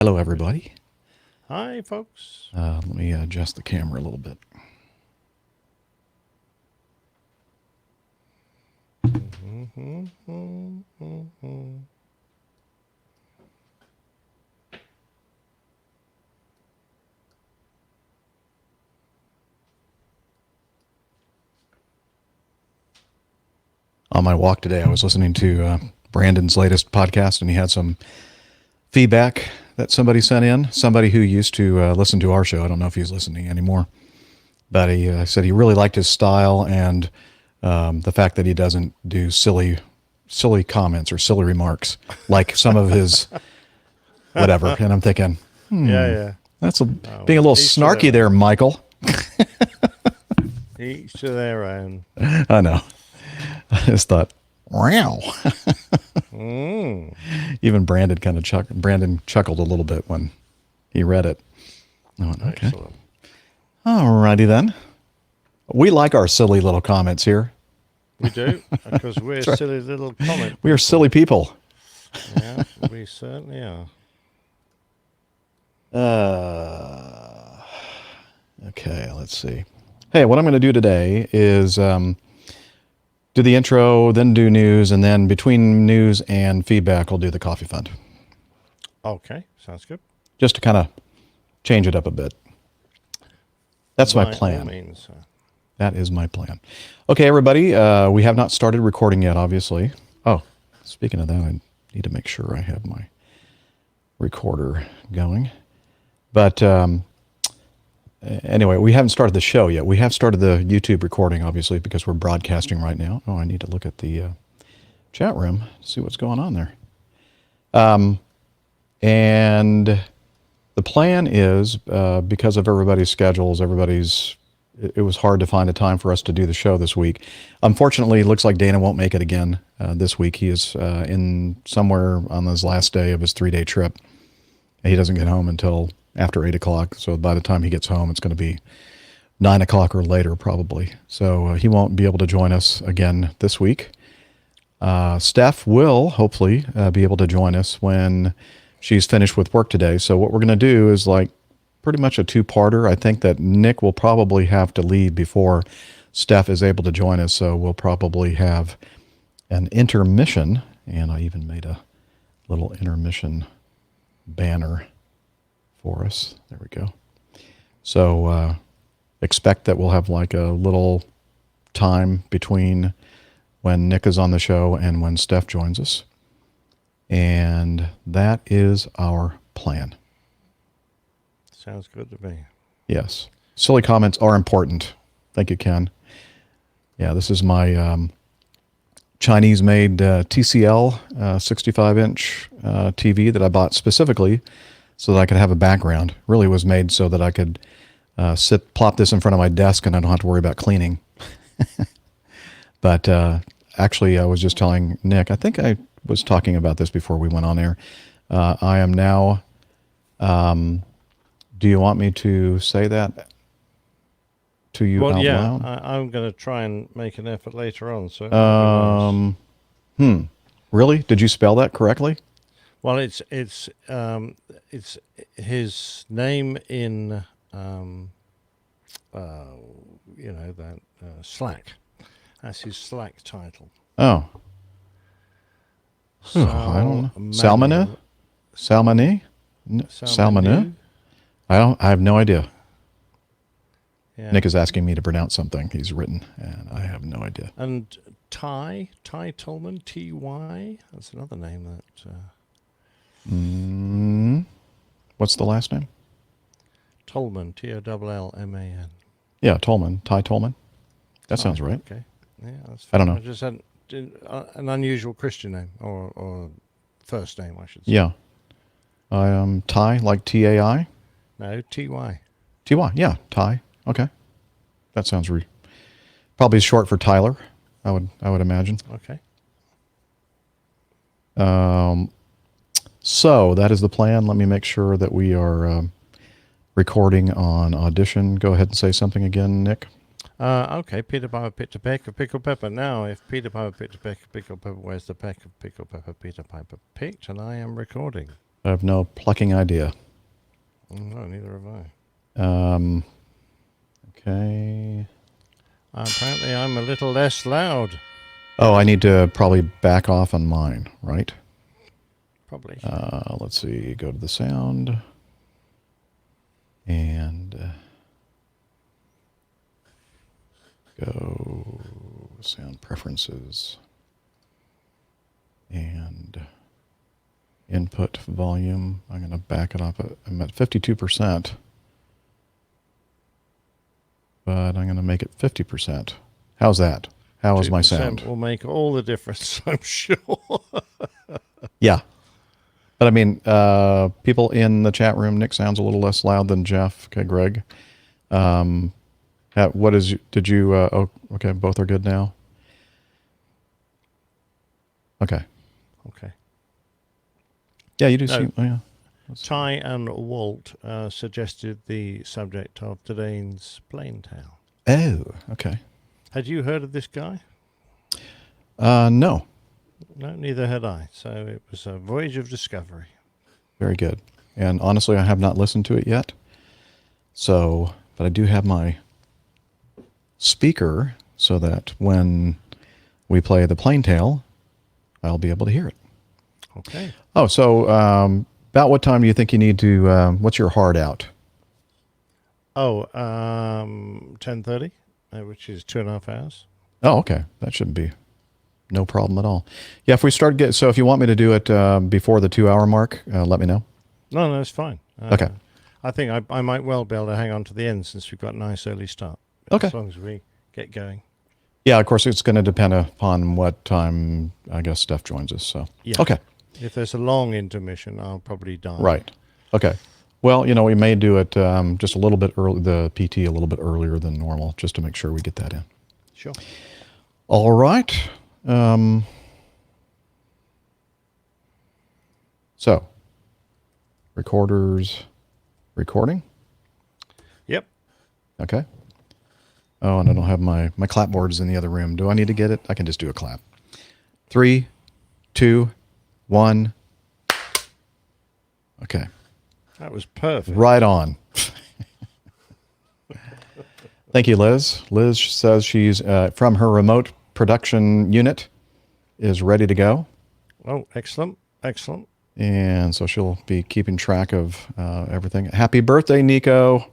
Hello, everybody. Hi, folks. Let me adjust the camera a little bit. On my walk today, I was listening to Brandon's latest podcast, and he had some feedback that somebody sent in. Somebody who used to listen to our show. I don't know if he's listening anymore, but he said he really liked his style and the fact that he doesn't do silly comments or silly remarks like some of his whatever. And I'm thinking, Yeah. that's being a little snarky there, Michael. Each to their own. I know. I just thought, wow. Even Brandon chuckled a little bit when he read it. I went, okay. Excellent. All righty then. We like our silly little comments here. We do, because we're silly little comment. We are silly people. Yeah, we certainly are. Okay, let's see. Hey, what I'm going to do today is do the intro, then do news, and then between news and feedback, I'll do the coffee fund. Okay, sounds good. Just to kind of change it up a bit. That's my plan. All means, That is my plan. Okay, everybody, we have not started recording yet, obviously. Oh, speaking of that, I need to make sure I have my recorder going. But anyway, we haven't started the show yet. We have started the YouTube recording, obviously, because we're broadcasting right now. Oh, I need to look at the chat room, see what's going on there. And the plan is, because of everybody's schedules, it was hard to find a time for us to do the show this week. Unfortunately, it looks like Dana won't make it again this week. He is in somewhere on his last day of his 3-day trip. He doesn't get home until after 8 o'clock. So by the time he gets home, it's going to be 9 o'clock or later, probably. So he won't be able to join us again this week. Steph will hopefully be able to join us when she's finished with work today. So what we're going to do is like pretty much a two-parter. I think that Nick will probably have to leave before Steph is able to join us. So we'll probably have an intermission. And I even made a little intermission banner for us. There we go. So expect that we'll have like a little time between when Nick is on the show and when Steph joins us. And that is our plan. sounds good to me. Yes. Silly comments are important. Thank you, Ken. Yeah, this is my Chinese-made TCL 65-inch TV that I bought specifically so that I could have a background. Really was made so that I could plop this in front of my desk and I don't have to worry about cleaning. But actually, I was just telling Nick, I think I was talking about this before we went on air. I am now, do you want me to say that to you out loud? I'm going to try and make an effort later on. So Really? Did you spell that correctly? Well, it's his name in Slack. That's his Slack title. Oh. I don't know. Salmone? Salmone? Salmone? I have no idea. Yeah. Nick is asking me to pronounce something he's written, and I have no idea. And Ty Tolman, T-Y. That's another name that... What's the last name? Tolman, T-O-L-L-M-A-N. Yeah, Tolman. Ty Tolman. That sounds right. Okay. Yeah, that's I don't know. I just had an unusual Christian name, or first name, I should say. Yeah. Ty, like T-A-I? No, T-Y. T-Y, yeah, Ty. Okay. That sounds probably short for Tyler, I would imagine. Okay. So that is the plan. Let me make sure that we are recording on Audition. Go ahead and say something again, Nick. Okay, Peter Piper picked a peck of pickled pepper. Now, if Peter Piper picked a peck of pickled pepper, where's the peck of pickled pepper Peter Piper picked? And I am recording. I have no plucking idea. No, neither have I. Okay. Apparently, I'm a little less loud. Oh, I need to probably back off on mine, right? Probably. Let's see. Go to the sound. And go sound preferences. And input volume. I'm going to back it off. I'm at 52%. But I'm going to make it 50%. How's that? How is my sound? Will make all the difference, I'm sure. Yeah. But I mean, people in the chat room, Nick sounds a little less loud than Jeff. Okay, Greg. Did you, okay, both are good now? Okay. Okay. Yeah, you do seem, oh, yeah. Ty and Walt suggested the subject of today's plane tale. Oh, okay. Had you heard of this guy? No. No, neither had I. So it was a voyage of discovery. Very good. And honestly, I have not listened to it yet. So, but I do have my speaker so that when we play the plane tale, I'll be able to hear it. Okay. Oh, so about what time do you think you need to, what's your hard out? 10:30, which is 2.5 hours. Oh, okay. That shouldn't be no problem at all. Yeah, if we start so if you want me to do it before the 2 hour mark, let me know. No, it's fine. Okay. I think I might well be able to hang on to the end since we've got a nice early start. Okay. As long as we get going. Yeah, of course, it's going to depend upon what time, I guess, Steph joins us. So, yeah. Okay. If there's a long intermission, I'll probably die. Right. Okay. Well, we may do it just a little bit early, the PT a little bit earlier than normal, just to make sure we get that in. Sure. All right. So, recorders recording. Yep. Okay. Oh, and I don't have my clapboards in the other room. Do I need to get it? I can just do a clap. 3, 2, 1. Okay. That was perfect. Right on. Thank you, Liz. Liz says she's from her remote production unit is ready to go. Oh, excellent. Excellent. And so she'll be keeping track of everything. Happy birthday, Nico.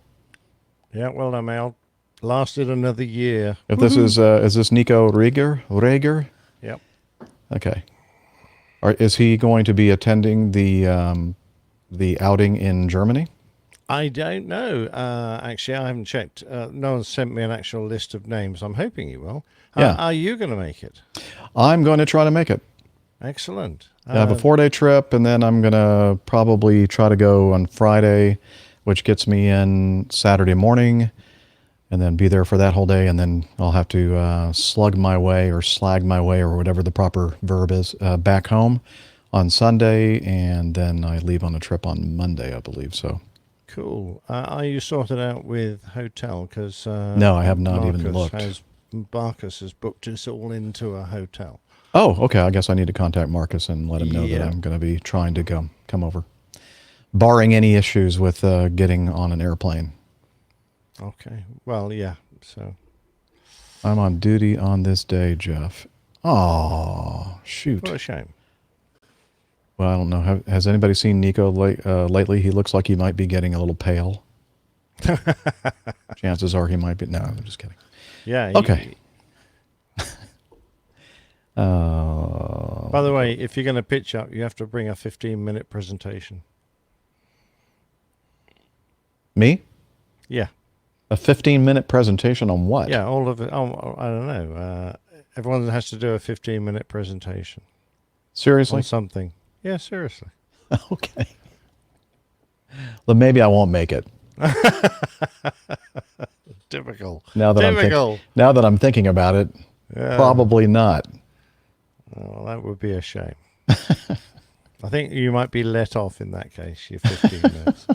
Yeah, well done, Mel. Lasted another year. If this is this Nico Rager? Yep. Okay. Is he going to be attending the outing in Germany? I don't know. Actually, I haven't checked. No one's sent me an actual list of names. I'm hoping you will. Yeah. Are you going to make it? I'm going to try to make it. Excellent. I have a 4-day trip, and then I'm going to probably try to go on Friday, which gets me in Saturday morning, and then be there for that whole day, and then I'll have to slug my way or slag my way or whatever the proper verb is back home on Sunday, and then I leave on a trip on Monday, I believe. So Cool. Are you sorted out with hotel? Because no, I have not even looked. Marcus has booked us all into a hotel. Oh, okay. I guess I need to contact Marcus and let him know that Yeah. I'm going to be trying to come over, barring any issues with getting on an airplane. Okay. Well, yeah. So I'm on duty on this day, Jeff. Oh, shoot. what a shame. Well, I don't know. Has anybody seen Nico lately? He looks like he might be getting a little pale. Chances are he might be. No, I'm just kidding. Yeah. Okay. By the way, if you're going to pitch up, you have to bring a 15-minute presentation. Me? Yeah. A 15-minute presentation on what? Yeah, all of it. Oh, I don't know. Everyone has to do a 15-minute presentation Seriously? on something. Yeah, seriously. Okay. Well, maybe I won't make it. Typical. Now that I'm thinking about it, Yeah. probably not. Well, that would be a shame. I think you might be let off in that case, your 15 minutes.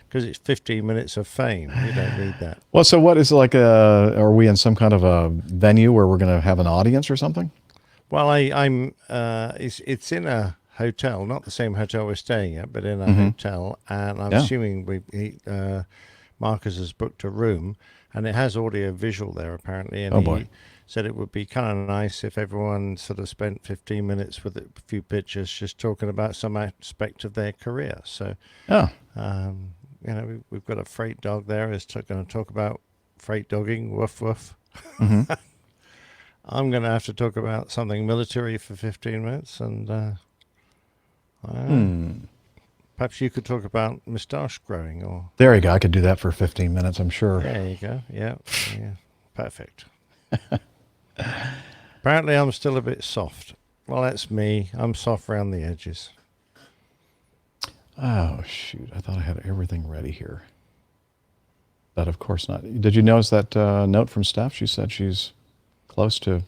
Because it's 15 minutes of fame. You don't need that. Well, so what is like are we in some kind of a venue where we're going to have an audience or something? Well, it's in a hotel, not the same hotel we're staying at, but in a hotel. And I'm assuming Marcus has booked a room, and it has audio visual there apparently. And he said it would be kind of nice if everyone sort of spent 15 minutes with a few pictures just talking about some aspect of their career. So, we've got a freight dog there who's going to talk about freight dogging, woof woof. I'm going to have to talk about something military for 15 minutes, and perhaps you could talk about moustache growing. Or there you go. I could do that for 15 minutes, I'm sure. There you go. Yeah. Perfect. Apparently, I'm still a bit soft. Well, that's me. I'm soft around the edges. Oh, shoot. I thought I had everything ready here. But of course not. Did you notice that note from Steph? She said she's close to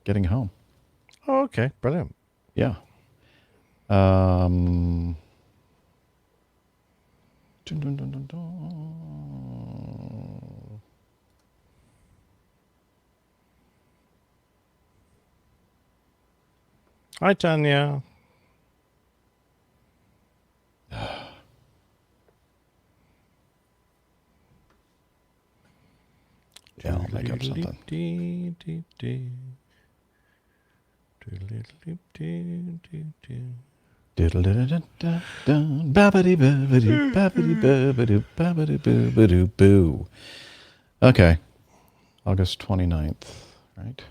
getting home. Oh, okay. Brilliant. Yeah. Hi, Tanya. Yeah, I'll make up something. Okay. August 29th, right?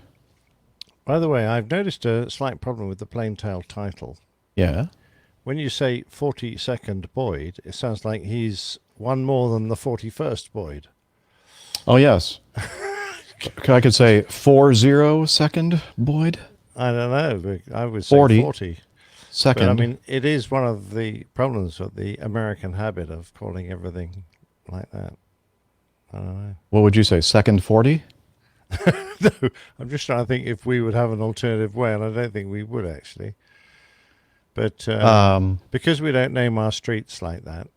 By the way, I've noticed a slight problem with the plain-tail title. Yeah. When you say 42nd Boyd, it sounds like he's one more than the 41st Boyd. Oh, yes. I could say 40-second Boyd. I don't know. But I would say 40. Second. But, I mean, it is one of the problems with the American habit of calling everything like that. I don't know. What would you say? Second 40? No, I'm just trying to think if we would have an alternative way, and I don't think we would actually. But because we don't name our streets like that,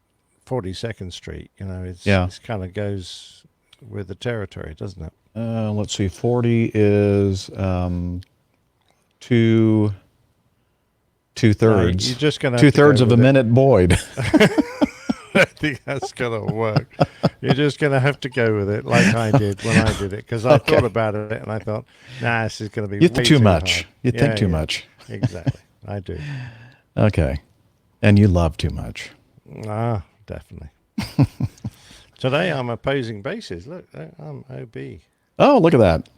42nd Street, it's kind of goes with the territory, doesn't it? Let's see. 40 is two-thirds. No, you're just gonna two-thirds of a minute Boyd. I think that's going to work. You're just going to have to go with it like I did when I did it, because I thought about it and I thought, nah, this is going to be You think too much. Hard. You think too much. Exactly. I do. Okay. And you love too much. Ah, definitely. Today I'm opposing bases. Look, I'm OB. Oh, look at that.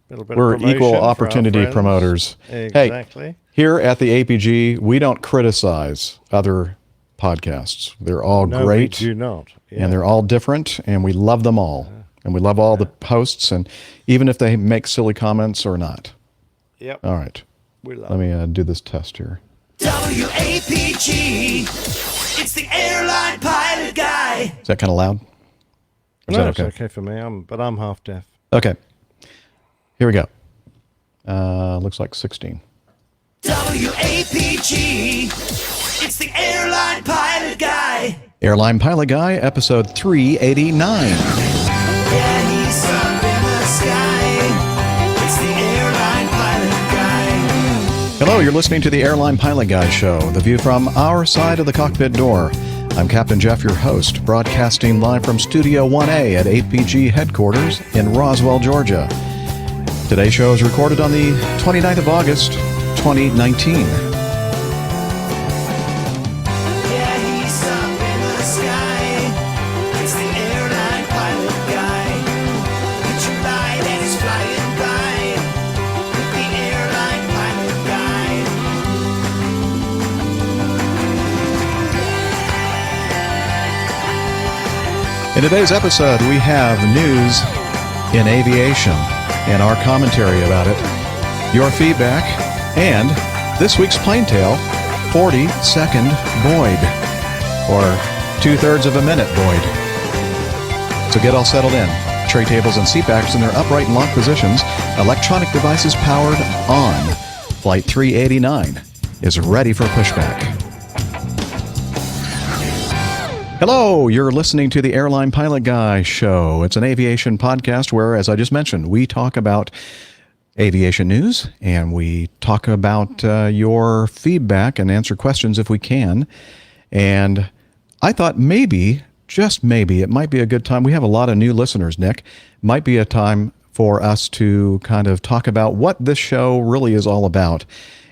We're equal opportunity promoters. Exactly. Hey, here at the APG, we don't criticize other podcasts. They're all great. We do not. Yeah. And they're all different, and we love them all. Yeah. And we love all the posts, and even if they make silly comments or not. Yep. All right. Let me do this test here. WAPG, it's the airline pilot guy. Is that kind of loud? Or is that okay? It's okay for me, but I'm half deaf. Okay. Here we go. Looks like 16. WAPG, it's the airline pilot guy. Airline Pilot Guy, episode 389. Yeah, he's up in the sky. It's the airline pilot guy. Hello, you're listening to the Airline Pilot Guy show, the view from our side of the cockpit door. I'm Captain Jeff, your host, broadcasting live from Studio 1A at APG headquarters in Roswell, Georgia. Today's show is recorded on the 29th of August, 2019. In today's episode, we have news in aviation and our commentary about it, your feedback, and this week's plane tale, 42nd Boyd, or 2/3 of a minute Boyd. So get all settled in. Tray tables and seat backs in their upright and locked positions. Electronic devices powered on. Flight 389 is ready for pushback. Hello, you're listening to the Airline Pilot Guy show. It's an aviation podcast where, as I just mentioned, we talk about aviation news, and we talk about your feedback and answer questions if we can. And I thought maybe, just maybe, it might be a good time. We have a lot of new listeners, Nick. Might be a time for us to kind of talk about what this show really is all about.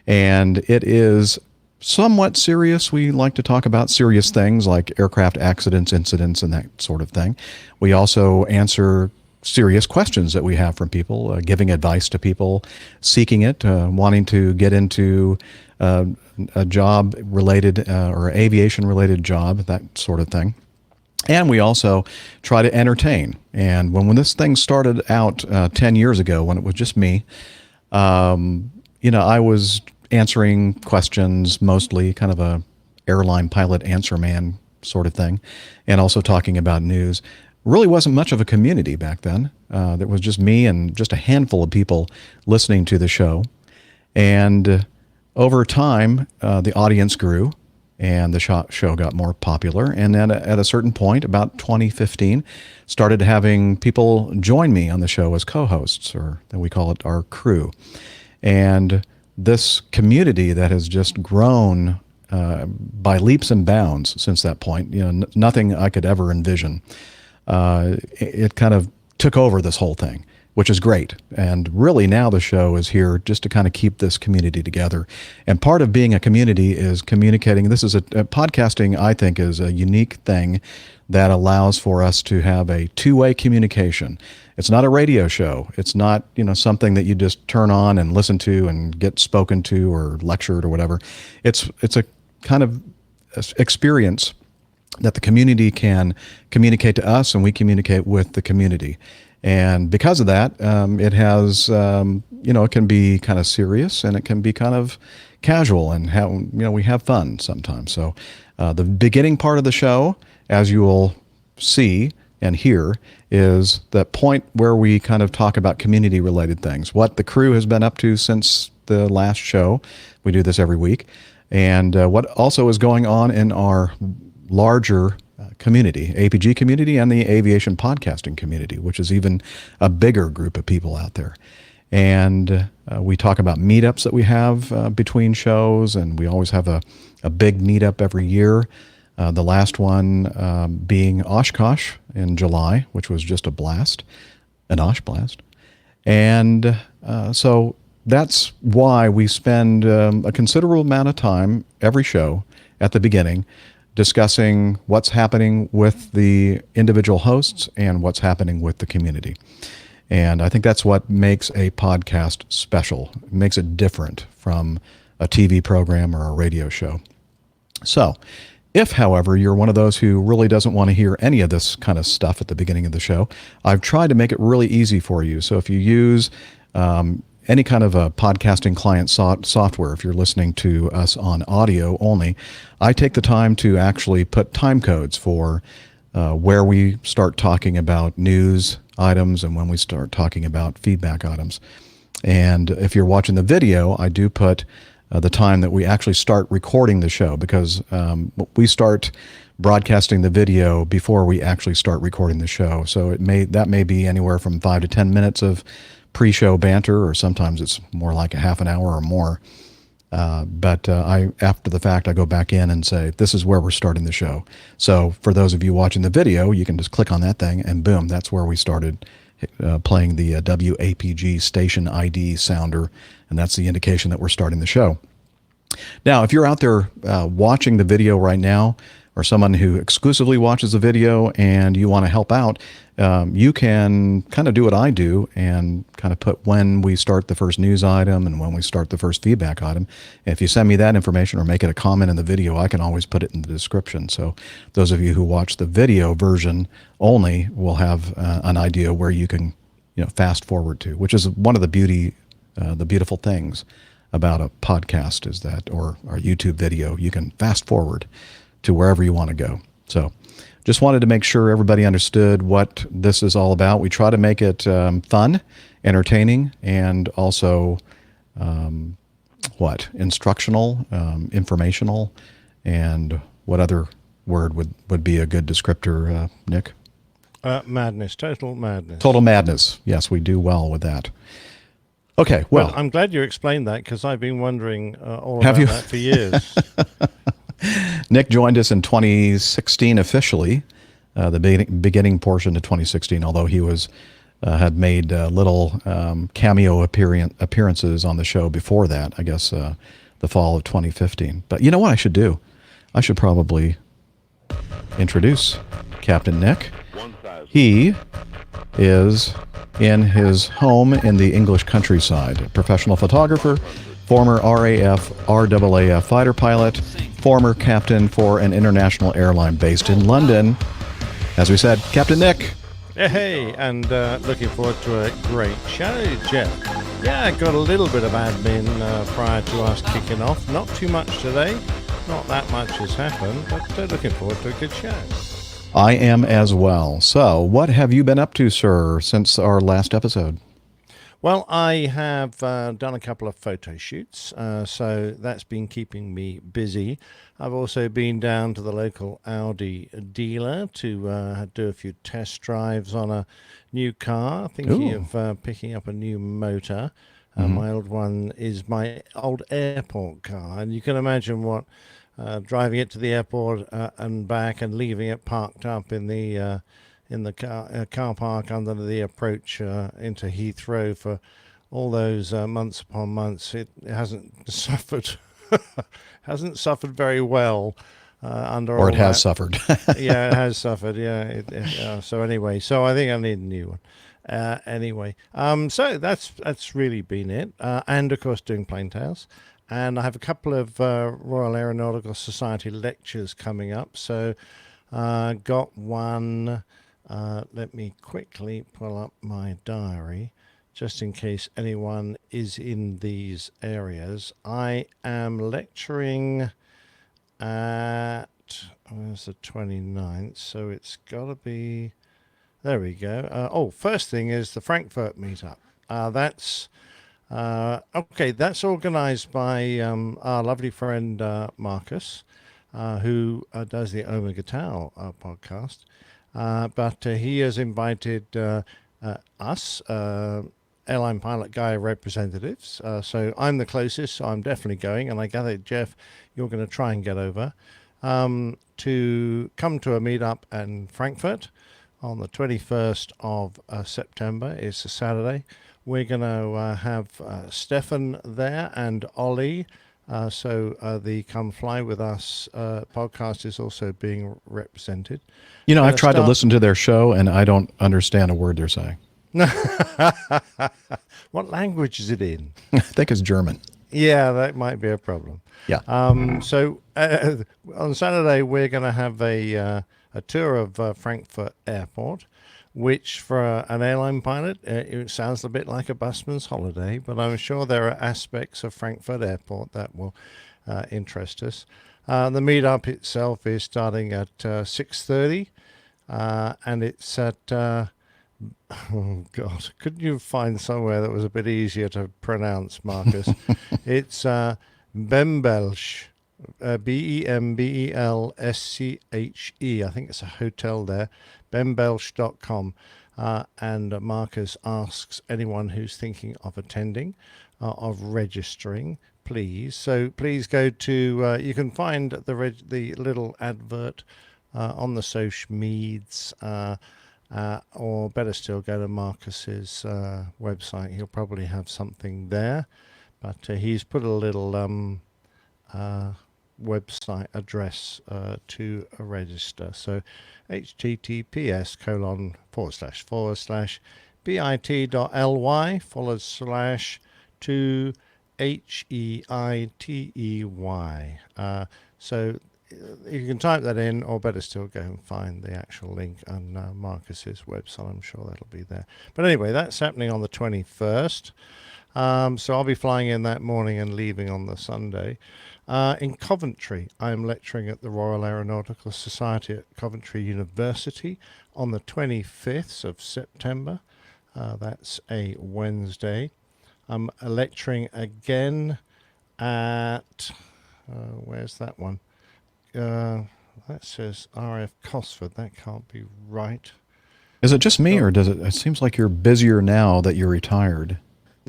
And it is somewhat serious. We like to talk about serious things like aircraft accidents, incidents, and that sort of thing. We also answer serious questions that we have from people, giving advice to people seeking it, wanting to get into a job related or aviation related job, that sort of thing. And we also try to entertain. And when this thing started out 10 years ago, when it was just me, I was answering questions, mostly kind of a airline pilot answer man sort of thing, and also talking about news. Really wasn't much of a community back then. There was just me and just a handful of people listening to the show. And over time, the audience grew and the show got more popular. And then at a certain point, about 2015, started having people join me on the show as co-hosts, or then we call it our crew. And this community that has just grown by leaps and bounds since that point, nothing I could ever envision. It kind of took over this whole thing, which is great. And really now the show is here just to kind of keep this community together. And part of being a community is communicating. This is a podcasting, I think, is a unique thing that allows for us to have a two-way communication. It's not a radio show. It's not, something that you just turn on and listen to and get spoken to or lectured or whatever. It's a kind of experience that the community can communicate to us, and we communicate with the community. And because of that, it has, it can be kind of serious and it can be kind of casual, and we have fun sometimes. So the beginning part of the show, as you will see and hear, is the point where we kind of talk about community-related things, what the crew has been up to since the last show. We do this every week. And what also is going on in our larger community, APG community, and the aviation podcasting community, which is even a bigger group of people out there. And we talk about meetups that we have between shows, and we always have a big meetup every year. The last one being Oshkosh in July, which was just a blast, an Osh blast. And so that's why we spend a considerable amount of time every show at the beginning discussing what's happening with the individual hosts and what's happening with the community. And I think that's what makes a podcast special. It makes it different from a TV program or a radio show. So, if, however, you're one of those who really doesn't want to hear any of this kind of stuff at the beginning of the show, I've tried to make it really easy for you. So if you use any kind of a podcasting client software, if you're listening to us on audio only, I take the time to actually put time codes for where we start talking about news items and when we start talking about feedback items. And if you're watching the video, I do put the time that we actually start recording the show, because we start broadcasting the video before we actually start recording the show. So that may be anywhere from 5 to 10 minutes of pre-show banter, or sometimes it's more like a half an hour or more. But after the fact, I go back in and say, this is where we're starting the show. So for those of you watching the video, you can just click on that thing and boom, that's where we started playing the WAPG station ID sounder. And that's the indication that we're starting the show. Now, if you're out there watching the video right now, or someone who exclusively watches the video and you want to help out, you can kind of do what I do and kind of put when we start the first news item and when we start the first feedback item. And if you send me that information or make it a comment in the video, I can always put it in the description. So those of you who watch the video version only will have an idea where you can fast forward to, which is one of the beautiful things about a podcast, is that, or our YouTube video, you can fast forward to wherever you want to go. So just wanted to make sure everybody understood what this is all about. We try to make it fun, entertaining, and also instructional, informational, and what other word would be a good descriptor, Nick? Madness, total madness. Total madness. Yes, we do well with that. Okay, well, I'm glad you explained that because I've been wondering all have about you? that for years. Nick joined us in 2016 officially, the beginning portion of 2016, although he had made little cameo appearances on the show before that, I guess the fall of 2015. But you know what I should do? I should probably introduce Captain Nick. He is in his home in the English countryside, a professional photographer, former RAF, RAAF fighter pilot, former captain for an international airline based in London. As we said, Captain Nick. Hey, and looking forward to a great show, Jeff. Yeah, I got a little bit of admin prior to us kicking off. Not too much today. Not that much has happened, but looking forward to a good show. I am as well. So, what have you been up to, sir, since our last episode? Well, I have done a couple of photo shoots, so that's been keeping me busy. I've also been down to the local Audi dealer to do a few test drives on a new car, thinking of picking up a new motor. My old one is my old airport car, and you can imagine what driving it to the airport and back and leaving it parked up in the car park under the approach into Heathrow for all those months upon months. It hasn't suffered very well under Or all it has that. suffered. Yeah, it has suffered. Yeah. So anyway, so I think I need a new one. Anyway, so that's really been it. And of course, doing plain tales. And I have a couple of Royal Aeronautical Society lectures coming up. So got one. Let me quickly pull up my diary, just in case anyone is in these areas. I am lecturing at, where's the 29th? So it's got to be, there we go. First thing is the Frankfurt meetup. That's that's organised by our lovely friend Marcus, who does the Omega Tau podcast. But he has invited us, airline pilot guy representatives. So I'm the closest, so I'm definitely going. And I gather, Jeff, you're going to try and get over to come to a meetup in Frankfurt on the 21st of September. It's a Saturday. We're going to have Stefan there and Ollie. So the Come Fly With Us podcast is also being represented. You know, I've tried to listen to their show, and I don't understand a word they're saying. What language is it in? I think it's German. Yeah, that might be a problem. Yeah. So on Saturday, we're going to have a tour of Frankfurt Airport, which for an airline pilot, it sounds a bit like a busman's holiday, but I'm sure there are aspects of Frankfurt Airport that will interest us. The meetup itself is starting at 6:30, and it's at, oh God, couldn't you find somewhere that was a bit easier to pronounce, Marcus? It's Bembelsch. Bembelsche. I think it's a hotel there, bembelsch.com. And Marcus asks anyone who's thinking of attending, of registering, please. So please go to, you can find the little advert on the social medias, or better still, go to Marcus's website. He'll probably have something there. But he's put a little website address to register. So https://bit.ly/2HEITEY. So you can type that in, or better still, go and find the actual link on Marcus's website. I'm sure that'll be there. But anyway, that's happening on the 21st. So I'll be flying in that morning and leaving on the Sunday. In Coventry, I'm lecturing at the Royal Aeronautical Society at Coventry University on the 25th of September. That's a Wednesday. I'm lecturing again at, where's that one? That says RF Cosford. That can't be right. Is it just me, or does it seems like you're busier now that you're retired?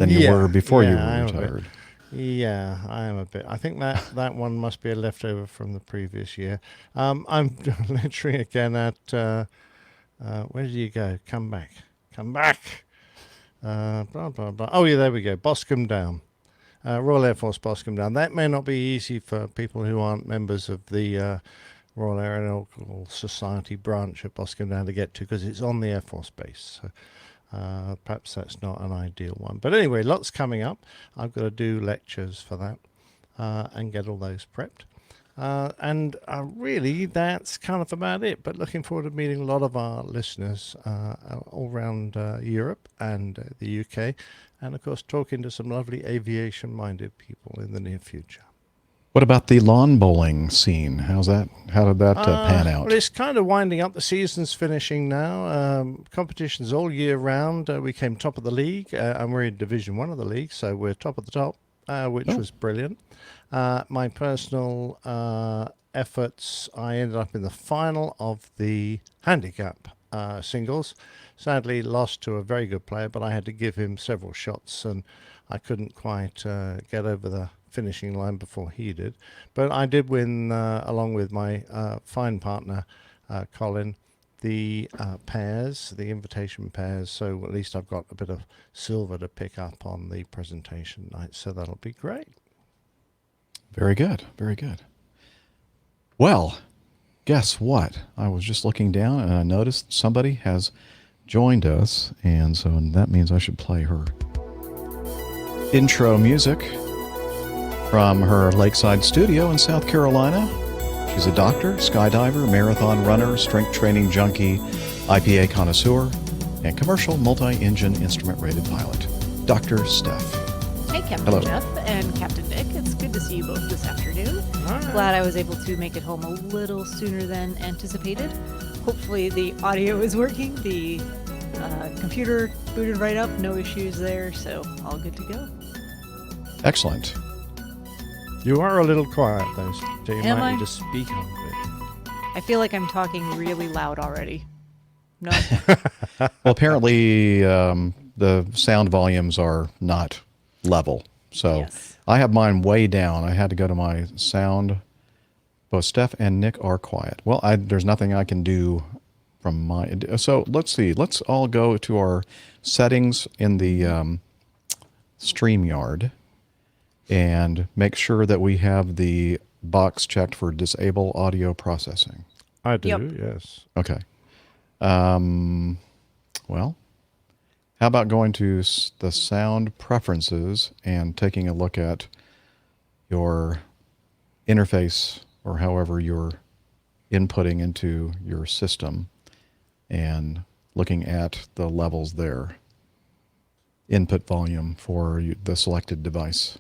than you were before you I were am a bit. retired. Yeah, I am a bit. I think that one must be a leftover from the previous year. I'm literally again at where did you go? Come back, come back. Blah blah blah. Oh yeah, there we go. Boscombe Down, Royal Air Force Boscombe Down. That may not be easy for people who aren't members of the Royal Aeronautical Society branch at Boscombe Down to get to, because it's on the Air Force base. So, perhaps that's not an ideal one. But anyway, lots coming up. I've got to do lectures for that and get all those prepped. And really, that's kind of about it. But looking forward to meeting a lot of our listeners all around Europe and the UK. And of course, talking to some lovely aviation-minded people in the near future. What about the lawn bowling scene? How's that? How did that pan out? Well, it's kind of winding up. The season's finishing now. Competitions all year round. We came top of the league, and we're in Division 1 of the league, so we're top of the top, which was brilliant. My personal efforts, I ended up in the final of the handicap singles. Sadly, lost to a very good player, but I had to give him several shots, and I couldn't quite get over the finishing line before he did. But I did win, along with my fine partner, Colin, the pairs, the invitation pairs. So at least I've got a bit of silver to pick up on the presentation night. So that'll be great. Very good. Very good. Well, guess what? I was just looking down and I noticed somebody has joined us. And so that means I should play her intro music from her lakeside studio in South Carolina. She's a doctor, skydiver, marathon runner, strength training junkie, IPA connoisseur, and commercial multi-engine instrument-rated pilot. Dr. Steph. Hey, Captain Hello. Jeff and Captain Nick. It's good to see you both this afternoon. Glad I was able to make it home a little sooner than anticipated. Hopefully the audio is working. The computer booted right up. No issues there, so all good to go. Excellent. You are a little quiet, though, so you Am might I? need to speak on it. I feel like I'm talking really loud already. No? Well, apparently the sound volumes are not level. So Yes. I have mine way down. I had to go to my sound. Both Steph and Nick are quiet. Well, there's nothing I can do from my... So let's see. Let's all go to our settings in the StreamYard and make sure that we have the box checked for disable audio processing. I do, Yep. yes. Okay. Well, how about going to the sound preferences and taking a look at your interface or however you're inputting into your system and looking at the levels there. Input volume for the selected device.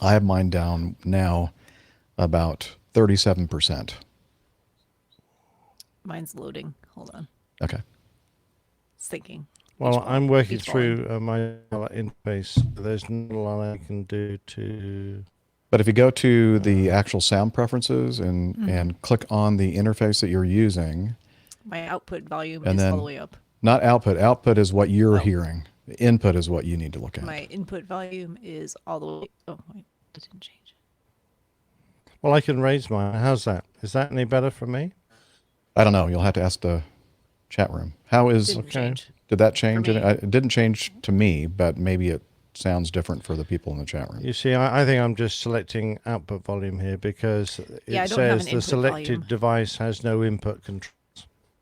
I have mine down now about 37%. Mine's loading. Hold on. Okay. It's thinking. Well, I'm working Each through my interface. There's not a lot I can do to... But if you go to the actual sound preferences and click on the interface that you're using, My output volume And is all then- the way up. not output. Output is what you're Oh. hearing. Input is what you need to look at. My input volume is all the way... Oh, wait. That didn't change. Well, I can raise mine. How's that? Is that any better for me? I don't know. You'll have to ask the chat room. How is... Didn't change. Did that change? For me. It didn't change to me, but maybe it sounds different for the people in the chat room. You see, I think I'm just selecting output volume here because Yeah, I it don't have says an the input selected volume. device has no input control.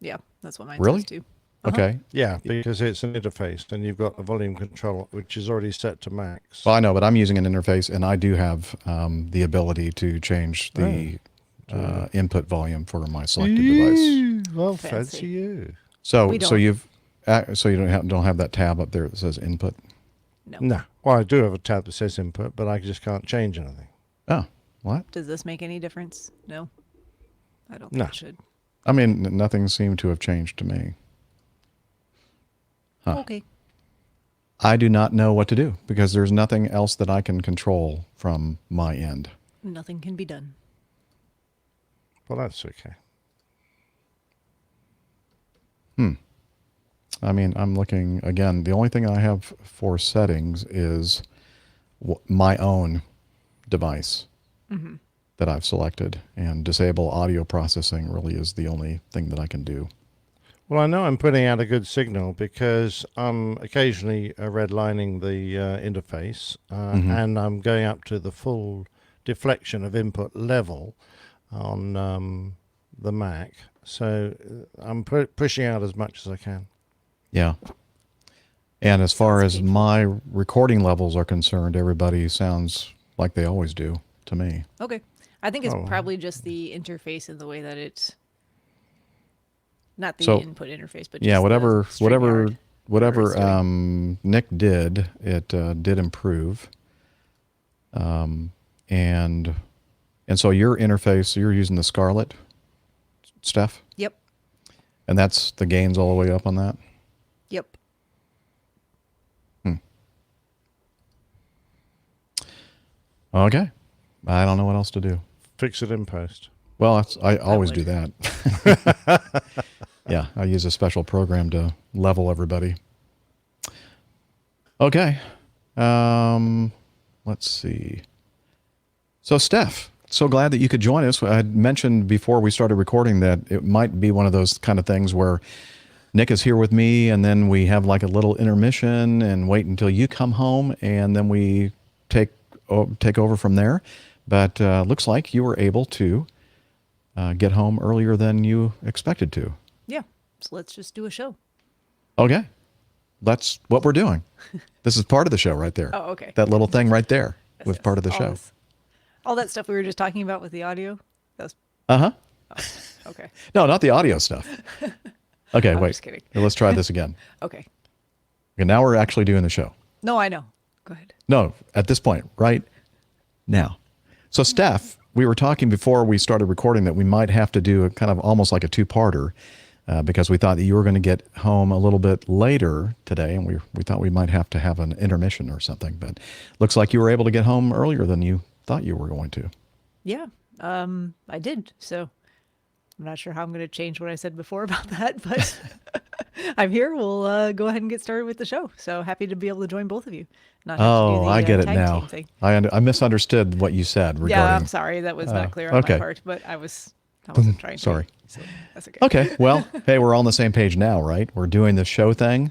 Yeah, that's what mine Really? says too. Okay. Yeah, because it's an interface and you've got the volume control, which is already set to max. Well, I know, but I'm using an interface, and I do have the ability to change the input volume for my selected device. Well, Fancy. fancy you. So, We so don't. you don't have that tab up there that says input. No. No. Well, I do have a tab that says input, but I just can't change anything. Oh, what? Does this make any difference? No? I don't No. think it should. I mean, nothing seemed to have changed to me. Huh. Okay. I do not know what to do because there's nothing else that I can control from my end. Nothing can be done. Well, that's okay. I mean, I'm looking again. The only thing I have for settings is my own device that I've selected, and disable audio processing really is the only thing that I can do. Well, I know I'm putting out a good signal because I'm occasionally redlining the interface, and I'm going up to the full deflection of input level on the Mac. So I'm pushing out as much as I can. Yeah. And as far as my recording levels are concerned, everybody sounds like they always do to me. Okay. I think it's probably just the interface and the way that it's not the input interface, but just yeah, whatever StreamYard Nick did, it did improve. And so your interface, you're using the Scarlett, Steph? Yep. And that's the gains all the way up on that? Yep. Okay. I don't know what else to do. Fix it in post. Well, I always do that. Yeah, I use a special program to level everybody. Okay. Let's see. So, Steph, so glad that you could join us. I had mentioned before we started recording that it might be one of those kind of things where Nick is here with me, and then we have like a little intermission and wait until you come home, and then we take over from there. But looks like you were able to get home earlier than you expected to. Yeah. So let's just do a show. Okay. That's what we're doing. This is part of the show right there. Oh, okay. That little thing right there was Yes. part of the show. All that stuff we were just talking about with the audio. That's Uh-huh. okay. No, not the audio stuff. Okay, I'm wait. just kidding. Let's try this again. Okay. Okay, now we're actually doing the show. No, I know. Go ahead. No, at this point, right now. So, Steph, we were talking before we started recording that we might have to do a kind of almost like a two-parter because we thought that you were going to get home a little bit later today, and we thought we might have to have an intermission or something. But looks like you were able to get home earlier than you thought you were going to. Yeah. I did. So I'm not sure how I'm going to change what I said before about that, but I'm here. We'll go ahead and get started with the show. So happy to be able to join both of you. Not have to do the, I get it tag now. team thing. I misunderstood what you said regarding. Yeah, I'm sorry. That was not clear on okay. my part, but I wasn't trying to. Sorry. So that's okay. Okay. Well, hey, we're all on the same page now, right? We're doing the show thing.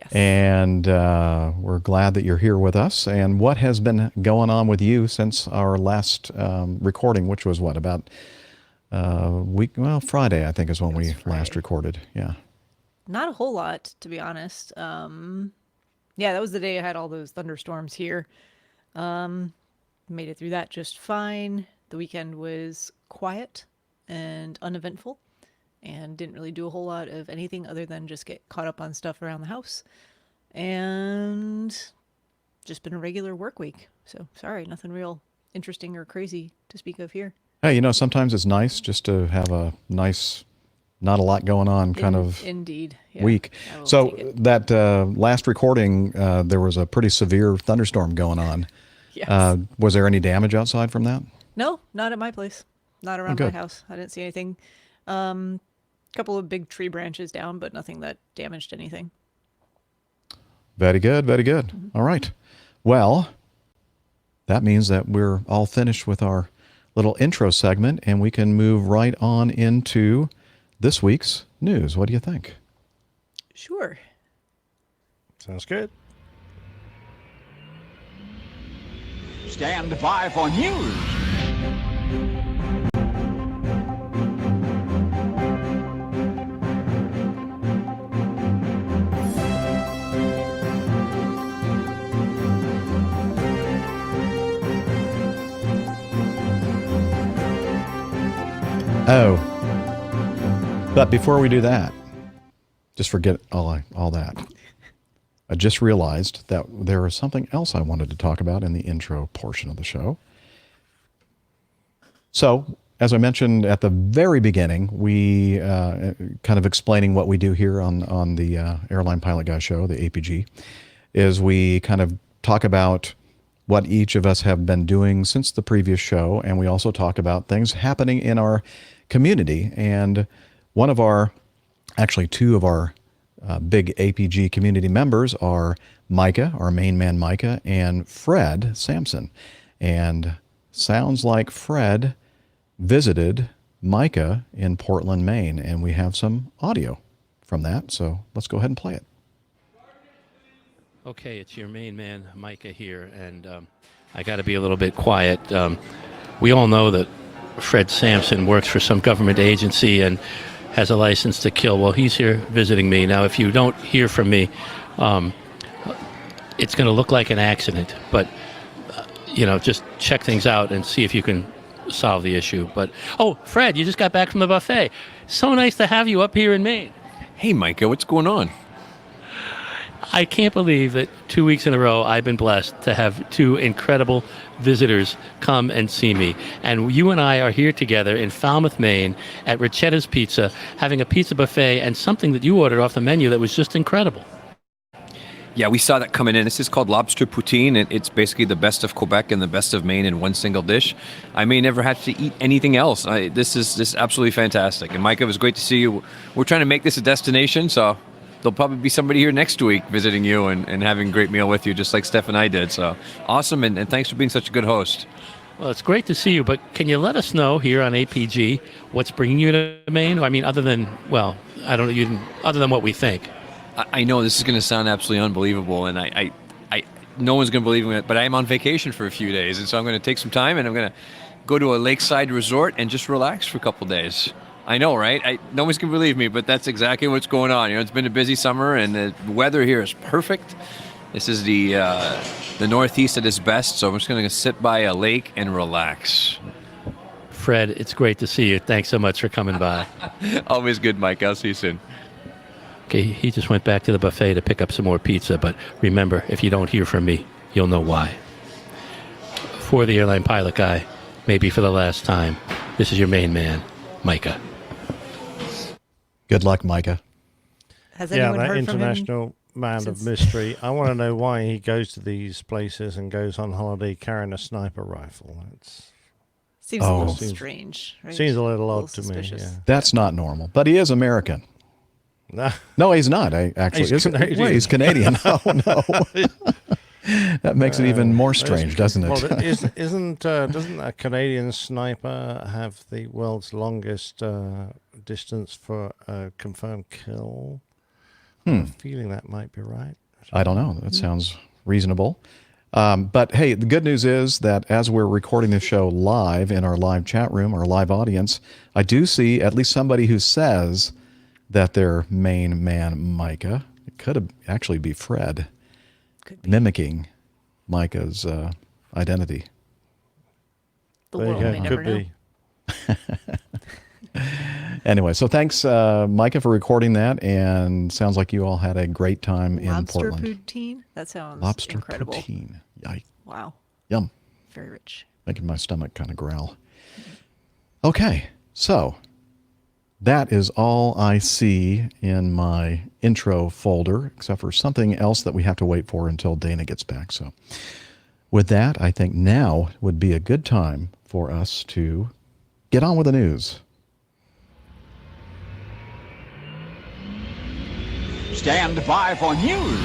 Yes. And we're glad that you're here with us. And what has been going on with you since our last recording, which was what, about Friday, I think is when we last recorded. Yeah. Not a whole lot, to be honest. Yeah, that was the day I had all those thunderstorms here. Made it through that just fine. The weekend was quiet and uneventful, and didn't really do a whole lot of anything other than just get caught up on stuff around the house. And just been a regular work week. So sorry, nothing real interesting or crazy to speak of here. Hey, sometimes it's nice just to have a nice, not a lot going on kind of indeed yeah, week. So that last recording, there was a pretty severe thunderstorm going on. Yes. Was there any damage outside from that? No, not at my place. Not around my house. I didn't see anything. Couple of big tree branches down, but nothing that damaged anything. Very good, very good. All right. Well, that means that we're all finished with our little intro segment, and we can move right on into this week's news. What do you think? Sure. Sounds good. Stand by for news. Oh, but before we do that, just forget all that. I just realized that there was something else I wanted to talk about in the intro portion of the show. So, as I mentioned at the very beginning, we kind of explaining what we do here on the Airline Pilot Guy show, the APG, is we kind of talk about what each of us have been doing since the previous show, and we also talk about things happening in our community. And two of our big APG community members are Micah, our main man Micah, and Fred Sampson. And sounds like Fred visited Micah in Portland, Maine, and we have some audio from that. So let's go ahead and play it. Okay, it's your main man, Micah here, and I got to be a little bit quiet. We all know that Fred Sampson works for some government agency and has a license to kill. Well, he's here visiting me. Now, if you don't hear from me, it's going to look like an accident, but, just check things out and see if you can solve the issue. But, oh, Fred, you just got back from the buffet. So nice to have you up here in Maine. Hey, Micah, what's going on? I can't believe that 2 weeks in a row I've been blessed to have two incredible visitors come and see me. And you and I are here together in Falmouth, Maine at Richetta's Pizza, having a pizza buffet and something that you ordered off the menu that was just incredible. Yeah, we saw that coming in. This is called lobster poutine, and it's basically the best of Quebec and the best of Maine in one single dish. I may never have to eat anything else. This is absolutely fantastic. And Micah, it was great to see you. We're trying to make this a destination, so there'll probably be somebody here next week visiting you and having a great meal with you, just like Steph and I did. So awesome, and thanks for being such a good host. Well, it's great to see you, but can you let us know here on APG what's bringing you to Maine? I mean, other than what we think. I know this is going to sound absolutely unbelievable, and I no one's going to believe it, but I am on vacation for a few days, and so I'm going to take some time, and I'm going to go to a lakeside resort and just relax for a couple days. I know, right? No one's going to believe me, but that's exactly what's going on. It's been a busy summer, and the weather here is perfect. This is the Northeast at its best, so I'm just going to sit by a lake and relax. Fred, it's great to see you. Thanks so much for coming by. Always good, Mike. I'll see you soon. Okay, he just went back to the buffet to pick up some more pizza, but remember, if you don't hear from me, you'll know why. For the airline pilot guy, maybe for the last time, this is your main man, Micah. Good luck, Micah. Has anyone that heard international from him man of mystery. I want to know why he goes to these places and goes on holiday carrying a sniper rifle. Seems a little strange. Right? Seems a little odd to me. suspicious. Yeah. That's not normal, but he is American. No, he's not. Actually, He's Canadian. Wait, he's Canadian. Oh no, that makes it even more strange, doesn't it? Well, doesn't a Canadian sniper have the world's longest distance for a confirmed kill? I have a feeling that might be right. I don't know. That sounds reasonable. But hey, the good news is that as we're recording this show live in our live chat room, our live audience, I do see at least somebody who says that their main man, Micah, it could actually be Fred, mimicking Micah's identity. The world may never could know. be. Anyway, so thanks, Micah, for recording that, and sounds like you all had a great time in Portland. Lobster poutine? That sounds Lobster incredible. poutine. Yikes. Wow. Yum. Very rich. Making my stomach kind of growl. Okay, so that is all I see in my intro folder, except for something else that we have to wait for until Dana gets back. So with that, I think now would be a good time for us to get on with the news. Stand by for news.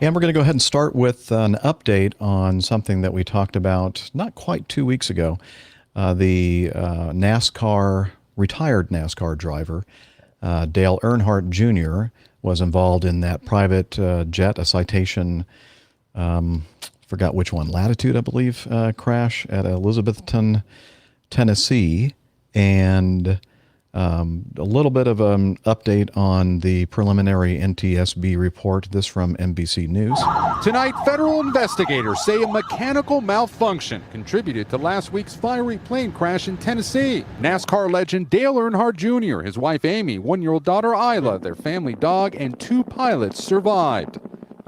And we're going to go ahead and start with an update on something that we talked about not quite 2 weeks ago. The retired NASCAR driver, Dale Earnhardt Jr., was involved in that private jet, a Citation, forgot which one, Latitude, I believe, crash at Elizabethton, Tennessee. And a little bit of an update on the preliminary NTSB report. This from NBC News. Tonight, federal investigators say a mechanical malfunction contributed to last week's fiery plane crash in Tennessee. NASCAR legend Dale Earnhardt Jr., his wife Amy, 1-year-old daughter Isla, their family dog, and 2 pilots survived.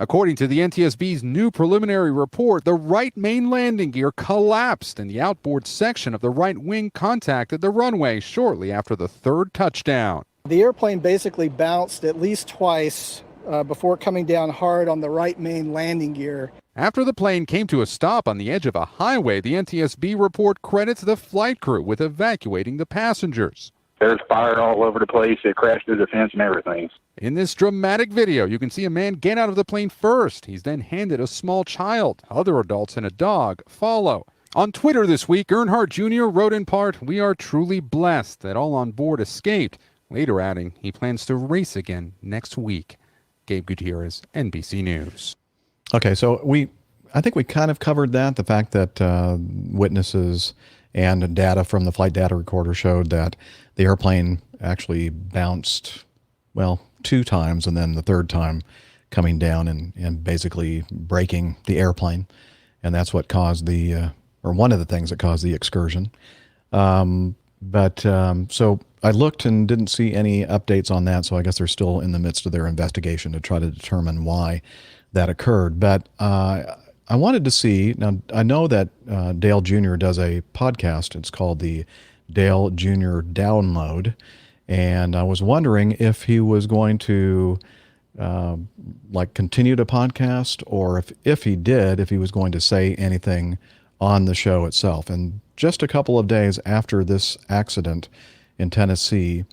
According to the NTSB's new preliminary report, the right main landing gear collapsed and the outboard section of the right wing contacted the runway shortly after the third touchdown. The airplane basically bounced at least twice before coming down hard on the right main landing gear. After the plane came to a stop on the edge of a highway, the NTSB report credits the flight crew with evacuating the passengers. There's fire all over the place. It crashed through the fence and everything. In this dramatic video, you can see a man get out of the plane first. He's then handed a small child. Other adults and a dog follow. On Twitter this week, Earnhardt Jr. wrote in part, "We are truly blessed that all on board escaped," later adding he plans to race again next week. Gabe Gutierrez, NBC News. Okay, so I think we kind of covered that, the fact that witnesses and data from the flight data recorder showed that the airplane actually bounced, well, 2 times, and then the third time coming down and basically breaking the airplane. And that's what caused or one of the things that caused the excursion. So I looked and didn't see any updates on that, so I guess they're still in the midst of their investigation to try to determine why that occurred. But I wanted to see, now I know that Dale Jr. does a podcast. It's called the Dale Jr. Download. And I was wondering if he was going to continue to podcast, or if he did, if he was going to say anything on the show itself. And just a couple of days after this accident in Tennessee,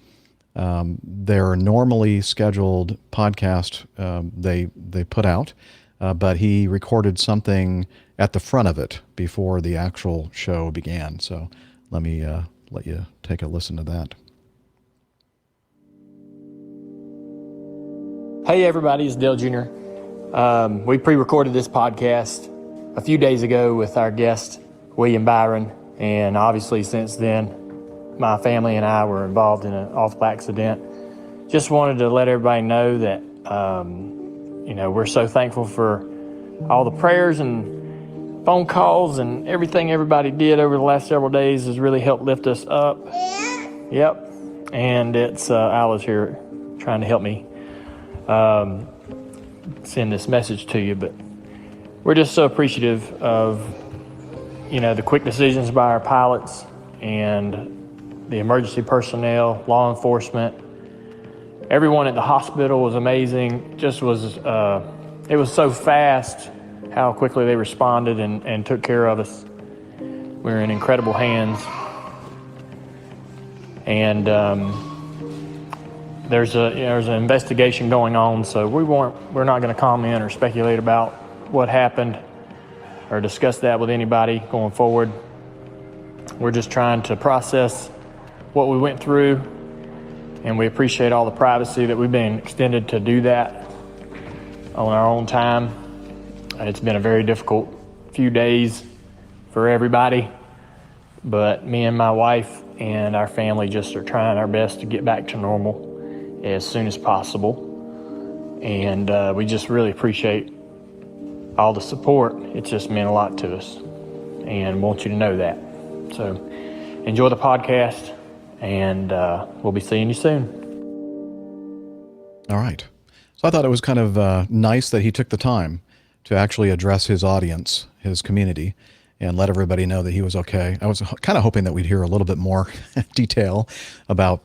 their normally scheduled podcast they put out, but he recorded something at the front of it before the actual show began. So let me let you take a listen to that. Hey everybody, it's Dale Jr. We pre-recorded this podcast a few days ago with our guest, William Byron, and obviously since then, my family and I were involved in an awful accident. Just wanted to let everybody know that, we're so thankful for all the prayers and phone calls and everything everybody did over the last several days has really helped lift us up. Yep. And it's Alice here trying to help me send this message to you, but we're just so appreciative of, the quick decisions by our pilots and the emergency personnel, law enforcement. Everyone at the hospital was amazing. It was so fast how quickly they responded and took care of us. We're in incredible hands. And there's an investigation going on, so we're not going to comment or speculate about what happened or discuss that with anybody going forward. We're just trying to process what we went through, and we appreciate all the privacy that we've been extended to do that on our own time. It's been a very difficult few days for everybody, but me and my wife and our family just are trying our best to get back to normal as soon as possible. And we just really appreciate all the support. It's just meant a lot to us and want you to know that. So enjoy the podcast, and we'll be seeing you soon. All right. So I thought it was kind of nice that he took the time to actually address his audience, his community, and let everybody know that he was okay. I was kind of hoping that we'd hear a little bit more detail about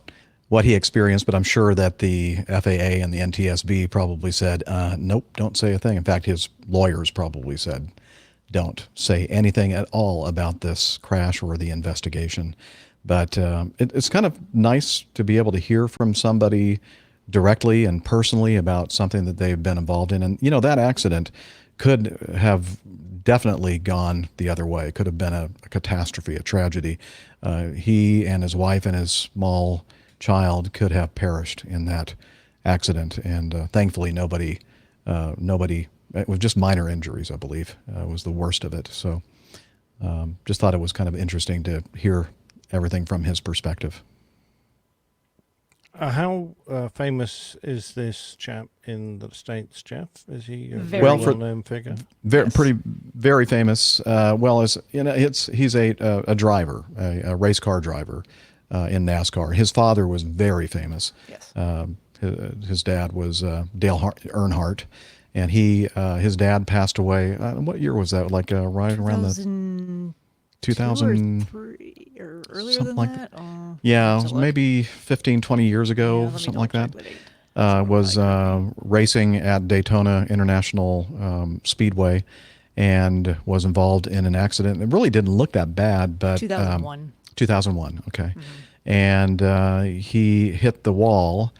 what he experienced, but I'm sure that the FAA and the NTSB probably said, nope, don't say a thing. In fact, his lawyers probably said, don't say anything at all about this crash or the investigation. But it's kind of nice to be able to hear from somebody directly and personally about something that they've been involved in. And, that accident could have definitely gone the other way. It could have been a catastrophe, a tragedy. He and his wife and his small child could have perished in that accident. And thankfully, nobody, it was just minor injuries, I believe, was the worst of it. So just thought it was kind of interesting to hear everything from his perspective. How famous is this chap in the States, Jeff? Is he a Very well-known figure? Very famous. He's a driver, a race car driver in NASCAR. His father was very famous. Yes. His dad was Dale Earnhardt, and his dad passed away. What year was that? Like right around the 2000 or earlier something than like that. Oh, yeah, maybe 15, 20 years ago, something like that. Was racing at Daytona International Speedway and was involved in an accident. It really didn't look that bad, but 2001. 2001, okay. And he hit the wall,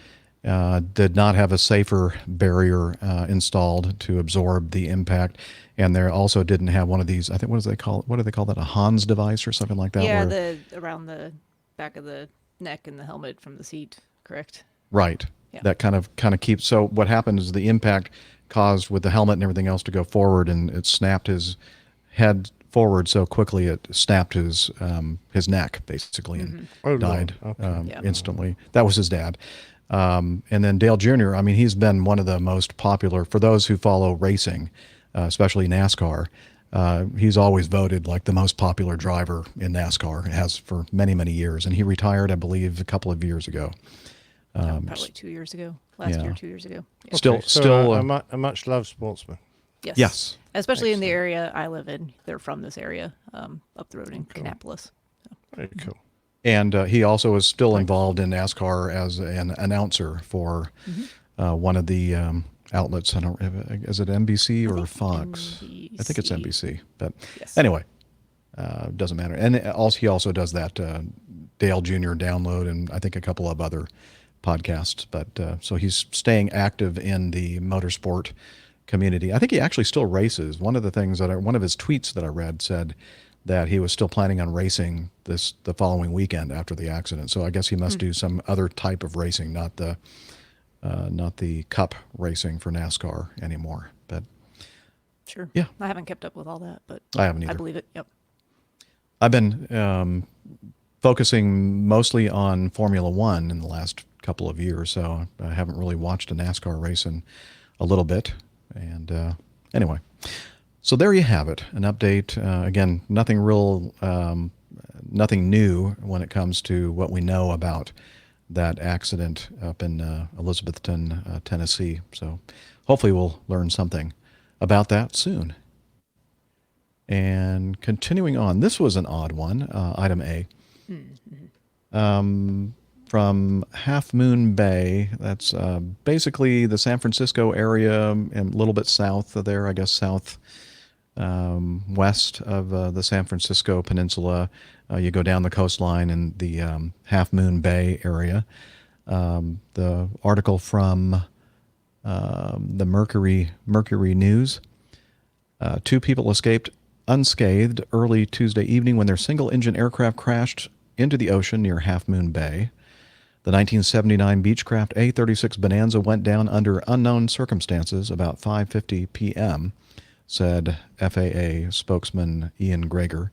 did not have a safer barrier installed to absorb the impact. And there also didn't have one of these, I think, what do they call that? A Hans device or something like that? Yeah, around the back of the neck and the helmet from the seat, correct? Right. Yeah. That kind of keeps. So what happened is the impact caused with the helmet and everything else to go forward, and it snapped his head forward so quickly it snapped his neck basically, and died instantly. That was his dad. And then Dale Jr. I mean, he's been one of the most popular for those who follow racing, especially NASCAR. He's always voted like the most popular driver in NASCAR. It has for many, many years, and he retired, I believe, a couple of years ago. Probably 2 years ago. Last year, 2 years ago. Yeah. Still a much loved sportsman. Yes. Yes. Especially in the area I live in. They're from this area, up the road in Kannapolis. So. Very cool. And he also is still involved in NASCAR as an announcer for one of the outlets. I don't. Is it NBC or Fox? NBC. I think it's NBC. But anyway, doesn't matter. And he also does that Dale Jr. download and I think a couple of other podcasts. But so he's staying active in the motorsport community. I think he actually still races. One of the things one of his tweets that I read said that he was still planning on racing the following weekend after the accident. So I guess he must do some other type of racing, not the cup racing for NASCAR anymore. But sure, yeah, I haven't kept up with all that, but I haven't either. I believe it. Yep. I've been focusing mostly on Formula One in the last couple of years, so I haven't really watched a NASCAR race in a little bit. And anyway, so there you have it, an update. Again, nothing new when it comes to what we know about that accident up in Elizabethton, Tennessee. So hopefully we'll learn something about that soon. And continuing on, this was an odd one, item A. From Half Moon Bay, that's basically the San Francisco area and a little bit south of there, I guess south west of the San Francisco Peninsula. You go down the coastline in the Half Moon Bay area. The article from the Mercury News. 2 people escaped unscathed early Tuesday evening when their single-engine aircraft crashed into the ocean near Half Moon Bay. The 1979 Beechcraft A-36 Bonanza went down under unknown circumstances about 5:50 p.m., said FAA spokesman Ian Greger.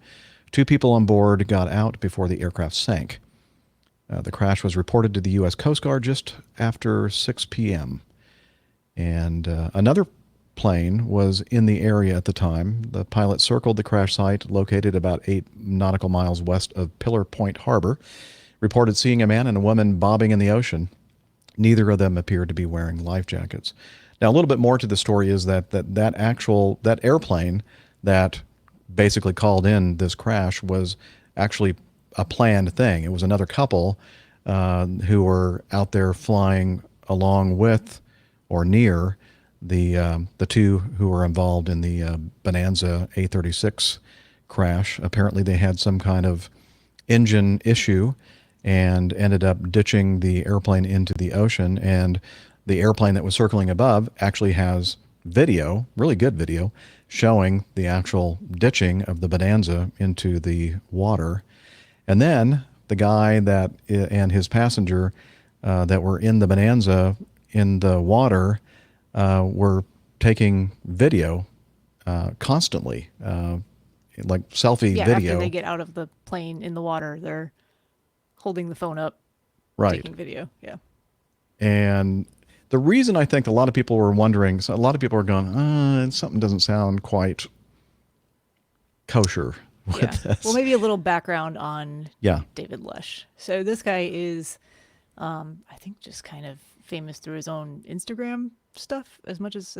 2 people on board got out before the aircraft sank. The crash was reported to the U.S. Coast Guard just after 6 p.m. And another plane was in the area at the time. The pilot circled the crash site located about 8 nautical miles west of Pillar Point Harbor, reported seeing a man and a woman bobbing in the ocean. Neither of them appeared to be wearing life jackets. Now, a little bit more to the story is that airplane that basically called in this crash was actually a planned thing. It was another couple who were out there flying along with or near the 2 who were involved in the Bonanza A-36 crash. Apparently, they had some kind of engine issue and ended up ditching the airplane into the ocean. And the airplane that was circling above actually has video, really good video, showing the actual ditching of the Bonanza into the water. And then the guy and his passenger that were in the Bonanza in the water were taking video constantly, like selfie video. After they get out of the plane in the water, they're holding the phone up, taking video. Yeah. And the reason I think a lot of people were wondering, so a lot of people are going, something doesn't sound quite kosher with this. Well, maybe a little background on David Lush. So this guy is, I think, just kind of famous through his own Instagram stuff as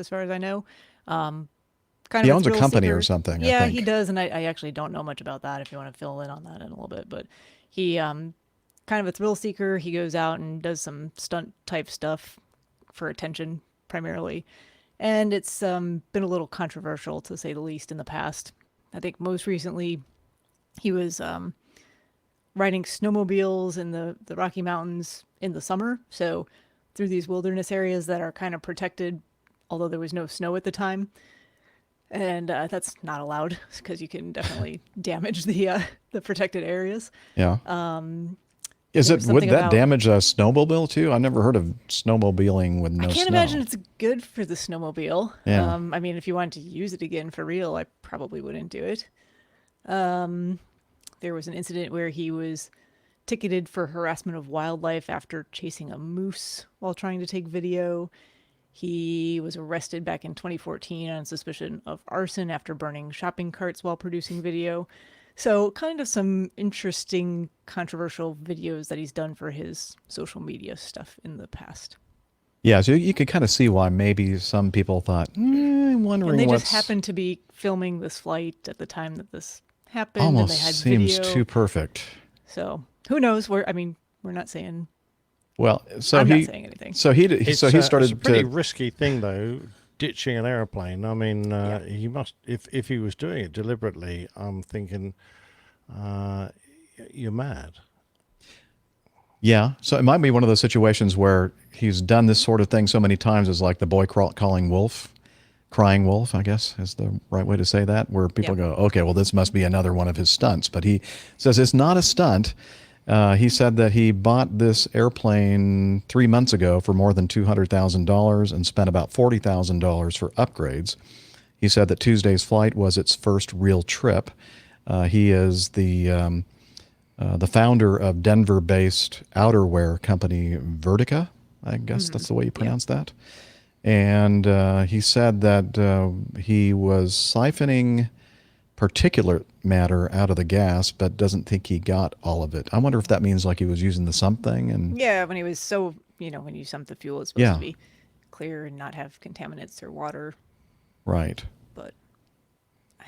far as I know. Kind He of owns a thrill company seeker. or something, I Yeah, think. he does, and I actually don't know much about that. If you want to fill in on that in a little bit, but he kind of a thrill seeker. He goes out and does some stunt type stuff for attention primarily, and it's been a little controversial to say the least in the past. I think most recently he was riding snowmobiles in the Rocky Mountains in the summer, so through these wilderness areas that are kind of protected, although there was no snow at the time. And that's not allowed because you can definitely damage the protected areas. Yeah. There was Would something that about- damage a snowmobile too? I've never heard of snowmobiling with no I can't snow. imagine it's good for the snowmobile. Yeah. I mean, if you wanted to use it again for real, I probably wouldn't do it. There was an incident where he was ticketed for harassment of wildlife after chasing a moose while trying to take video. He was arrested back in 2014 on suspicion of arson after burning shopping carts while producing video. So kind of some interesting, controversial videos that he's done for his social media stuff in the past. Yeah, so you could kind of see why maybe some people thought, I'm wondering And they what's... just happened to be filming this flight at the time that this happened. almost and they had seems video. too perfect. So who knows? We're not saying... Well, so I'm he... not saying anything. So he started it's a pretty to... risky thing, though, ditching an airplane. I mean, he must... If he was doing it deliberately, I'm thinking, you're mad. Yeah, so it might be one of those situations where he's done this sort of thing so many times as like the boy crying wolf, I guess is the right way to say that, where people go, okay, well, this must be another one of his stunts. But he says it's not a stunt. He said that he bought this airplane 3 months ago for more than $200,000 and spent about $40,000 for upgrades. He said that Tuesday's flight was its first real trip. He is the founder of Denver-based outerwear company Vertica. I guess that's the way you pronounce that. And he said that he was siphoning particulate matter out of the gas, but doesn't think he got all of it. I wonder if that means like he was using the something. And Yeah, when he was when you sump the fuel, it's supposed to be clear and not have contaminants or water. Right. But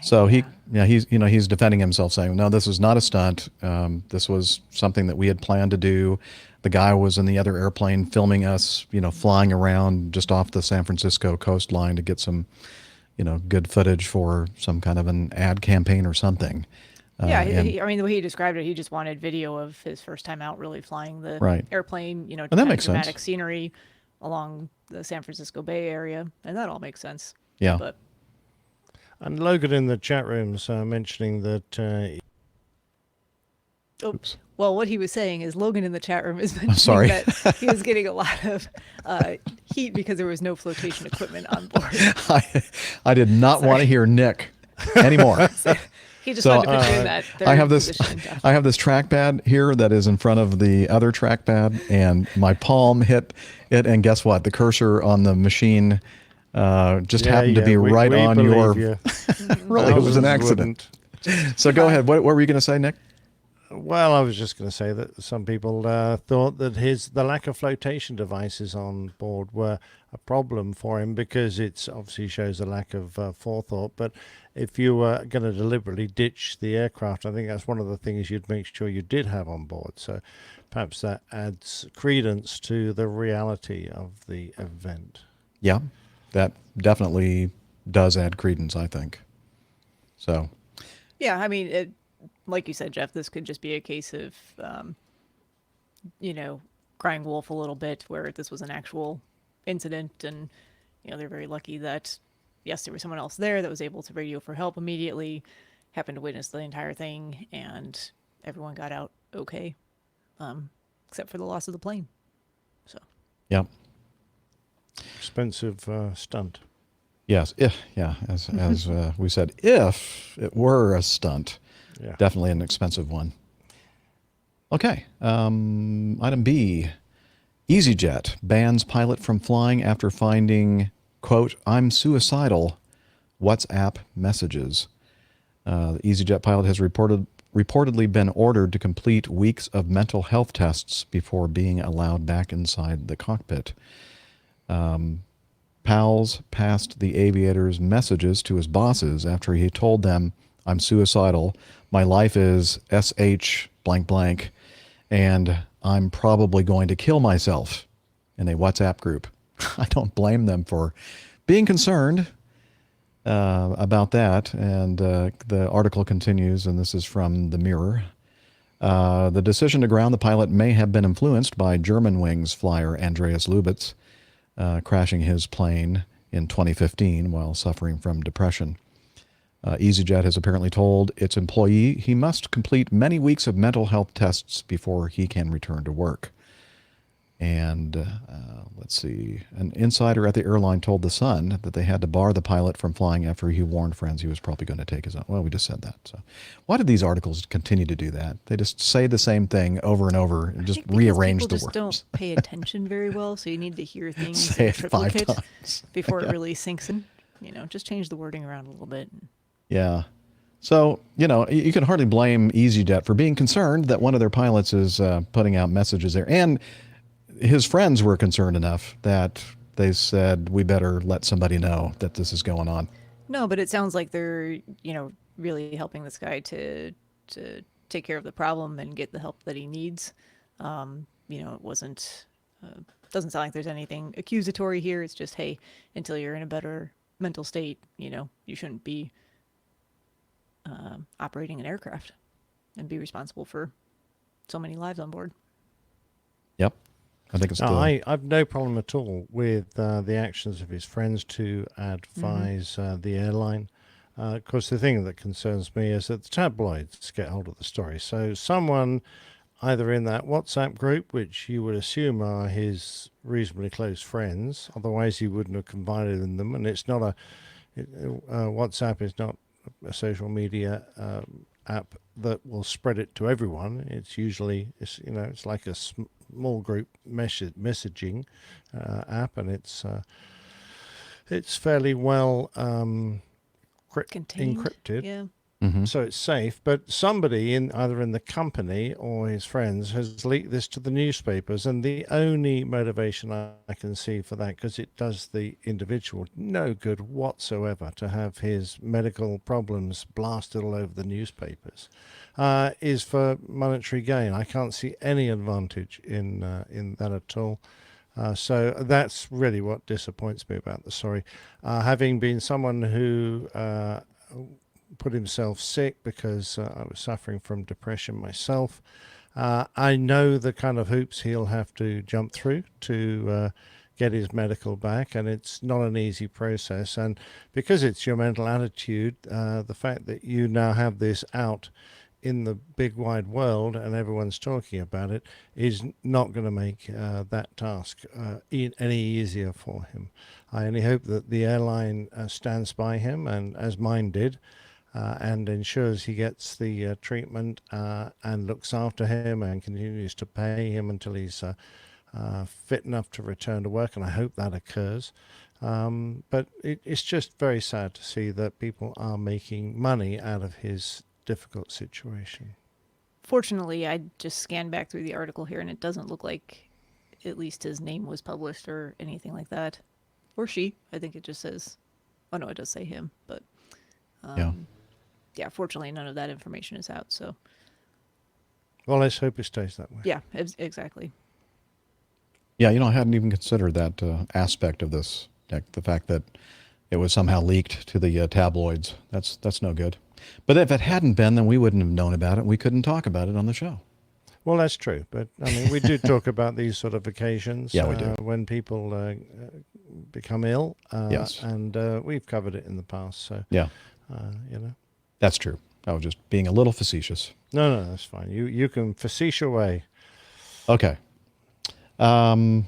so he's defending himself, saying, no, this was not a stunt. This was something that we had planned to do. The guy was in the other airplane filming us, flying around just off the San Francisco coastline to get some, good footage for some kind of an ad campaign or something. I mean, the way he described it, he just wanted video of his first time out really flying the airplane, and that makes dramatic sense. Scenery along the San Francisco Bay Area, and that all makes sense. Yeah. But And Logan in the chat rooms mentioning that... Oops. Well, what he was saying is Logan in the chat room is mentioning sorry. that he was getting a lot of heat because there was no flotation equipment on board. I did not want to hear Nick anymore. He just wanted to put you in that I have this position, Jeff. I have this trackpad here that is in front of the other trackpad, and my palm hit it, and guess what? The cursor on the machine just happened to be right on your... Really, it was an accident. So go ahead. What were you going to say, Nick? Well, I was just going to say that some people thought that the lack of flotation devices on board were a problem for him because it's obviously shows a lack of forethought. But if you were going to deliberately ditch the aircraft, I think that's one of the things you'd make sure you did have on board. So perhaps that adds credence to the reality of the event. Yeah, that definitely does add credence, I think. So. Yeah, I mean, like you said, Jeff, this could just be a case of, crying wolf a little bit, where this was an actual incident, and they're very lucky that yes, there was someone else there that was able to radio for help immediately, happened to witness the entire thing, and everyone got out okay, except for the loss of the plane. So. Yep. Expensive stunt. Yes. As we said, if it were a stunt. Yeah. Definitely an expensive one. Okay. Item B. EasyJet bans pilot from flying after finding, quote, "I'm suicidal" WhatsApp messages. The EasyJet pilot has reportedly been ordered to complete weeks of mental health tests before being allowed back inside the cockpit. Pals passed the aviator's messages to his bosses after he told them, "I'm suicidal. My life is SH blank blank, and I'm probably going to kill myself," in a WhatsApp group. I don't blame them for being concerned about that. And the article continues, and this is from the Mirror. The decision to ground the pilot may have been influenced by Germanwings flyer Andreas Lubitz crashing his plane in 2015 while suffering from depression. EasyJet has apparently told its employee he must complete many weeks of mental health tests before he can return to work. And let's see, an insider at the airline told The Sun that they had to bar the pilot from flying after he warned friends he was probably going to take his own. Well, we just said that. So why do these articles continue to do that? They just say the same thing over and over and just rearrange the words. People just don't pay attention very well, so you need to hear things Say in it 5 triplicate times before it really sinks in. Just change the wording around a little bit. Yeah. So, you can hardly blame EasyJet for being concerned that one of their pilots is putting out messages there. And his friends were concerned enough that they said, we better let somebody know that this is going on. No, but it sounds like they're, really helping this guy to take care of the problem and get the help that he needs. It wasn't, doesn't sound like there's anything accusatory here. It's just, hey, until you're in a better mental state, you shouldn't be operating an aircraft and be responsible for so many lives on board. Yep. I think it's I've no problem at all with the actions of his friends to advise the airline. Of course, the thing that concerns me is that the tabloids get hold of the story. So someone either in that WhatsApp group, which you would assume are his reasonably close friends, otherwise he wouldn't have confided in them. And it's not WhatsApp is not a social media app that will spread it to everyone. It's usually, it's like a small group messaging app, and it's fairly well encrypted. Yeah. So it's safe. But somebody either in the company or his friends has leaked this to the newspapers, and the only motivation I can see for that, because it does the individual no good whatsoever to have his medical problems blasted all over the newspapers, is for monetary gain. I can't see any advantage in that at all. So that's really what disappoints me about the story. Having been someone who put himself sick because I was suffering from depression myself, I know the kind of hoops he'll have to jump through to get his medical back, and it's not an easy process. And because it's your mental attitude, the fact that you now have this out in the big wide world and everyone's talking about it is not going to make that task any easier for him. I only hope that the airline stands by him, and as mine did, and ensures he gets the treatment and looks after him and continues to pay him until he's fit enough to return to work, and I hope that occurs. But it's just very sad to see that people are making money out of his difficult situation. Fortunately, I just scanned back through the article here, and it doesn't look like at least his name was published or anything like that. Or she. I think it just says, oh no, it does say him, but yeah, fortunately none of that information is out, so. Well, let's hope it stays that way. Yeah, exactly. Yeah, I hadn't even considered that aspect of this, Nick, the fact that it was somehow leaked to the tabloids. That's no good. But if it hadn't been, then we wouldn't have known about it. We couldn't talk about it on the show. Well, that's true. But, I mean, we do talk about these sort of occasions. Yeah, we do. When people become ill. Yes. And we've covered it in the past. So, yeah. That's true. I was just being a little facetious. No, that's fine. You can facetious away. Okay. And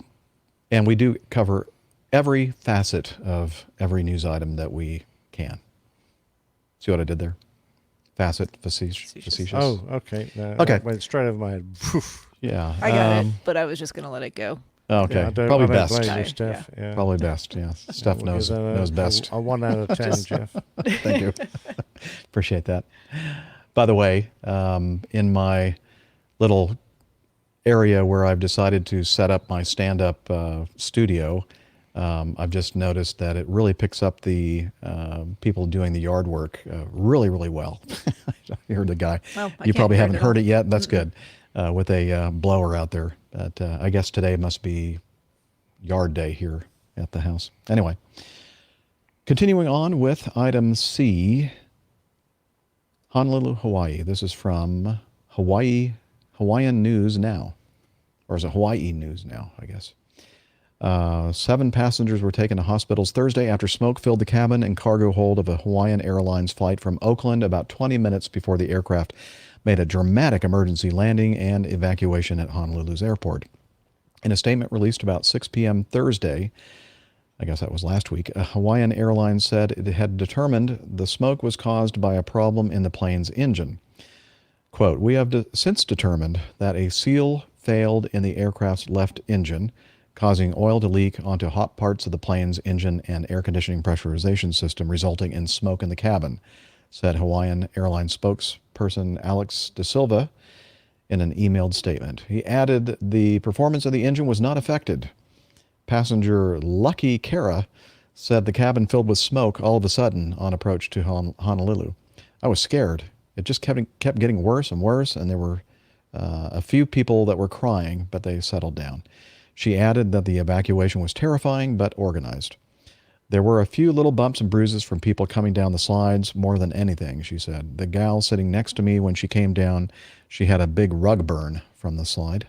we do cover every facet of every news item that we can. See what I did there? Facet, facetious. Oh, okay. No, okay. That went straight over my head. Yeah. I got it, but I was just going to let it go. Okay. Yeah, Probably best. Blame you, Steph. Yeah. Probably best, yeah. Steph knows best. A 1 out of 10, Jeff. Thank you. Appreciate that. By the way, in my little area where I've decided to set up my stand-up studio, I've just noticed that it really picks up the people doing the yard work really, really well. I heard the guy. Oh, I You can't probably hear haven't at heard all. it yet. That's good. With a blower out there. But I guess today must be yard day here at the house. Anyway, continuing on with item C, Honolulu, Hawaii. This is from Hawaiian News Now. Or is it Hawaii News Now, I guess. 7 passengers were taken to hospitals Thursday after smoke filled the cabin and cargo hold of a Hawaiian Airlines flight from Oakland about 20 minutes before the aircraft made a dramatic emergency landing and evacuation at Honolulu's airport. In a statement released about 6 p.m. Thursday, I guess that was last week, Hawaiian Airlines said it had determined the smoke was caused by a problem in the plane's engine. Quote, "We have since determined that a seal failed in the aircraft's left engine, causing oil to leak onto hot parts of the plane's engine and air conditioning pressurization system, resulting in smoke in the cabin," said Hawaiian Airlines spokesperson Alex De Silva in an emailed statement. He added the performance of the engine was not affected. Passenger Lucky Kara said the cabin filled with smoke all of a sudden on approach to Honolulu. "I was scared. It just kept getting worse and worse, and there were a few people that were crying, but they settled down." She added that the evacuation was terrifying but organized. "There were a few little bumps and bruises from people coming down the slides more than anything," she said. "The gal sitting next to me when she came down, she had a big rug burn from the slide."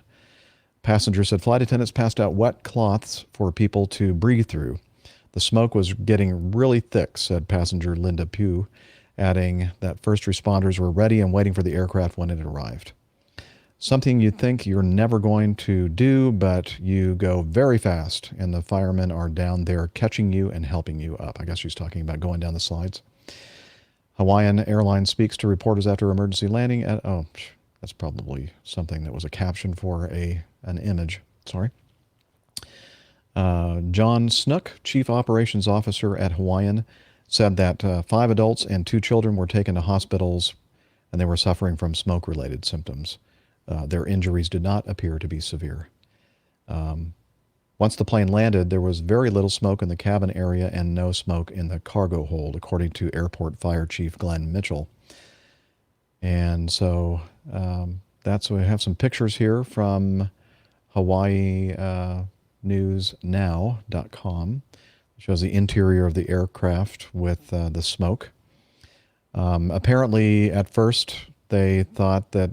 Passengers said flight attendants passed out wet cloths for people to breathe through. "The smoke was getting really thick," said passenger Linda Pugh, adding that first responders were ready and waiting for the aircraft when it arrived. "Something you think you're never going to do, but you go very fast, and the firemen are down there catching you and helping you up." I guess she's talking about going down the slides. Hawaiian Airlines speaks to reporters after emergency landing at, that's probably something that was a caption for an image. Sorry. John Snook, Chief Operations Officer at Hawaiian, said that 5 adults and 2 children were taken to hospitals and they were suffering from smoke-related symptoms. Their injuries did not appear to be severe. Once the plane landed, there was very little smoke in the cabin area and no smoke in the cargo hold, according to Airport Fire Chief Glenn Mitchell. And so we have some pictures here from HawaiiNewsNow.com. It shows the interior of the aircraft with the smoke. Apparently, at first, they thought that,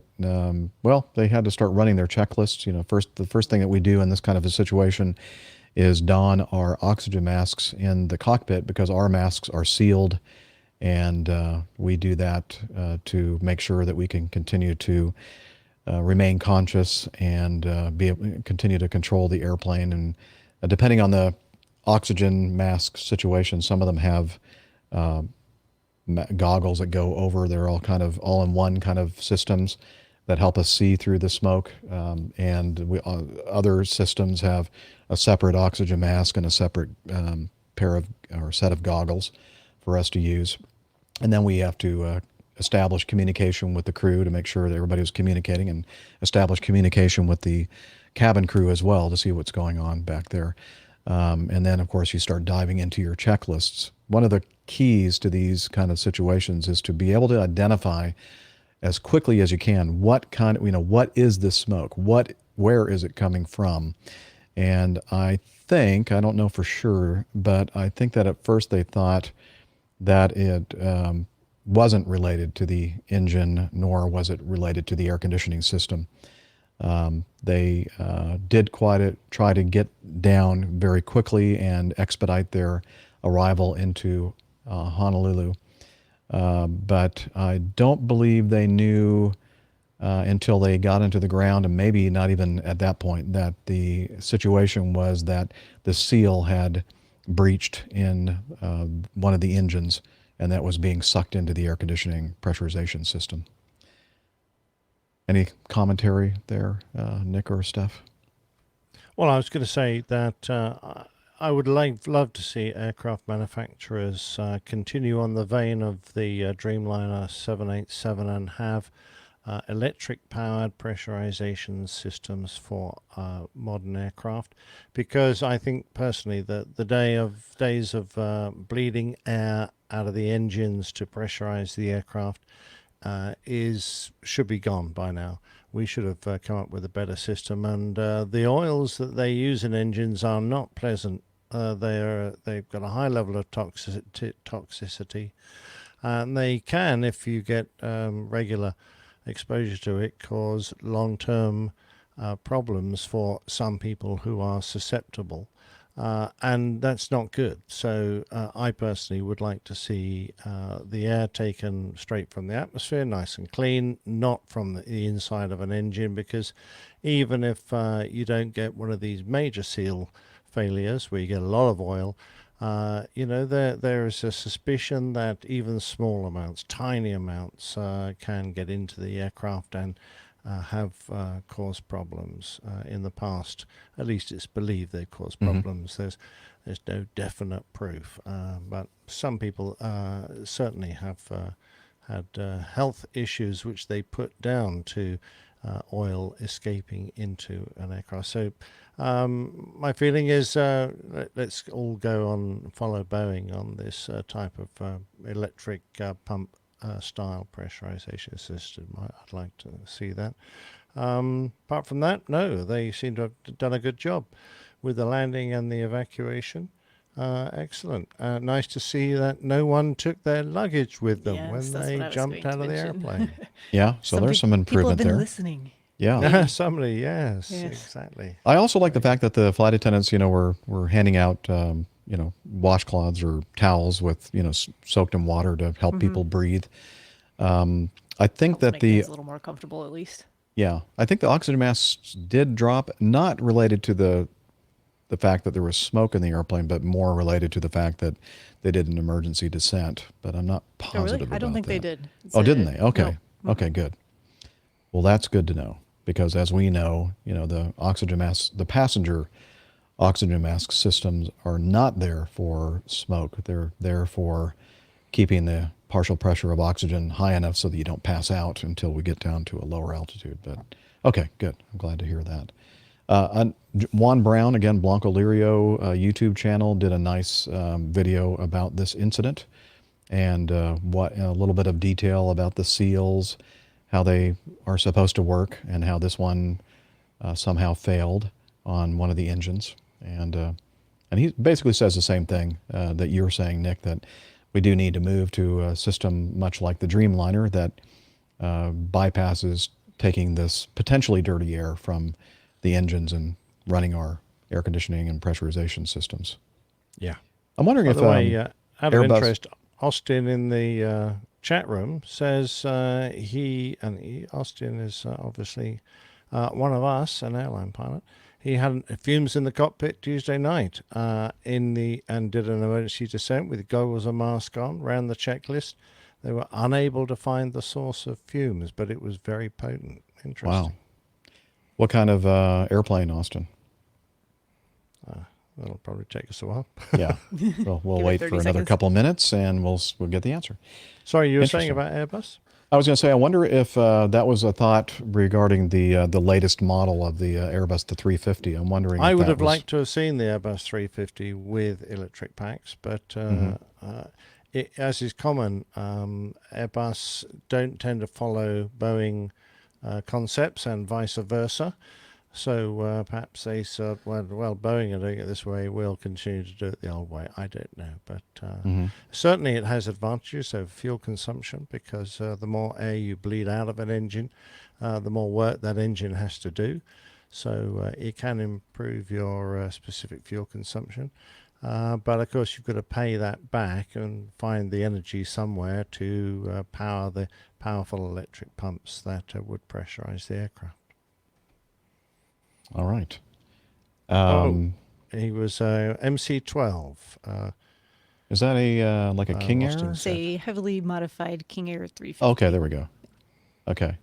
they had to start running their checklists. The first thing that we do in this kind of a situation is don our oxygen masks in the cockpit because our masks are sealed, and we do that to make sure that we can continue to remain conscious and continue to control the airplane. And depending on the oxygen mask situation, some of them have goggles that go over. They're all kind of all-in-one kind of systems that help us see through the smoke. And other systems have a separate oxygen mask and a separate set of goggles for us to use. And then we have to establish communication with the crew to make sure that everybody was communicating, and establish communication with the cabin crew as well to see what's going on back there. And then, of course, you start diving into your checklists. One of the keys to these kind of situations is to be able to identify as quickly as you can what is this smoke? Where is it coming from? And I don't know for sure, but I think that at first they thought that it wasn't related to the engine, nor was it related to the air conditioning system. They did try to get down very quickly and expedite their arrival into Honolulu. But I don't believe they knew until they got into the ground, and maybe not even at that point, that the situation was that the seal had breached in one of the engines, and that was being sucked into the air conditioning pressurization system. Any commentary there, Nick or Steph? Well, I was going to say that I would love to see aircraft manufacturers continue on the vein of the Dreamliner 787 and have electric-powered pressurization systems for modern aircraft, because I think personally that the days of bleeding air out of the engines to pressurize the aircraft should be gone by now. We should have come up with a better system, and the oils that they use in engines are not pleasant. They've got a high level of toxicity, and they can, if you get regular exposure to it, cause long-term problems for some people who are susceptible, and that's not good. So I personally would like to see the air taken straight from the atmosphere, nice and clean, not from the inside of an engine, because even if you don't get one of these major seal failures where you get a lot of oil, there is a suspicion that even small amounts, tiny amounts, can get into the aircraft and have caused problems in the past. At least it's believed they've caused problems. There's no definite proof, but some people certainly have had health issues which they put down to oil escaping into an aircraft. So my feeling is let's all go on, follow Boeing on this type of electric pump style pressurization system. I'd like to see that. Apart from that, no, they seem to have done a good job with the landing and the evacuation. Excellent. Nice to see that no one took their luggage with them when they jumped out of the airplane. Yeah, so there's some improvement people have been there. Listening. Yeah. Somebody, yes, exactly. I also like the fact that the flight attendants, were handing out, washcloths or towels with, soaked in water to help people breathe. I think that a little more comfortable at least. Yeah, I think the oxygen masks did drop, not related to the fact that there was smoke in the airplane, but more related to the fact that they did an emergency descent. But I'm not positive about that. I don't think they did. Didn't they? Okay. No. Okay, good. Well, that's good to know, because as we know, the oxygen masks, the passenger oxygen mask systems are not there for smoke. They're there for keeping the partial pressure of oxygen high enough so that you don't pass out until we get down to a lower altitude. But okay, good. I'm glad to hear that. Juan Brown, again, Blanco Lirio YouTube channel, did a nice video about this incident and a little bit of detail about the seals, how they are supposed to work, and how this one somehow failed on one of the engines. And he basically says the same thing that you're saying, Nick, that we do need to move to a system much like the Dreamliner that bypasses taking this potentially dirty air from the engines and running our air conditioning and pressurization systems. Yeah. I'm wondering if out of Airbus... interest, Austin in the chat room says Austin is obviously one of us, an airline pilot. He had fumes in the cockpit Tuesday night and did an emergency descent with goggles and mask on, ran the checklist. They were unable to find the source of fumes, but it was very potent. Interesting. Wow. What kind of airplane, Austin? That'll probably take us a while. Yeah. Well, we'll wait for another couple of minutes and we'll get the answer. Sorry, you were saying about Airbus? I was going to say, I wonder if that was a thought regarding the latest model of the Airbus, the 350. I'm wondering. I would have liked to have seen the Airbus 350 with electric packs, but as is common, Airbus don't tend to follow Boeing concepts and vice versa. So perhaps they said, well, Boeing are doing it this way, we'll continue to do it the old way. I don't know. But certainly it has advantages over fuel consumption, because the more air you bleed out of an engine, the more work that engine has to do. So it can improve your specific fuel consumption. But of course, you've got to pay that back and find the energy somewhere to power the powerful electric pumps that would pressurize the aircraft. All right. He was MC-12. Is that a like a King Air? It's a heavily modified King Air 350. Okay, there we go. Okay.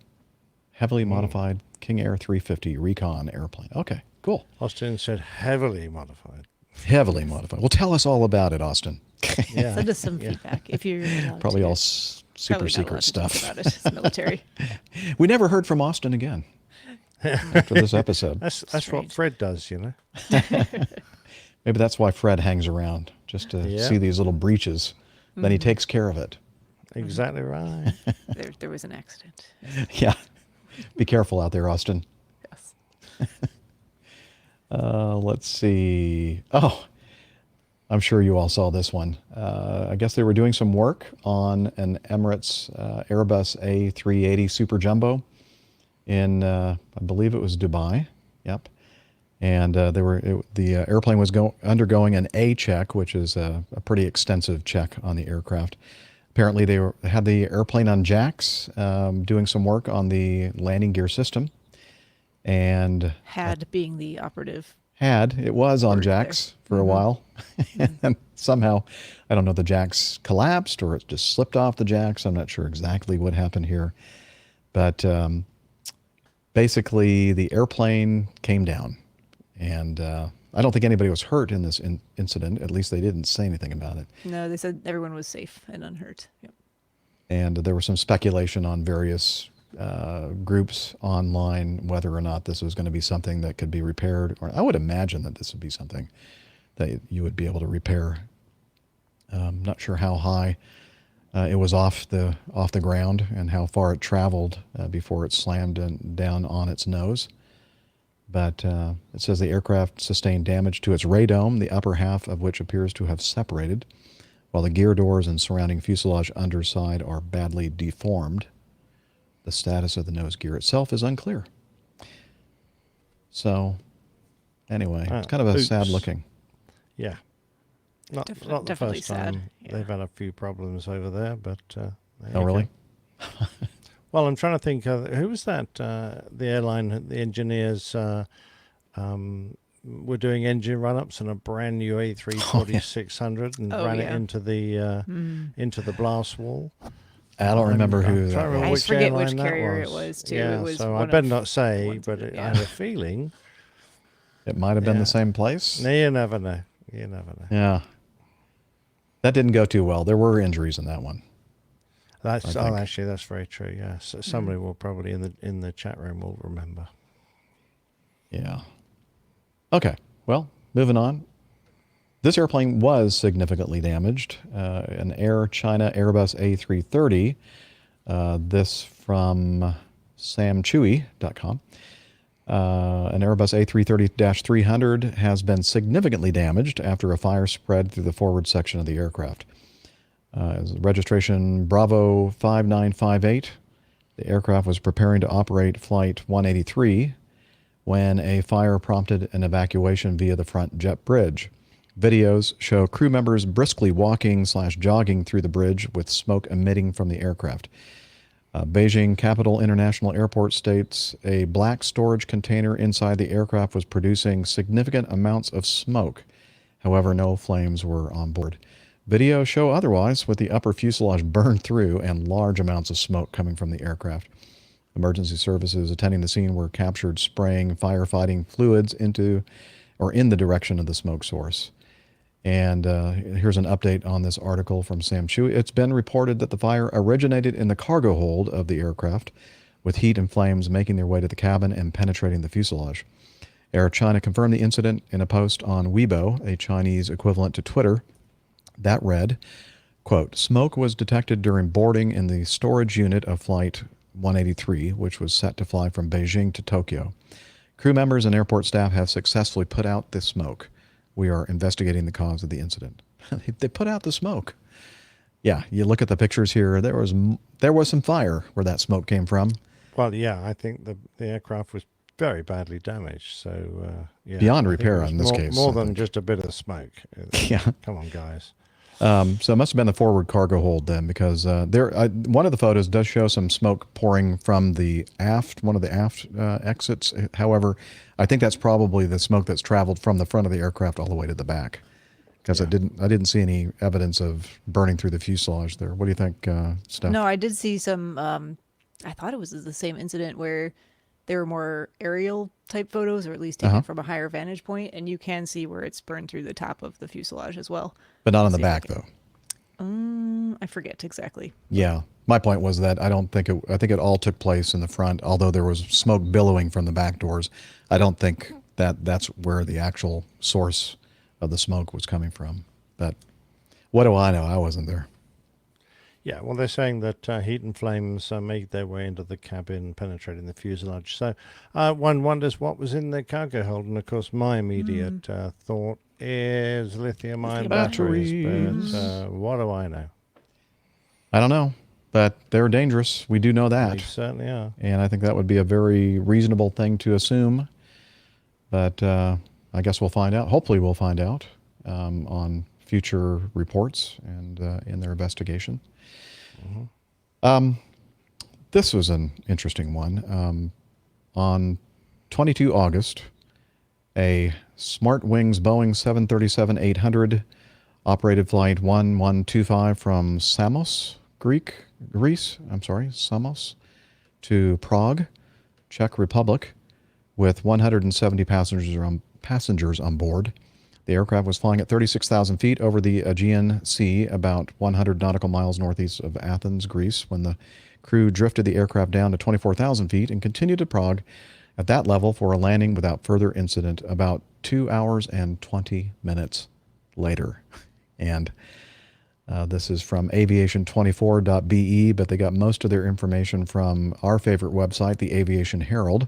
Heavily modified King Air 350 Recon airplane. Okay, cool. Austin said heavily modified. Heavily modified. Well, tell us all about it, Austin. Yeah. Send us some feedback if you're probably all super Probably not secret allowed to talk stuff. about it. It's military. We never heard from Austin again after this episode. That's what Fred does, you know. Maybe that's why Fred hangs around, just to see these little breaches. Then he takes care of it. Exactly right. There was an accident. Yeah. Be careful out there, Austin. Yes. Let's see. Oh, I'm sure you all saw this one. I guess they were doing some work on an Emirates Airbus A380 Super Jumbo in, I believe it was Dubai. Yep. And the airplane was undergoing an A check, which is a pretty extensive check on the aircraft. Apparently, they had the airplane on jacks, doing some work on the landing gear system, and Being the operative. it was on jacks for a while, and somehow, I don't know, the jacks collapsed or it just slipped off the jacks. I'm not sure exactly what happened here, but basically, the airplane came down. And I don't think anybody was hurt in this incident. At least they didn't say anything about it. No, they said everyone was safe and unhurt. Yep. And there was some speculation on various groups online whether or not this was going to be something that could be repaired. Or I would imagine that this would be something that you would be able to repair. Not sure how high it was off the ground and how far it traveled before it slammed down on its nose. But it says the aircraft sustained damage to its radome, the upper half of which appears to have separated, while the gear doors and surrounding fuselage underside are badly deformed. The status of the nose gear itself is unclear. So, anyway, it's kind of a sad looking. Yeah. Not the first time. Yeah. They've had a few problems over there, but... oh, really? Well, I'm trying to think, who was that? The airline, the engineers were doing engine run-ups on a brand new A340-600 and ran it into the blast wall. I don't remember who that was. I forget which carrier it was, too. Yeah, it was so I better not say, but I have a feeling. It might have been the same place. No, you never know. Yeah. That didn't go too well. There were injuries in that one. Actually, that's very true. Yeah, so somebody will probably in the chat room will remember. Yeah. Okay. Well, moving on. This airplane was significantly damaged. An Air China Airbus A330. This from samchui.com. An Airbus A330-300 has been significantly damaged after a fire spread through the forward section of the aircraft. Registration Bravo 5958. The aircraft was preparing to operate Flight 183 when a fire prompted an evacuation via the front jet bridge. Videos show crew members briskly walking/jogging through the bridge with smoke emitting from the aircraft. Beijing Capital International Airport states a black storage container inside the aircraft was producing significant amounts of smoke. However, no flames were on board. Videos show otherwise, with the upper fuselage burned through and large amounts of smoke coming from the aircraft. Emergency services attending the scene were captured spraying firefighting fluids in the direction of the smoke source. And here's an update on this article from Sam Chui. It's been reported that the fire originated in the cargo hold of the aircraft, with heat and flames making their way to the cabin and penetrating the fuselage. Air China confirmed the incident in a post on Weibo, a Chinese equivalent to Twitter, that read, quote, "Smoke was detected during boarding in the storage unit of Flight 183, which was set to fly from Beijing to Tokyo. Crew members and airport staff have successfully put out the smoke. We are investigating the cause of the incident." They put out the smoke. Yeah, you look at the pictures here. There was some fire where that smoke came from. Well, yeah, I think the aircraft was very badly damaged. So yeah, beyond repair in this case. More than just a bit of smoke. Yeah. Come on, guys. So it must have been the forward cargo hold then, because one of the photos does show some smoke pouring from one of the aft exits. However, I think that's probably the smoke that's traveled from the front of the aircraft all the way to the back, because I didn't see any evidence of burning through the fuselage there. What do you think, Steph? No, I did see some. I thought it was the same incident where there were more aerial type photos, or at least taken from a higher vantage point, and you can see where it's burned through the top of the fuselage as well. But not on the back, though. I forget exactly. Yeah. My point was that I think it all took place in the front, although there was smoke billowing from the back doors. I don't think that that's where the actual source of the smoke was coming from. But what do I know? I wasn't there. Yeah, well, they're saying that heat and flames made their way into the cabin, penetrating the fuselage. So one wonders what was in the cargo hold. And, of course, my immediate thought is lithium-ion batteries. But what do I know? I don't know, but they're dangerous. We do know that. They certainly are. And I think that would be a very reasonable thing to assume. But I guess we'll find out. Hopefully we'll find out on future reports and in their investigation. This was an interesting one. On 22 August, a Smart Wings Boeing 737-800 operated flight 1125 from Samos, Samos, to Prague, Czech Republic, with 170 passengers on board. The aircraft was flying at 36,000 feet over the Aegean Sea, about 100 nautical miles northeast of Athens, Greece, when the crew drifted the aircraft down to 24,000 feet and continued to Prague at that level for a landing without further incident about 2 hours and 20 minutes later. And this is from aviation24.be, but they got most of their information from our favorite website, the Aviation Herald,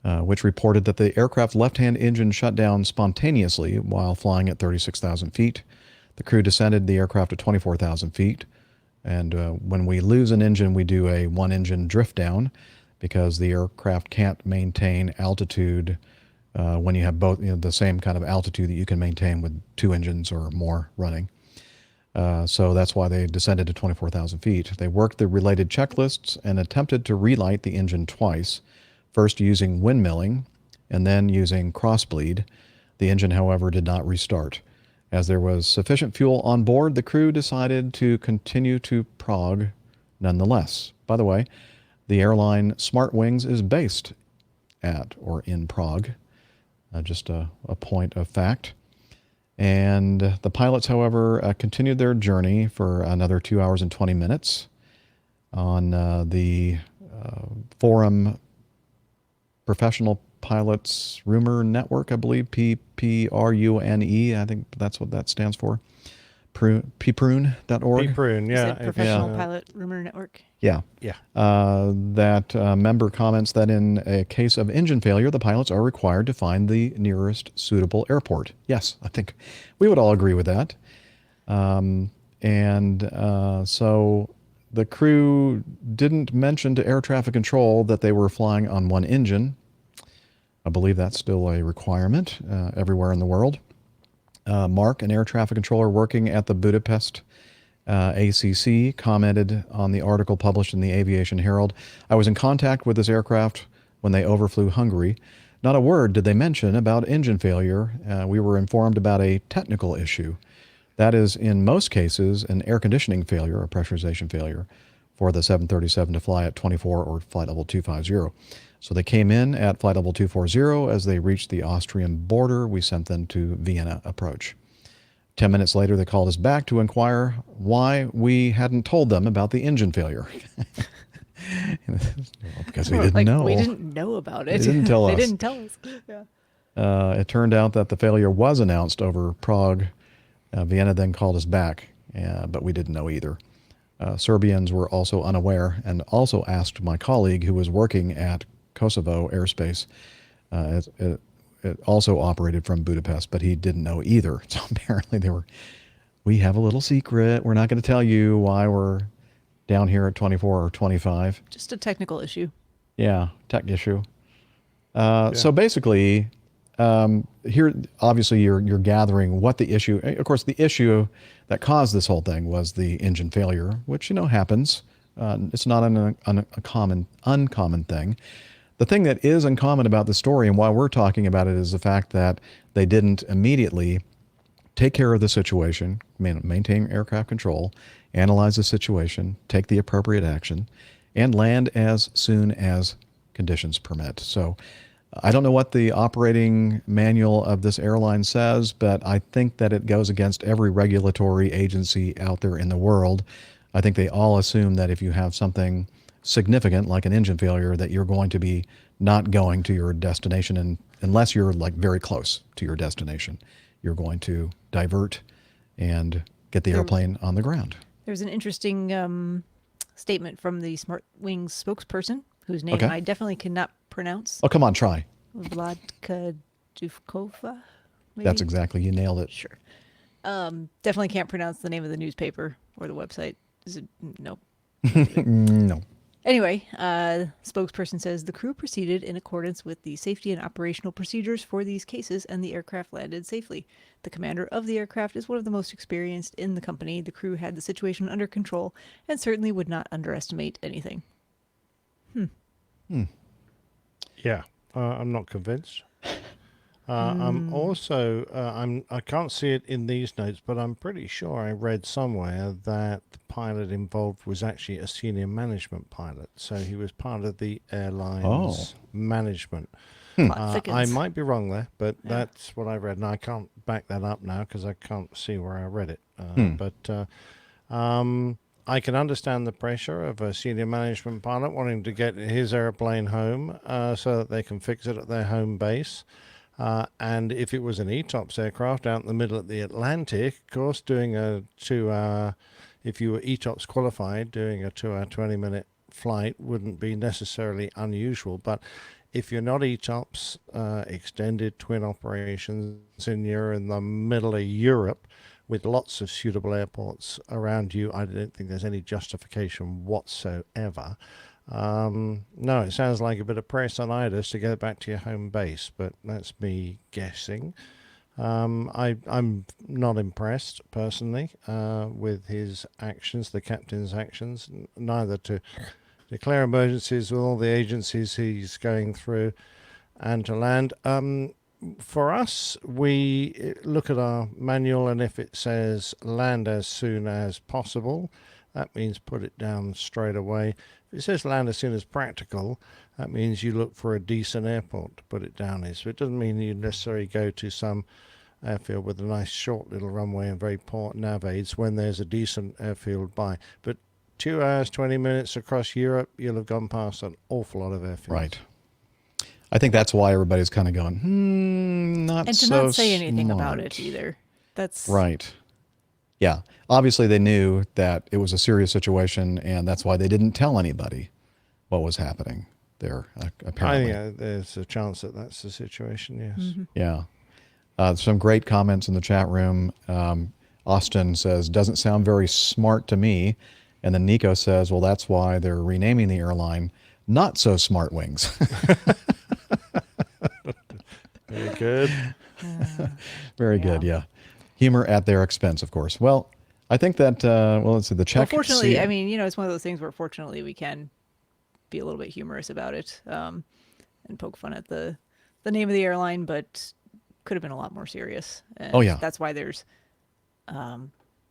which reported that the aircraft's left-hand engine shut down spontaneously while flying at 36,000 feet. The crew descended the aircraft to 24,000 feet. And when we lose an engine, we do a one-engine drift down because the aircraft can't maintain altitude when you have both, the same kind of altitude that you can maintain with two engines or more running. So that's why they descended to 24,000 feet. They worked the related checklists and attempted to relight the engine twice, first using windmilling and then using crossbleed. The engine, however, did not restart. As there was sufficient fuel on board, the crew decided to continue to Prague nonetheless. By the way, the airline Smart Wings is based at or in Prague. Just a point of fact. And the pilots, however, continued their journey for another 2 hours and 20 minutes on the Forum Professional Pilots Rumor Network, I believe, PPRUNE. I think that's what that stands for. pprune.org. pprune, yeah. Professional Pilot Rumor Network. Yeah. Yeah. That member comments that in a case of engine failure, the pilots are required to find the nearest suitable airport. Yes, I think we would all agree with that. So the crew didn't mention to air traffic control that they were flying on one engine. I believe that's still a requirement everywhere in the world. Mark, an air traffic controller working at the Budapest ACC, commented on the article published in the Aviation Herald. I was in contact with this aircraft when they overflew Hungary. Not a word did they mention about engine failure. We were informed about a technical issue. That is, in most cases, an air conditioning failure, a pressurization failure, for the 737 to fly at 24 or flight level 250. So they came in at flight level 240. As they reached the Austrian border, we sent them to Vienna approach. 10 minutes later, they called us back to inquire why we hadn't told them about the engine failure. Because we didn't know. We didn't know about it. They didn't tell us. They didn't tell us. Yeah. It turned out that the failure was announced over Prague. Vienna then called us back, but we didn't know either. Serbians were also unaware and also asked my colleague who was working at Kosovo airspace. It also operated from Budapest, but he didn't know either. So apparently we have a little secret. We're not going to tell you why we're down here at 24 or 25. Just a technical issue. Yeah, tech issue. So basically, here, obviously, you're gathering what the issue. Of course, the issue that caused this whole thing was the engine failure, which happens. It's not an uncommon thing. The thing that is uncommon about the story, and why we're talking about it, is the fact that they didn't immediately take care of the situation, maintain aircraft control, analyze the situation, take the appropriate action, and land as soon as conditions permit. So I don't know what the operating manual of this airline says, but I think that it goes against every regulatory agency out there in the world. I think they all assume that if you have something significant like an engine failure, that you're going to be not going to your destination, and unless you're like very close to your destination, you're going to divert and get the airplane on the ground. There's an interesting statement from the Smart Wings spokesperson, whose name I definitely cannot pronounce. Oh, come on, try. Vladka Duvkova? That's exactly, you nailed it. Sure. Definitely can't pronounce the name of the newspaper or the website. Is it? Nope. No. Anyway, spokesperson says the crew proceeded in accordance with the safety and operational procedures for these cases, and the aircraft landed safely. The commander of the aircraft is one of the most experienced in the company. The crew had the situation under control and certainly would not underestimate anything. Yeah, I'm not convinced. I'm also, I can't see it in these notes, but I'm pretty sure I read somewhere that the pilot involved was actually a senior management pilot. So he was part of the airline's management. I might be wrong there, but that's what I read. And I can't back that up now because I can't see where I read it. But I can understand the pressure of a senior management pilot wanting to get his airplane home so that they can fix it at their home base. And if it was an ETOPS aircraft out in the middle of the Atlantic, of course, doing a 2-hour, if you were ETOPS qualified, doing a 2-hour, 20-minute flight wouldn't be necessarily unusual. But if you're not ETOPS, extended twin operations, and you're in the middle of Europe with lots of suitable airports around you, I don't think there's any justification whatsoever. No, it sounds like a bit of peritonitis to get back to your home base, but that's me guessing. I'm not impressed personally with his actions, the captain's actions, neither to declare emergencies with all the agencies he's going through and to land. For us, we look at our manual, and if it says land as soon as possible, that means put it down straight away. If it says land as soon as practical, that means you look for a decent airport to put it down in. So it doesn't mean you necessarily go to some airfield with a nice short little runway and very poor nav aids when there's a decent airfield by. But 2 hours, 20 minutes across Europe, you'll have gone past an awful lot of airfields. Right. I think that's why everybody's kind of going, not so And to not say anything smart about it either. That's right. Yeah. Obviously, they knew that it was a serious situation, and that's why they didn't tell anybody what was happening there, apparently. I think there's a chance that that's the situation, yes. Mm-hmm. Yeah. Some great comments in the chat room. Austin says, doesn't sound very smart to me. And then Nico says, well, that's why they're renaming the airline Not So Smart Wings. Very good. Very good, yeah. Humor at their expense, of course. Well, I think that, let's see, the check. Well, fortunately, I mean, it's one of those things where fortunately we can be a little bit humorous about it and poke fun at the name of the airline, but could have been a lot more serious. And that's why there's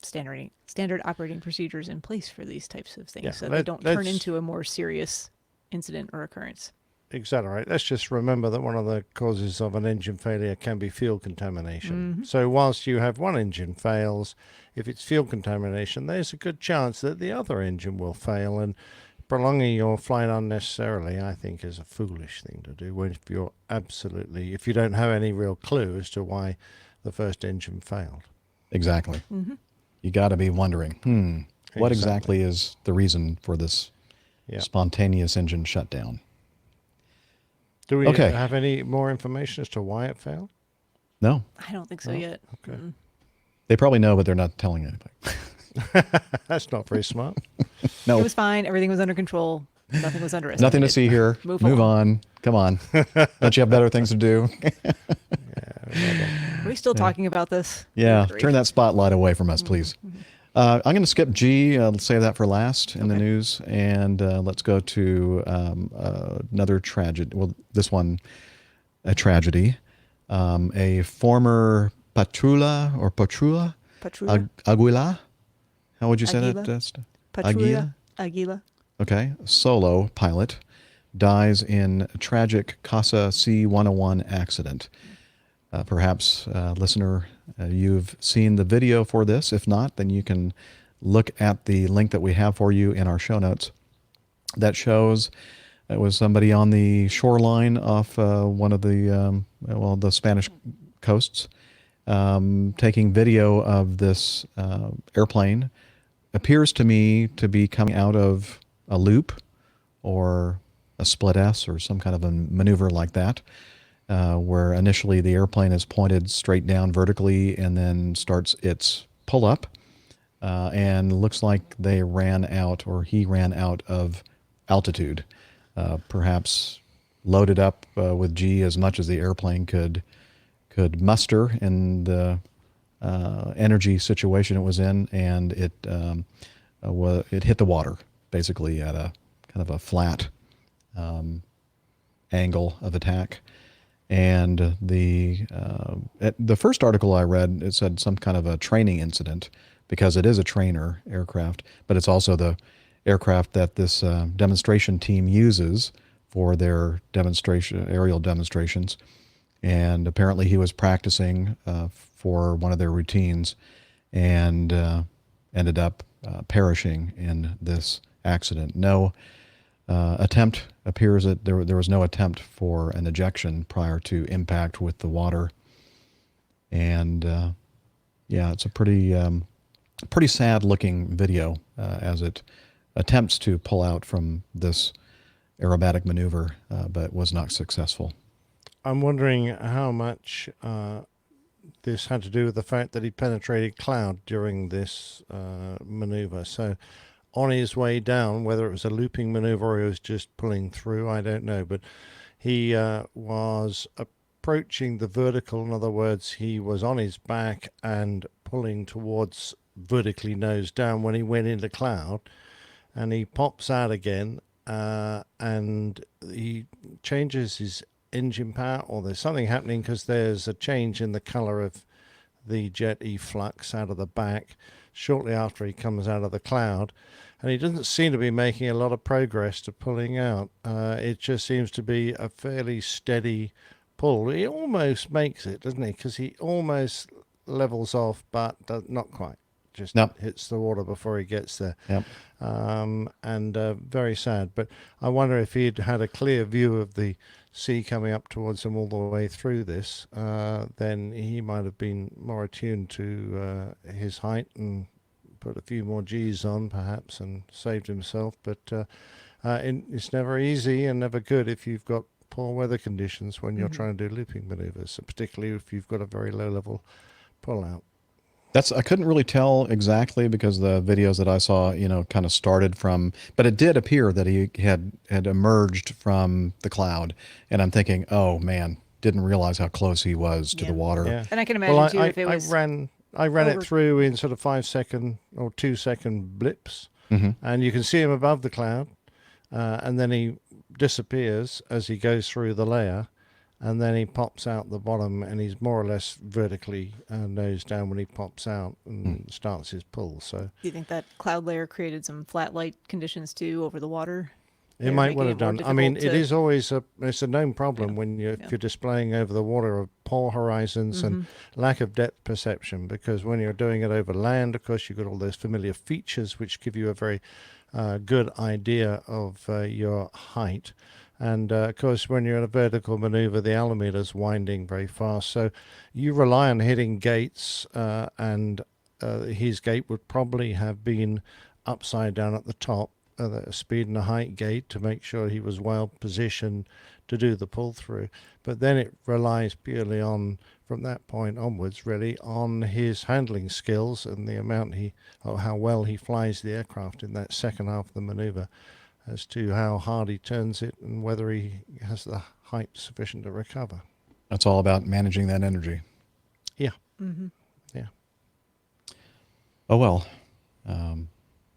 standard operating procedures in place for these types of things, so they don't turn into a more serious incident or occurrence. Exactly right. Let's just remember that one of the causes of an engine failure can be fuel contamination. Mm-hmm. So whilst you have one engine fails, if it's fuel contamination, there's a good chance that the other engine will fail, and prolonging your flight unnecessarily, I think, is a foolish thing to do if you don't have any real clue as to why the first engine failed. Exactly. Mm-hmm. You got to be wondering, what exactly is the reason for this spontaneous engine shutdown? Do we have any more information as to why it failed? No. I don't think so yet. Okay. Mm-hmm. They probably know, but they're not telling anybody. That's not very smart. No. It was fine. Everything was under control. Nothing was underestimated. Nothing to see here. Move on. Come on. Don't you have better things to do? Are we still talking about this? Yeah. Turn that spotlight away from us, please. Mm-hmm. I'm going to skip G. Let's save that for last in the news. And let's go to another tragedy. Well, this one, a tragedy. A former Patrula Aguila. How would you say that? Aguila. Okay. Solo pilot dies in a tragic Casa C-101 accident. Perhaps, listener, you've seen the video for this. If not, then you can look at the link that we have for you in our show notes that shows it was somebody on the shoreline off one of the, the Spanish coasts, taking video of this airplane. Appears to me to be coming out of a loop or a split S or some kind of a maneuver like that, where initially the airplane is pointed straight down vertically and then starts its pull up, and looks like they ran out, or he ran out of altitude, perhaps loaded up with G as much as the airplane could muster in the energy situation it was in, and it hit the water basically at a kind of a flat angle of attack. And the first article I read, it said some kind of a training incident, because it is a trainer aircraft, but it's also the aircraft that this demonstration team uses for their aerial demonstrations. And apparently he was practicing for one of their routines, and ended up perishing in this accident. No attempt, appears that there was no attempt for an ejection prior to impact with the water. And it's a pretty sad looking video as it attempts to pull out from this aerobatic maneuver, but was not successful. I'm wondering how much this had to do with the fact that he penetrated cloud during this maneuver. So on his way down, whether it was a looping maneuver or he was just pulling through, I don't know. But he was approaching the vertical. In other words, he was on his back and pulling towards vertically nose down when he went into cloud. And he pops out again, and he changes his engine power, or there's something happening because there's a change in the color of the jet efflux out of the back shortly after he comes out of the cloud, and he doesn't seem to be making a lot of progress to pulling out. It just seems to be a fairly steady pull. He almost makes it, doesn't he? Because he almost levels off, but not quite. Just hits the water before he gets there. Yep. And very sad. But I wonder if he'd had a clear view of the sea coming up towards him all the way through this, then he might have been more attuned to his height and put a few more G's on perhaps and saved himself. But it's never easy and never good if you've got poor weather conditions when you're trying to do looping maneuvers, particularly if you've got a very low level pull out. I couldn't really tell exactly, because the videos that I saw, kind of started from, but it did appear that he had emerged from the cloud. And I'm thinking, oh man, didn't realize how close he was to the water. Yeah. And I can imagine too, if it was. I ran it through in sort of 5 second or 2 second blips, and you can see him above the cloud, and then he disappears as he goes through the layer. And then he pops out the bottom, and he's more or less vertically nose down when he pops out and starts his pull. So, do you think that cloud layer created some flat light conditions too over the water? It might well have done. I mean, it is always it's a known problem when if you're displaying over the water of poor horizons and lack of depth perception, because when you're doing it over land, of course, you've got all those familiar features which give you a very good idea of your height. And, of course, when you're in a vertical maneuver, the altimeter's winding very fast. So you rely on hitting gates, and his gate would probably have been upside down at the top, the speed and the height gate, to make sure he was well positioned to do the pull-through. But then it relies purely on, from that point onwards, really, on his handling skills and the amount or how well he flies the aircraft in that second half of the maneuver, as to how hard he turns it and whether he has the height sufficient to recover. That's all about managing that energy. Yeah. Yeah. Oh, well.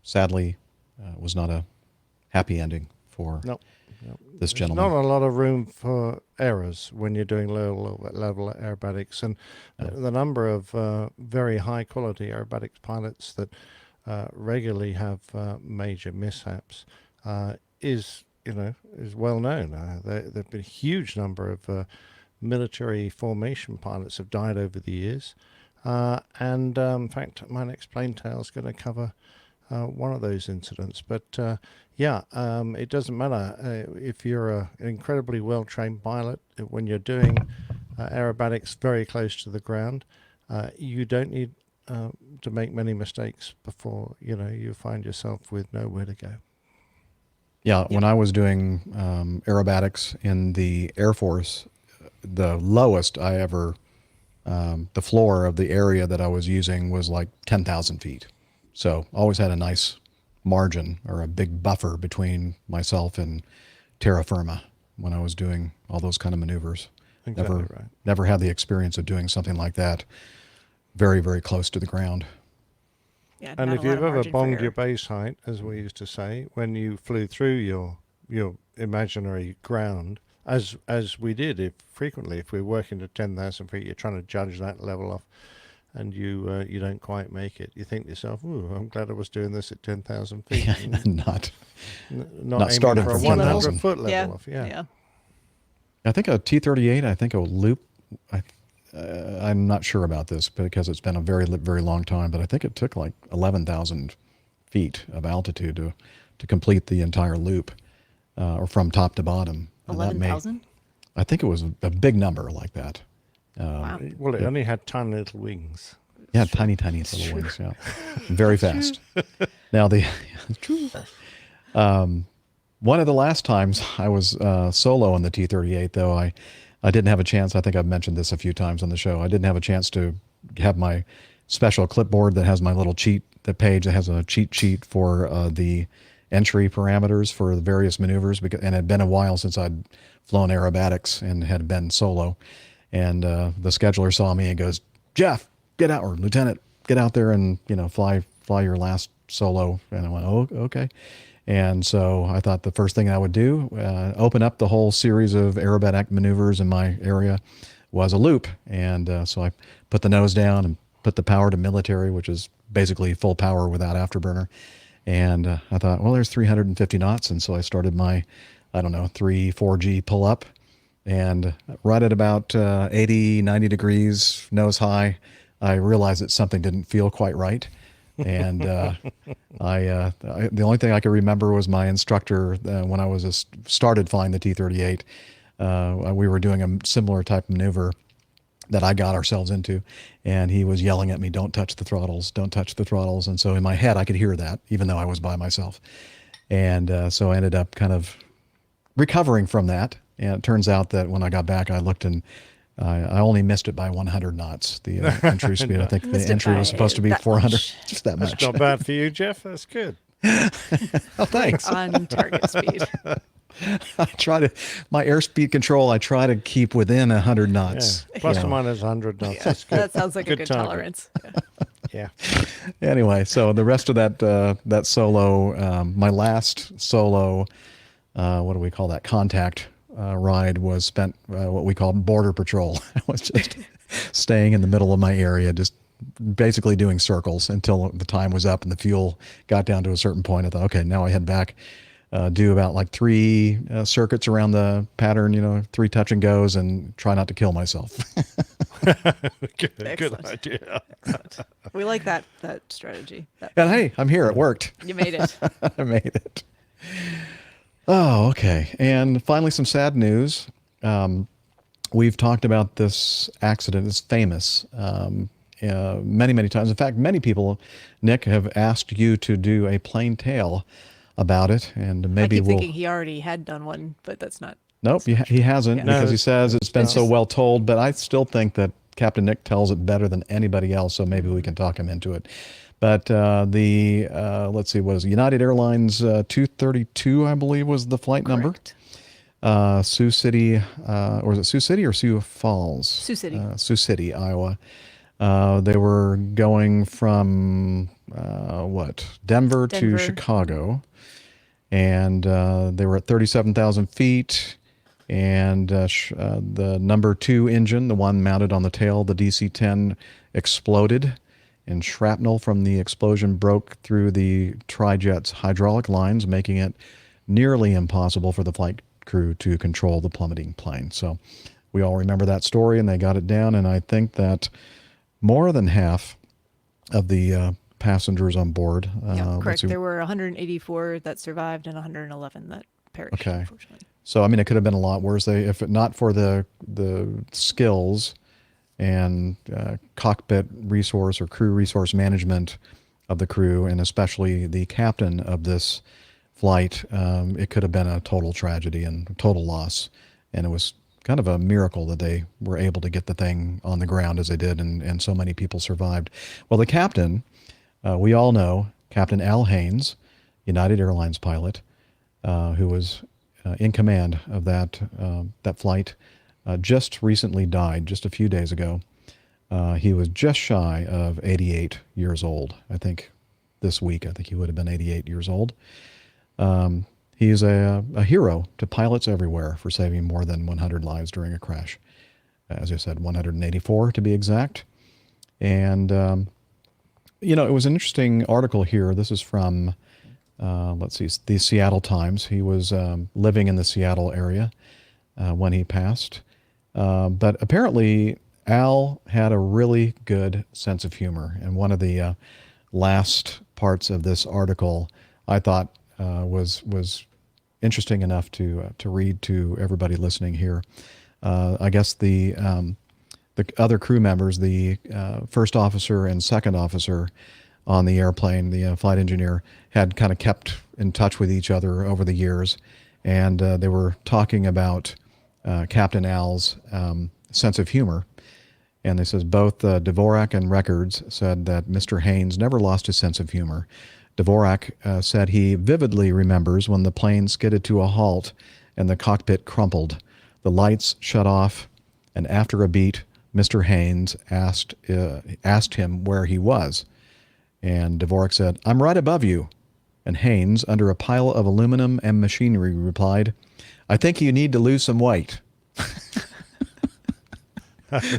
Sadly, it was not a happy ending for this gentleman. Not a lot of room for errors when you're doing low level aerobatics. And the number of very high quality aerobatics pilots that regularly have major mishaps is is well known. There've been a huge number of military formation pilots have died over the years, and in fact, my next plane tale is going to cover one of those incidents. But it doesn't matter if you're an incredibly well-trained pilot. When you're doing aerobatics very close to the ground, you don't need to make many mistakes before you find yourself with nowhere to go. Yeah, when I was doing aerobatics in the Air Force, the lowest I ever, the floor of the area that I was using was like 10,000 feet. So always had a nice margin or a big buffer between myself and terra firma when I was doing all those kind of maneuvers. Exactly right. Never had the experience of doing something like that very, very close to the ground. Yeah, And not if a lot you've of ever margin for bombed error. your base height, as we used to say, when you flew through your imaginary ground, as we did frequently, if we're working to 10,000 feet, you're trying to judge that level off, and you don't quite make it. You think to yourself, "Ooh, I'm glad I was doing this at 10,000 feet." Yeah, not aiming starting for a from 100 10,000. foot level Yeah, off. Yeah. I think a T-38, I think a loop, I'm not sure about this because it's been a very, very long time, but I think it took like 11,000 feet of altitude to complete the entire loop, or from top to bottom. And that 11,000? I think it was a big number like that. Wow. Well, it only had tiny little wings. Yeah, tiny little wings. Yeah, very fast. Now it's true. One of the last times I was solo on the T-38, though, I didn't have a chance. I think I've mentioned this a few times on the show. I didn't have a chance to have my special clipboard that has my little the page that has a cheat sheet for the entry parameters for the various maneuvers, and it had been a while since I'd flown aerobatics and had been solo. And the scheduler saw me and goes, "Jeff, get out," or "Lieutenant, get out there and fly your last solo." And I went, "Oh, okay." And so I thought the first thing I would do, open up the whole series of aerobatic maneuvers in my area, was a loop. And so I put the nose down and put the power to military, which is basically full power without afterburner. And I thought, well, there's 350 knots. And so I started my, 3-4G pull up. And right at about 80, 90 degrees, nose high, I realized that something didn't feel quite right. And the only thing I could remember was my instructor when I was started flying the T-38. We were doing a similar type of maneuver that I got ourselves into, and he was yelling at me, "Don't touch the throttles, don't touch the throttles." And so in my head, I could hear that, even though I was by myself. And so I ended up kind of recovering from that. And it turns out that when I got back, I looked and I only missed it by 100 knots, the entry speed. I think the entry was supposed to be 400, just that much. That's not bad for you, Jeff. That's good. Oh, thanks. On target speed. My airspeed control, I try to keep within 100 knots. Yeah. Plus or minus 100 knots. That's good. That sounds like a good target. tolerance. Yeah. Anyway, so the rest of that solo, my last solo, what do we call that, contact ride was spent what we call border patrol. I was just staying in the middle of my area, just basically doing circles until the time was up and the fuel got down to a certain point. I thought, okay, now I head back, do about like 3 circuits around the pattern, 3 touch and goes, and try not to kill myself. Good idea. We like that strategy. And hey, I'm here. It worked. You made it. I made it. Oh, okay. And finally, some sad news. We've talked about this accident. It's famous many, many times. In fact, many people, Nick, have asked you to do a plain tale about it, and maybe I keep we'll. thinking he already had done one, but that's not. Nope, he hasn't, because he says it's been so well told. But I still think that Captain Nick tells it better than anybody else, so maybe we can talk him into it. But let's see, what is it? United Airlines 232, I believe, was the flight number. Sioux City, or was it Sioux City or Sioux Falls? Sioux City. Sioux City, Iowa. They were going from Denver to Chicago, and they were at 37,000 feet. And the number 2 engine, the one mounted on the tail, the DC-10, exploded. And shrapnel from the explosion broke through the trijet's hydraulic lines, making it nearly impossible for the flight crew to control the plummeting plane. So we all remember that story, and they got it down. And I think that more than half of the passengers on board. Yeah, correct. There were 184 that survived and 111 that perished, okay. Unfortunately. So, I mean, it could have been a lot worse. If it not for the skills and cockpit resource or crew resource management of the crew, and especially the captain of this flight, it could have been a total tragedy and total loss. And it was kind of a miracle that they were able to get the thing on the ground as they did, and so many people survived. Well, the captain, we all know, Captain Al Haynes, United Airlines pilot, who was in command of that flight, just recently died just a few days ago. He was just shy of 88 years old. I think this week, I think he would have been 88 years old. He's a hero to pilots everywhere for saving more than 100 lives during a crash. As I said, 184 to be exact. And, it was an interesting article here. This is from, let's see, the Seattle Times. He was living in the Seattle area when he passed. But apparently, Al had a really good sense of humor. And one of the last parts of this article I thought was interesting enough to read to everybody listening here. I guess the other crew members, the first officer and second officer on the airplane, the flight engineer, had kind of kept in touch with each other over the years, and they were talking about Captain Al's sense of humor. And they says both Dvorak and Records said that Mr. Haynes never lost his sense of humor. Dvorak said he vividly remembers when the plane skidded to a halt and the cockpit crumpled. The lights shut off, and after a beat, Mr. Haynes asked him where he was. And Dvorak said, "I'm right above you." And Haynes, under a pile of aluminum and machinery, replied, "I think you need to lose some weight."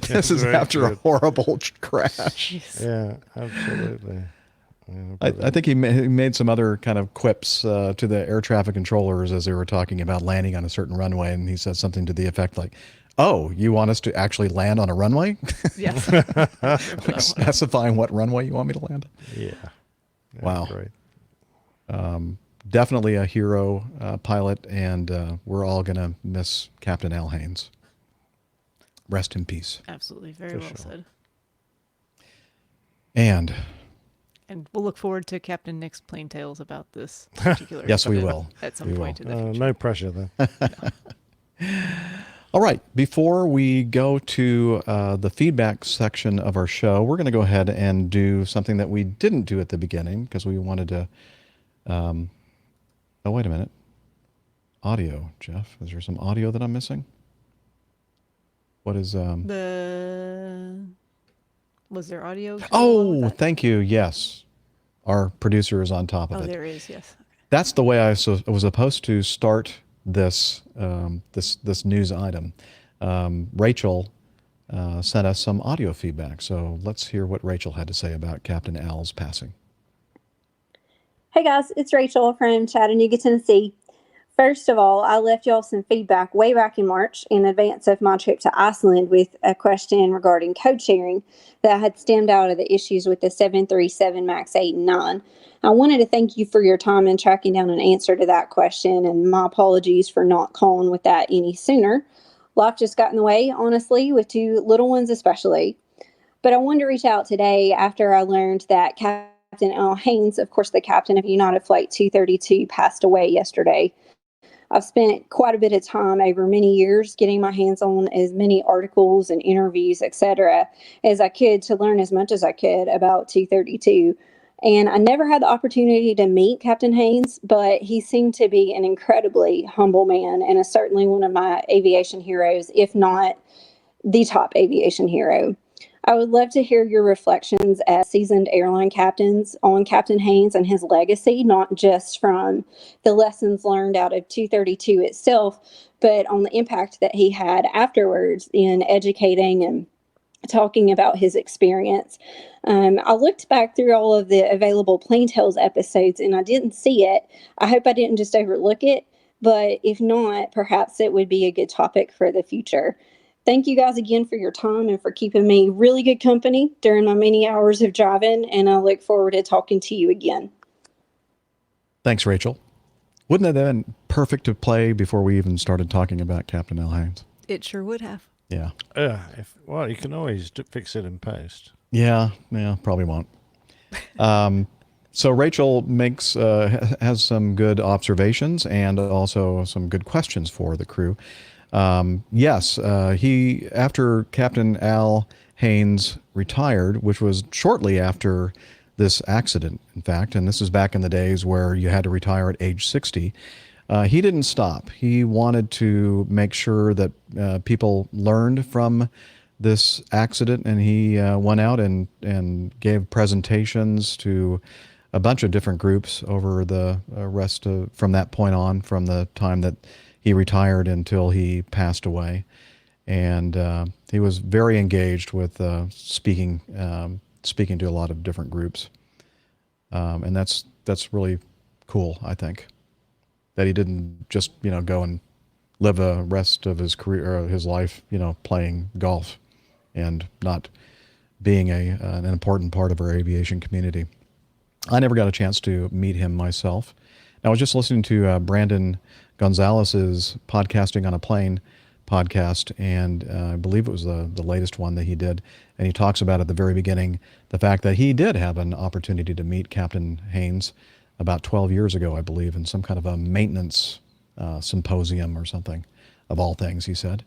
This is after a horrible crash. Yeah, absolutely. I think he made some other kind of quips to the air traffic controllers as they were talking about landing on a certain runway, and he said something to the effect like, "Oh, you want us to actually land on a runway?" Yes. Like specifying what runway you want me to land on? Yeah. Wow. Great. Definitely a hero pilot, and we're all going to miss Captain Al Haynes. Rest in peace. Absolutely. Very well said. And we'll look forward to Captain Nick's plain tales about this particular yes, we will. At some point in the future. No pressure then. All right. Before we go to the feedback section of our show, we're going to go ahead and do something that we didn't do at the beginning because we wanted to. Oh, wait a minute. Audio, Jeff. Is there some audio that I'm missing? What is Was there audio? Oh, thank you. Yes. Our producer is on top of it. Oh, there is, yes. That's the way I was supposed to start this this news item. Rachel sent us some audio feedback. So let's hear what Rachel had to say about Captain Al's passing. Hey guys, it's Rachel from Chattanooga, Tennessee. First of all, I left y'all some feedback way back in March in advance of my trip to Iceland with a question regarding code sharing that had stemmed out of the issues with the 737 MAX 8 and 9. I wanted to thank you for your time in tracking down an answer to that question, and my apologies for not calling with that any sooner. Life just got in the way, honestly, with two little ones especially. But I wanted to reach out today after I learned that Captain Al Haynes, of course the captain of United Flight 232, passed away yesterday. I've spent quite a bit of time over many years getting my hands on as many articles and interviews, etc., as I could to learn as much as I could about 232. And I never had the opportunity to meet Captain Haynes, but he seemed to be an incredibly humble man and is certainly one of my aviation heroes, if not the top aviation hero. I would love to hear your reflections as seasoned airline captains on Captain Haynes and his legacy, not just from the lessons learned out of 232 itself, but on the impact that he had afterwards in educating and talking about his experience. I looked back through all of the available Plain Tales episodes and I didn't see it. I hope I didn't just overlook it, but if not, perhaps it would be a good topic for the future. Thank you guys again for your time and for keeping me really good company during my many hours of driving, and I look forward to talking to you again. Thanks, Rachel. Wouldn't that have been perfect to play before we even started talking about Captain Al Haynes? It sure would have. Yeah. Well, you can always fix it in post. Yeah, probably won't. So Rachel has some good observations and also some good questions for the crew. Yes, after Captain Al Haynes retired, which was shortly after this accident, in fact, and this is back in the days where you had to retire at age 60, he didn't stop. He wanted to make sure that people learned from this accident, and he went out and gave presentations to a bunch of different groups over the from that point on, from the time that he retired until he passed away. And he was very engaged with speaking to a lot of different groups. And that's really cool, I think, that he didn't just, go and live the rest of his career, or his life, playing golf and not being an important part of our aviation community. I never got a chance to meet him myself. I was just listening to Brandon Gonzalez's Podcasting on a Plane podcast, and I believe it was the latest one that he did. And he talks about at the very beginning the fact that he did have an opportunity to meet Captain Haynes about 12 years ago, I believe, in some kind of a maintenance symposium or something, of all things, he said.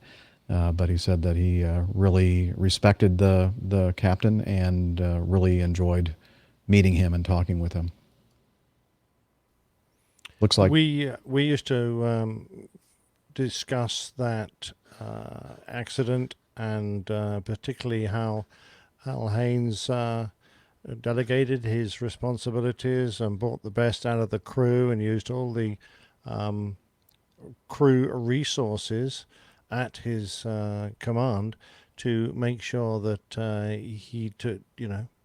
But he said that he really respected the captain and really enjoyed meeting him and talking with him. Looks like we used to discuss that accident, and particularly how Al Haynes delegated his responsibilities and brought the best out of the crew and used all the crew resources at his command to make sure that he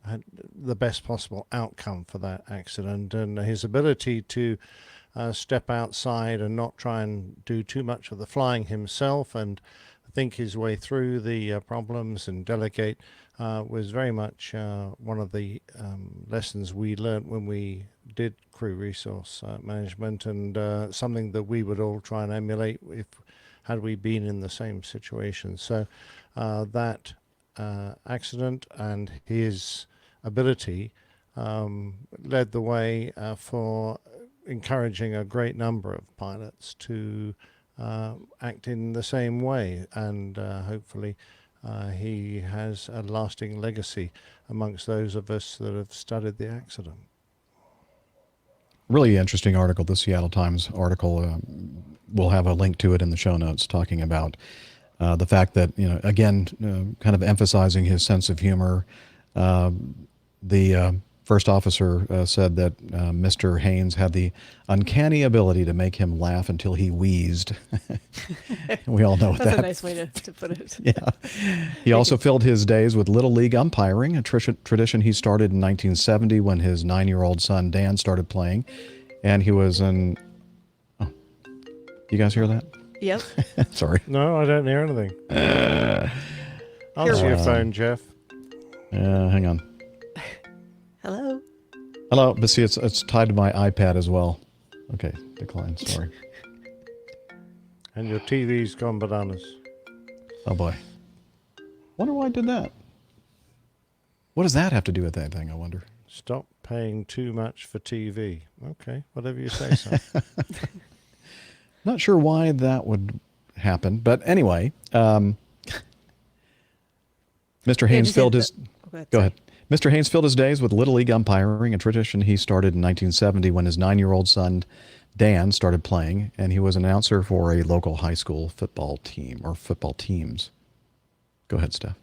had the best possible outcome for that accident. And his ability to step outside and not try and do too much of the flying himself and think his way through the problems and delegate was very much one of the lessons we learned when we did crew resource management, and something that we would all try and emulate had we been in the same situation. So that accident and his ability led the way for encouraging a great number of pilots to act in the same way, and hopefully he has a lasting legacy amongst those of us that have studied the accident. Really interesting article, the Seattle Times article. We'll have a link to it in the show notes, talking about the fact that, again, kind of emphasizing his sense of humor. The first officer said that Mr. Haynes had the uncanny ability to make him laugh until he wheezed. We all know That's that. a nice way to put it. Yeah. He also filled his days with Little League umpiring, a tradition he started in 1970 when his 9-year-old son Dan started playing. And he was in... Oh, you guys hear that? Yep. Sorry. No, I don't hear anything. Answer your phone, Jeff. Hang on. Hello. Hello, but see, it's tied to my iPad as well. Okay, decline, sorry. And your TV's gone bananas. Oh boy. Wonder why I did that. What does that have to do with anything, I wonder? Stop paying too much for TV. Okay, whatever you say, son. Not sure why that would happen, but anyway, Mr. Haynes filled his... Go ahead. Mr. Haynes filled his days with Little League umpiring, a tradition he started in 1970 when his 9-year-old son, Dan, started playing, and he was an announcer for a local high school football team, or football teams. Go ahead, Steph.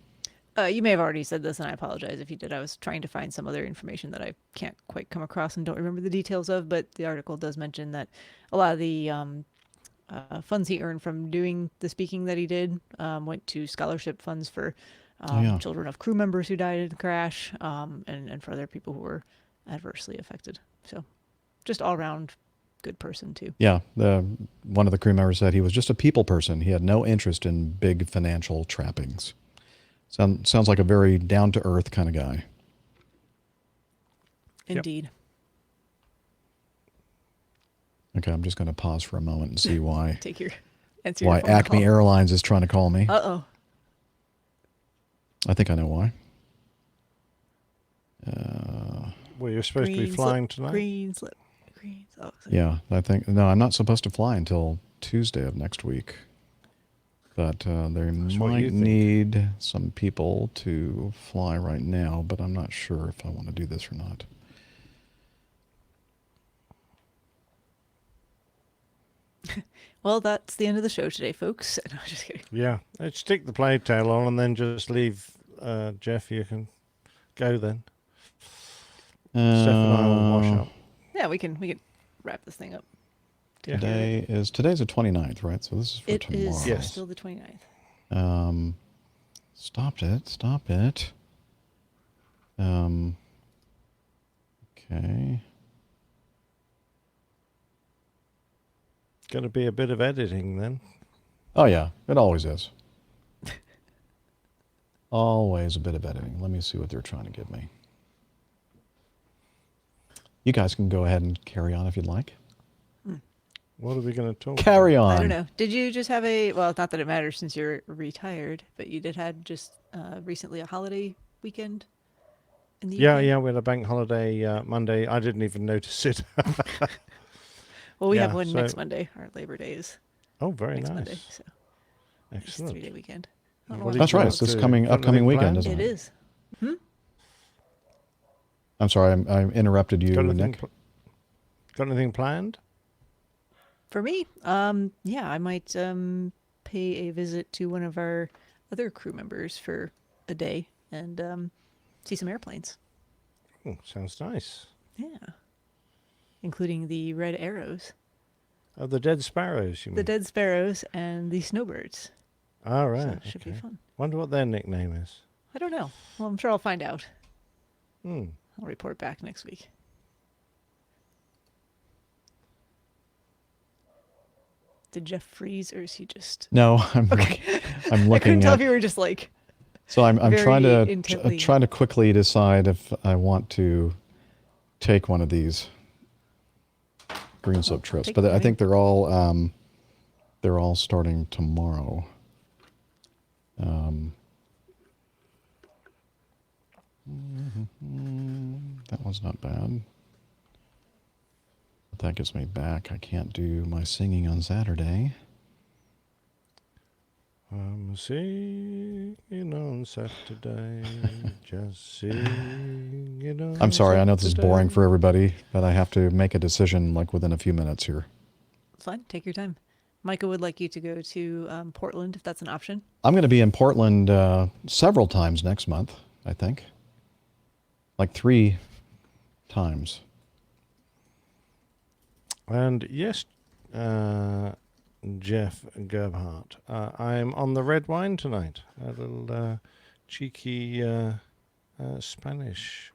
You may have already said this, and I apologize if you did. I was trying to find some other information that I can't quite come across and don't remember the details of, but the article does mention that a lot of the funds he earned from doing the speaking that he did went to scholarship funds for children of crew members who died in the crash, and for other people who were adversely affected. So just all around good person too. Yeah, one of the crew members said he was just a people person. He had no interest in big financial trappings. Sounds like a very down-to-earth kind of guy. Indeed. Yep. Okay, I'm just going to pause for a moment and see why. Answer why your phone Acme call. Airlines is trying to call me. Uh-oh. I think I know why. Well, you're supposed to be flying tonight. Green slip. Oh, yeah, I'm not supposed to fly until Tuesday of next week. But they might need some people to fly right now, but I'm not sure if I want to do this or not. Well, that's the end of the show today, folks. No, just kidding. Yeah, let's stick the playtail on and then just leave. Jeff, you can go then. Steph and I will wash up. Yeah, we can wrap this thing up. Today's the 29th, right? So this is for tomorrow. It is still the 29th. Stop it. Okay. Going to be a bit of editing then. Oh, yeah. It always is. Always a bit of editing. Let me see what they're trying to give me. You guys can go ahead and carry on if you'd like. What are we going to talk Carry about? on. I don't know. Did you just have well, not that it matters since you're retired, but you had just recently a holiday weekend in the UK? Yeah, we had a bank holiday Monday. I didn't even notice it. Well, we have one next Monday. Our Labor Day is very next nice. Monday, so excellent. It's a 3-day weekend. That's right. It's this upcoming weekend, isn't it? It is. I'm sorry, I interrupted you, Nick. Got anything planned? For me, yeah, I might pay a visit to one of our other crew members for a day and see some airplanes. Oh, sounds nice. Yeah. Including the red arrows. Oh, the dead sparrows, you mean? The dead sparrows and the snowbirds. All right. So it should be fun. Wonder what their nickname is. I don't know. Well, I'm sure I'll find out. I'll report back next week. Did Jeff freeze, or is he just? No, I'm looking. I couldn't tell if you were just like. So I'm trying to quickly decide if I want to take one of these green slip trips, but I think they're all starting tomorrow. That was not bad. But that gets me back. I can't do my singing on Saturday. I'm singing on Saturday, just singing on I'm sorry, I know this is Saturday. boring for everybody, but I have to make a decision like within a few minutes here. Fine, take your time. Micah would like you to go to Portland, if that's an option. I'm going to be in Portland several times next month, I think. Like 3 times. And yes, Jeff Gerbhardt, I'm on the red wine tonight. A little cheeky Spanish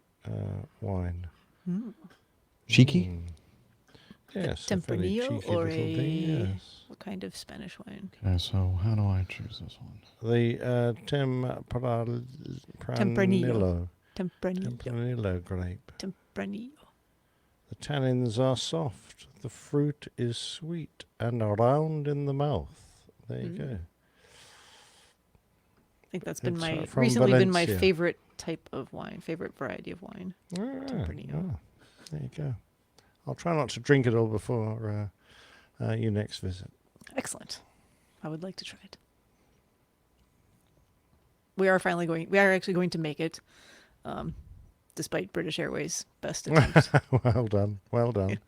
wine. Cheeky? Yes. Tempranillo or yes. What kind of Spanish wine? Okay, so how do I choose this one? The Tempranillo. Tempranillo grape. Tempranillo. The tannins are soft. The fruit is sweet and round in the mouth. There you go. I think that's been It's, recently been my Valencia. favorite type of wine, favorite variety of wine. Tempranillo. There you go. I'll try not to drink it all before your next visit. Excellent. I would like to try it. We are actually going to make it, despite British Airways' best attempts. Well done. Well done.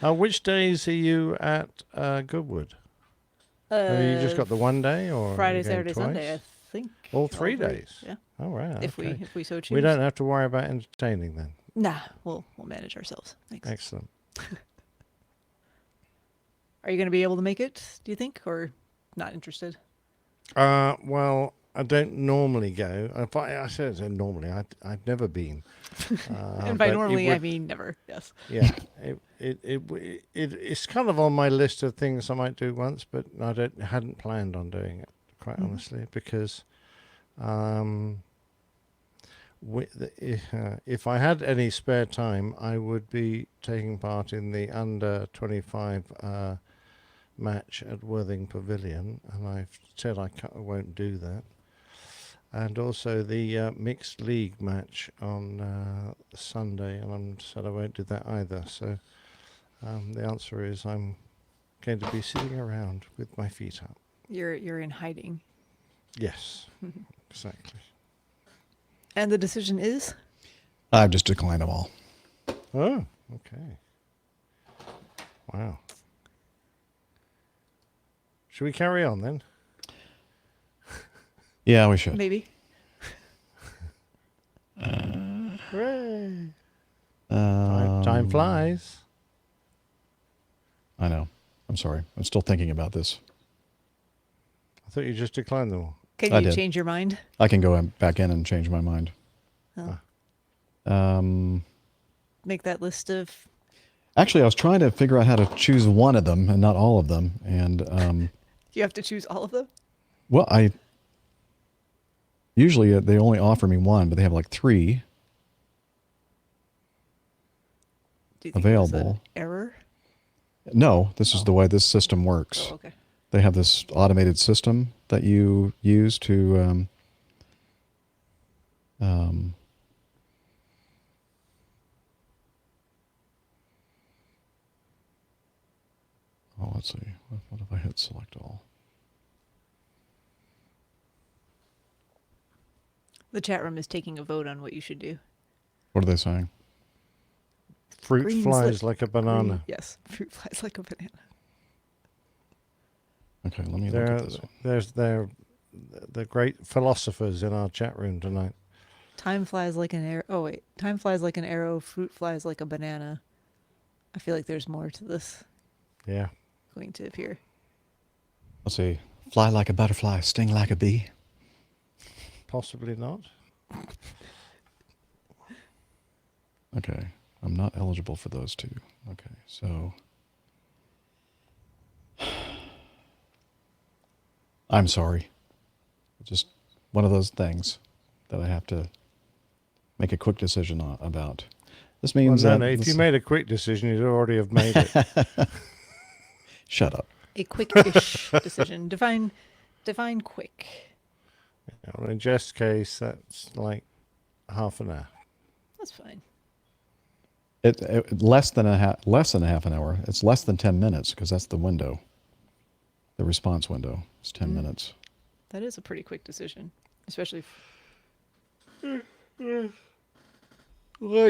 Which days are you at Goodwood? Have you just got the one day, or Friday, are you going Saturday, twice? Sunday, I think. All 3 days. Yeah. All right. If okay. we so choose. We don't have to worry about entertaining then. Nah, we'll manage ourselves. Thanks. Excellent. Are you going to be able to make it, do you think, or not interested? Well, I don't normally go. I said normally. I've never been. And by but normally, I mean never. Yes. Yeah, it's kind of on my list of things I might do once, but I hadn't planned on doing it, quite honestly, because if I had any spare time, I would be taking part in the under 25 match at Worthing Pavilion, and I've said I won't do that. And also the mixed league match on Sunday, and I said I won't do that either. So the answer is I'm going to be sitting around with my feet up. You're in hiding. Yes, exactly. And the decision is? I've just declined them all. Oh, okay. Wow. Should we carry on then? Yeah, we should. Maybe. Hooray. Time flies. I know. I'm sorry. I'm still thinking about this. I thought you just declined them all. Can I you did. change your mind? I can go back in and change my mind. Oh. Make that list of... Actually, I was trying to figure out how to choose one of them and not all of them. And You have to choose all of them? well, usually they only offer me one, but they have like 3 Do you think it was an available. error? No, this is the way this system works. Oh, okay. They have this automated system that you use to oh, let's see. What if I hit select all? The chat room is taking a vote on what you should do. What are they saying? Fruit Green flies slip- like a banana. Yes, fruit flies like a banana. Okay, let me look at this one. They're the great philosophers in our chat room tonight. Time flies like an arrow. Oh, wait. Time flies like an arrow. Fruit flies like a banana. I feel like there's more to this Yeah. going to appear. Let's see. Fly like a butterfly, sting like a bee. Possibly not. Okay, I'm not eligible for those 2. Okay, so I'm sorry. Just one of those things that I have to make a quick decision about. This means Well, that no, if you made a quick decision, you'd already have made it. Shut up. A quick-ish decision. Define quick. Well, in Jeff's case, that's like half an hour. That's fine. Less than a half an hour. It's less than 10 minutes because that's the window. The response window is 10 minutes. That is a pretty quick decision, especially. Well,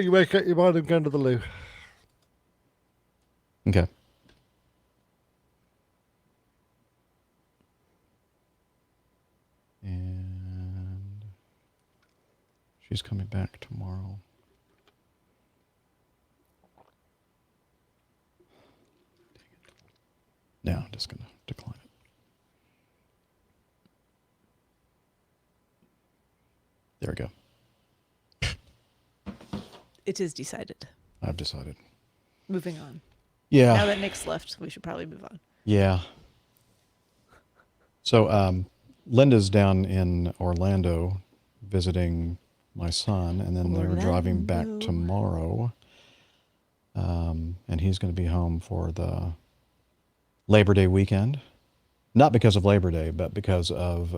you make up your mind and go to the loo. Okay. And she's coming back tomorrow. Now I'm just going to decline it. There we go. It is decided. I've decided. Moving on. Yeah. Now that Nick's left, we should probably move on. Yeah. So Linda's down in Orlando visiting my son, and then they're driving back tomorrow. And he's going to be home for the Labor Day weekend. Not because of Labor Day, but because of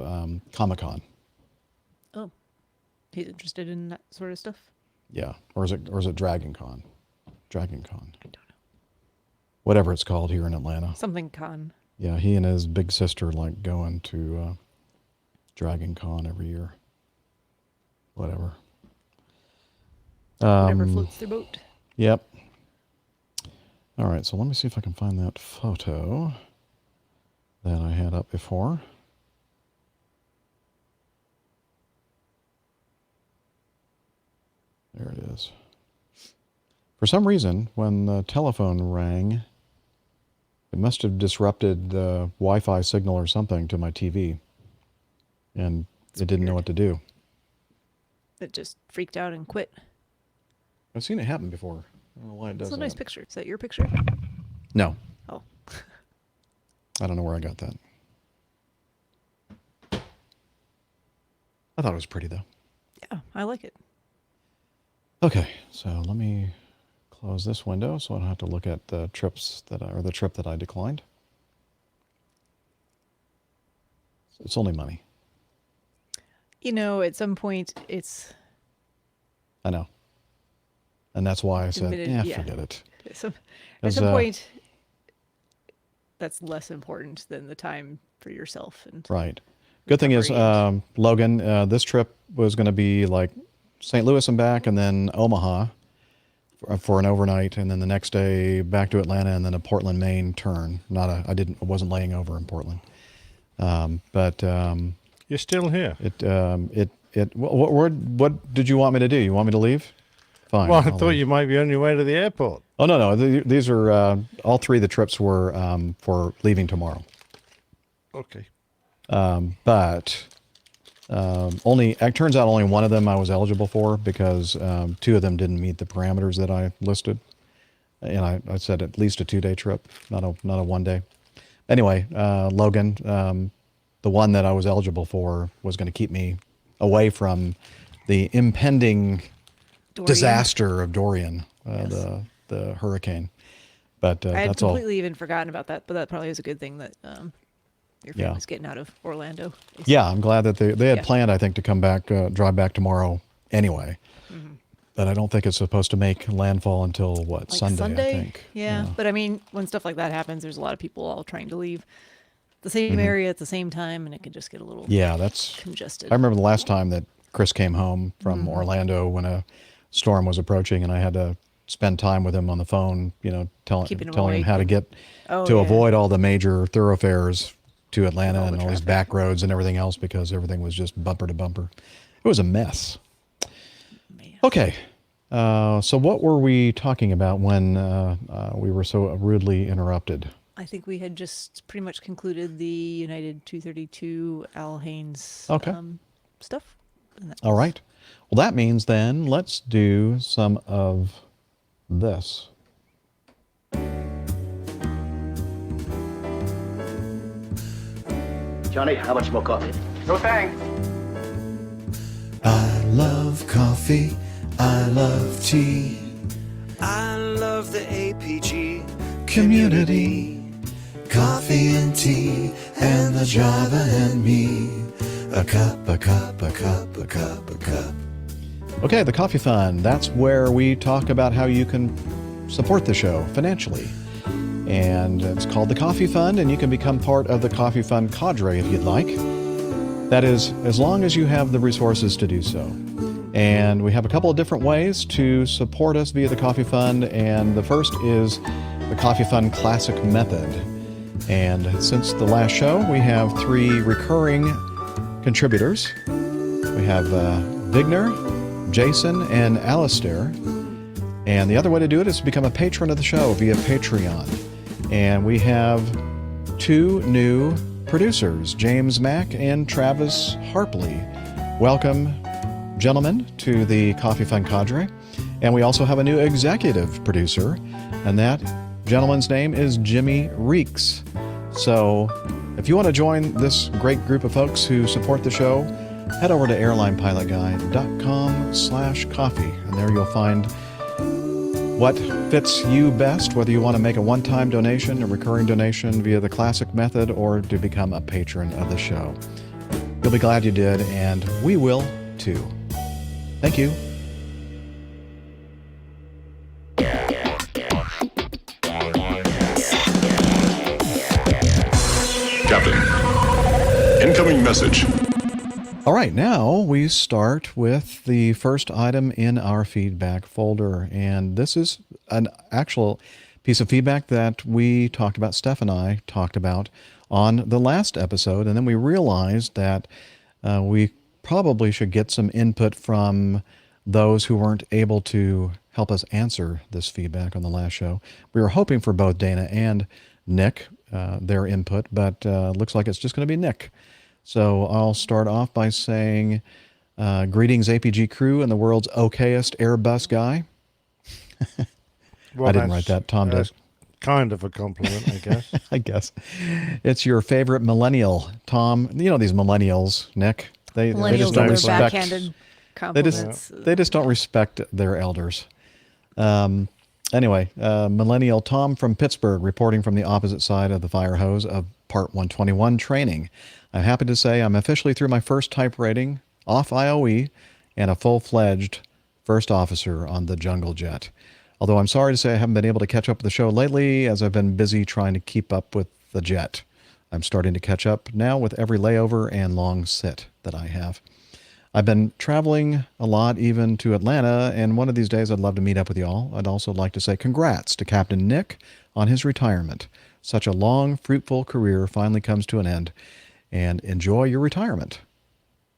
Comic-Con. Oh, he's interested in that sort of stuff? Yeah. Or is it Dragon Con? Dragon Con. I don't know. Whatever it's called here in Atlanta. Something con. Yeah, he and his big sister like going to Dragon Con every year. Whatever. Whatever floats their boat. Yep. All right, so let me see if I can find that photo that I had up before. There it is. For some reason, when the telephone rang, it must have disrupted the Wi-Fi signal or something to my TV. And it didn't know what to do. It just freaked out and quit. I've seen it happen before. I don't know why it does It's a that. nice picture. Is that your picture? No. Oh. I don't know where I got that. I thought it was pretty, though. Yeah, I like it. Okay, so let me close this window so I don't have to look at the trips the trip that I declined. It's only money. You know, at some point, it's... I know. And that's why I said, admitted- yeah. forget it. At some As, point, that's less important than the time for yourself. And Right. Good thing is, recovery. Logan, this trip was going to be like St. Louis and back, and then Omaha for an overnight, and then the next day back to Atlanta, and then a Portland, Maine turn. I wasn't laying over in Portland. But you're still here. What did you want me to do? You want me to leave? Fine. Well, I I'll thought leave. you might be on your way to the airport. Oh, no. These are all three of the trips were for leaving tomorrow. Okay. But it turns out only one of them I was eligible for because two of them didn't meet the parameters that I listed. And I said at least a 2-day trip, not a 1 day. Anyway, Logan, the one that I was eligible for was going to keep me away from the impending Dorian. disaster of Dorian, Yes. the hurricane. But I had that's all. completely even forgotten about that, but that probably is a good thing that your Yeah. family's getting out of Orlando. Yeah, I'm glad that they had Yeah. planned, I think, to come back, drive back tomorrow anyway. Mm-hmm. But I don't think it's supposed to make landfall until, Like Sunday, I think. Yeah. But I mean, when stuff like that happens, there's a lot of people all trying to leave the same area at the same time, and it can just get a little Yeah, that's... congested. I remember the last time that Chris came home from Mm-hmm. Orlando when a storm was approaching, and I had to spend time with him on the phone, telling Keeping him him awake. how to get Oh, to yeah. avoid all the major thoroughfares to Atlanta All the and all these traffic. back roads and everything else because everything was just bumper to bumper. It was a mess. Man. Okay. So what were we talking about when we were so rudely interrupted? I think we had just pretty much concluded the United 232 Al Haynes Okay. stuff. And that All was- right. Well, that means then let's do some of this. Johnny, how much more coffee? No thanks. I love coffee. I love tea. I love the APG Community. Coffee and tea. And the Java and me. A cup, a cup, a cup, a cup, a cup. Okay, the Coffee Fund. That's where we talk about how you can support the show financially. And it's called the Coffee Fund, and you can become part of the Coffee Fund cadre if you'd like. That is, as long as you have the resources to do so. And we have a couple of different ways to support us via the Coffee Fund, and the first is the Coffee Fund Classic Method. And since the last show, we have 3 recurring contributors. We have Vigner, Jason, and Alistair. And the other way to do it is to become a patron of the show via Patreon. And we have 2 new producers, James Mack and Travis Harpley. Welcome, gentlemen, to the Coffee Fund cadre. And we also have a new executive producer, and that gentleman's name is Jimmy Reeks. So if you want to join this great group of folks who support the show, head over to airlinepilotguide.com/coffee, and there you'll find what fits you best, whether you want to make a one-time donation, a recurring donation via the classic method, or to become a patron of the show. You'll be glad you did, and we will too. Thank you. Captain, incoming message. All right, now we start with the first item in our feedback folder. And this is an actual piece of feedback that we talked about, Steph and I talked about on the last episode. And then we realized that we probably should get some input from those who weren't able to help us answer this feedback on the last show. We were hoping for both Dana and Nick, their input, but looks like it's just going to be Nick. So I'll start off by saying, greetings, APG crew and the world's okayest Airbus guy. Well, I didn't write that. Tom did. Kind of a compliment, I guess. I guess. It's your favorite millennial, Tom. You know these millennials, Nick. They just don't respect. Backhanded compliments. They just don't respect their elders. Anyway, millennial Tom from Pittsburgh, reporting from the opposite side of the fire hose of Part 121 training. I'm happy to say I'm officially through my first type rating, off IOE, and a full-fledged first officer on the Jungle Jet. Although I'm sorry to say I haven't been able to catch up with the show lately, as I've been busy trying to keep up with the jet. I'm starting to catch up now with every layover and long sit that I have. I've been traveling a lot, even to Atlanta, and one of these days I'd love to meet up with you all. I'd also like to say congrats to Captain Nick on his retirement. Such a long, fruitful career finally comes to an end, and enjoy your retirement.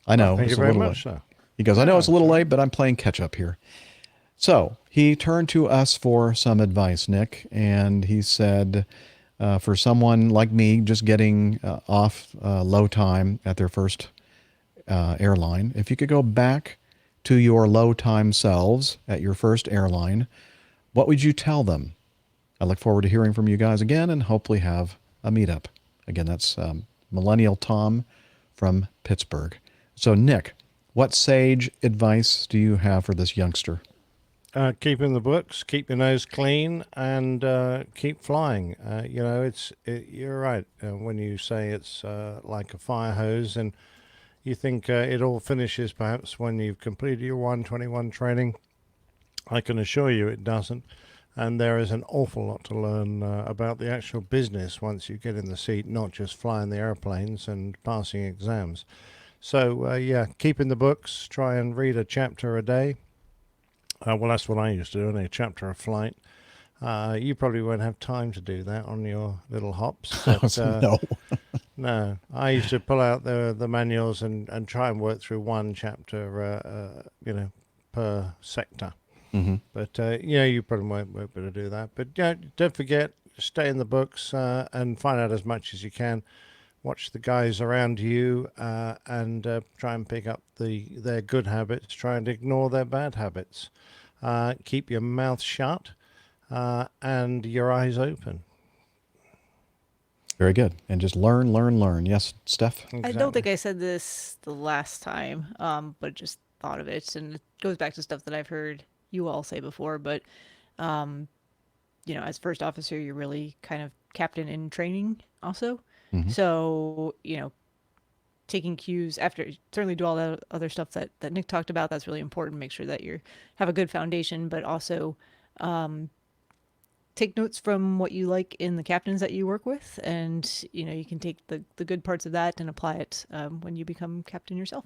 I know Thank it's you a very little much, late. sir. He goes, I know it's a little late, but I'm playing catch up here. So he turned to us for some advice, Nick, and he said, for someone like me just getting off low time at their first airline, if you could go back to your low time selves at your first airline, what would you tell them? I look forward to hearing from you guys again and hopefully have a meetup. Again, that's Millennial Tom from Pittsburgh. So, Nick, what sage advice do you have for this youngster? Keep in the books, keep your nose clean, and keep flying. You're right when you say it's like a fire hose, and you think it all finishes perhaps when you've completed your 121 training. I can assure you it doesn't. And there is an awful lot to learn about the actual business once you get in the seat, not just flying the airplanes and passing exams. So, keep in the books, try and read a chapter a day. Well, that's what I used to do, only a chapter a flight. You probably won't have time to do that on your little hops. But, No. No. I used to pull out the manuals and try and work through one chapter, per sector. Mm-hmm. But, you probably won't be able to do that. But, don't forget, stay in the books and find out as much as you can. Watch the guys around you and try and pick up their good habits. Try and ignore their bad habits. Keep your mouth shut and your eyes open. Very good. And just learn, learn, learn. Yes, Steph? Exactly. I don't think I said this the last time, but just thought of it. And it goes back to stuff that I've heard you all say before. But, as first officer, you're really kind of captain in training also. Mm-hmm. So, taking cues after, certainly do all that other stuff that Nick talked about. That's really important. Make sure that you have a good foundation, but also take notes from what you like in the captains that you work with. And, you can take the good parts of that and apply it when you become captain yourself.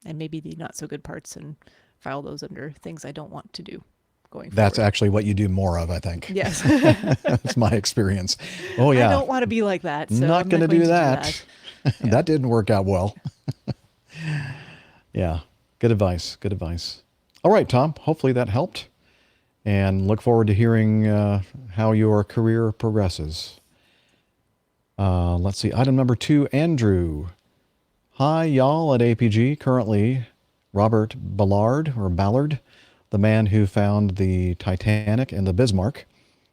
And maybe the not so good parts and file those under things I don't want to do. That's actually what you do more of, I think. Yes. That's my experience. Oh, yeah. I don't want to be like that. So not going to do that. Yeah. That didn't work out well. Yeah. Good advice. Good advice. All right, Tom. Hopefully that helped. And look forward to hearing how your career progresses. Let's see. Item number 2, Andrew. Hi, y'all at APG. Currently, Robert Ballard, the man who found the Titanic and the Bismarck,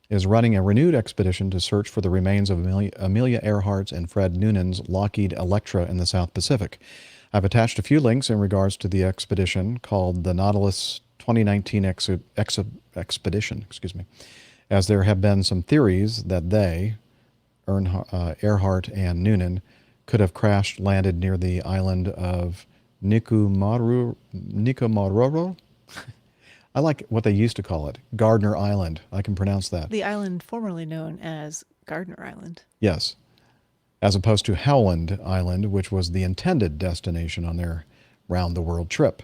is running a renewed expedition to search for the remains of Amelia Earhart's and Fred Noonan's Lockheed Electra in the South Pacific. I've attached a few links in regards to the expedition called the Nautilus 2019 Expedition, as there have been some theories that they, Earhart and Noonan, could have landed near the island of Nikumaroro. I like what they used to call it, Gardner Island. I can pronounce that. The island formerly known as Gardner Island. Yes, as opposed to Howland Island, which was the intended destination on their round-the-world trip.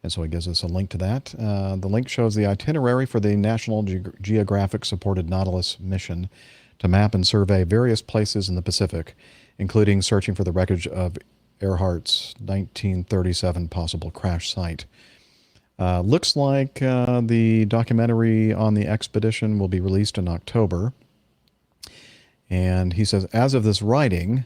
And so it gives us a link to that. The link shows the itinerary for the National Geographic-supported Nautilus mission to map and survey various places in the Pacific, including searching for the wreckage of Earhart's 1937 possible crash site. Looks like the documentary on the expedition will be released in October. And he says, as of this writing,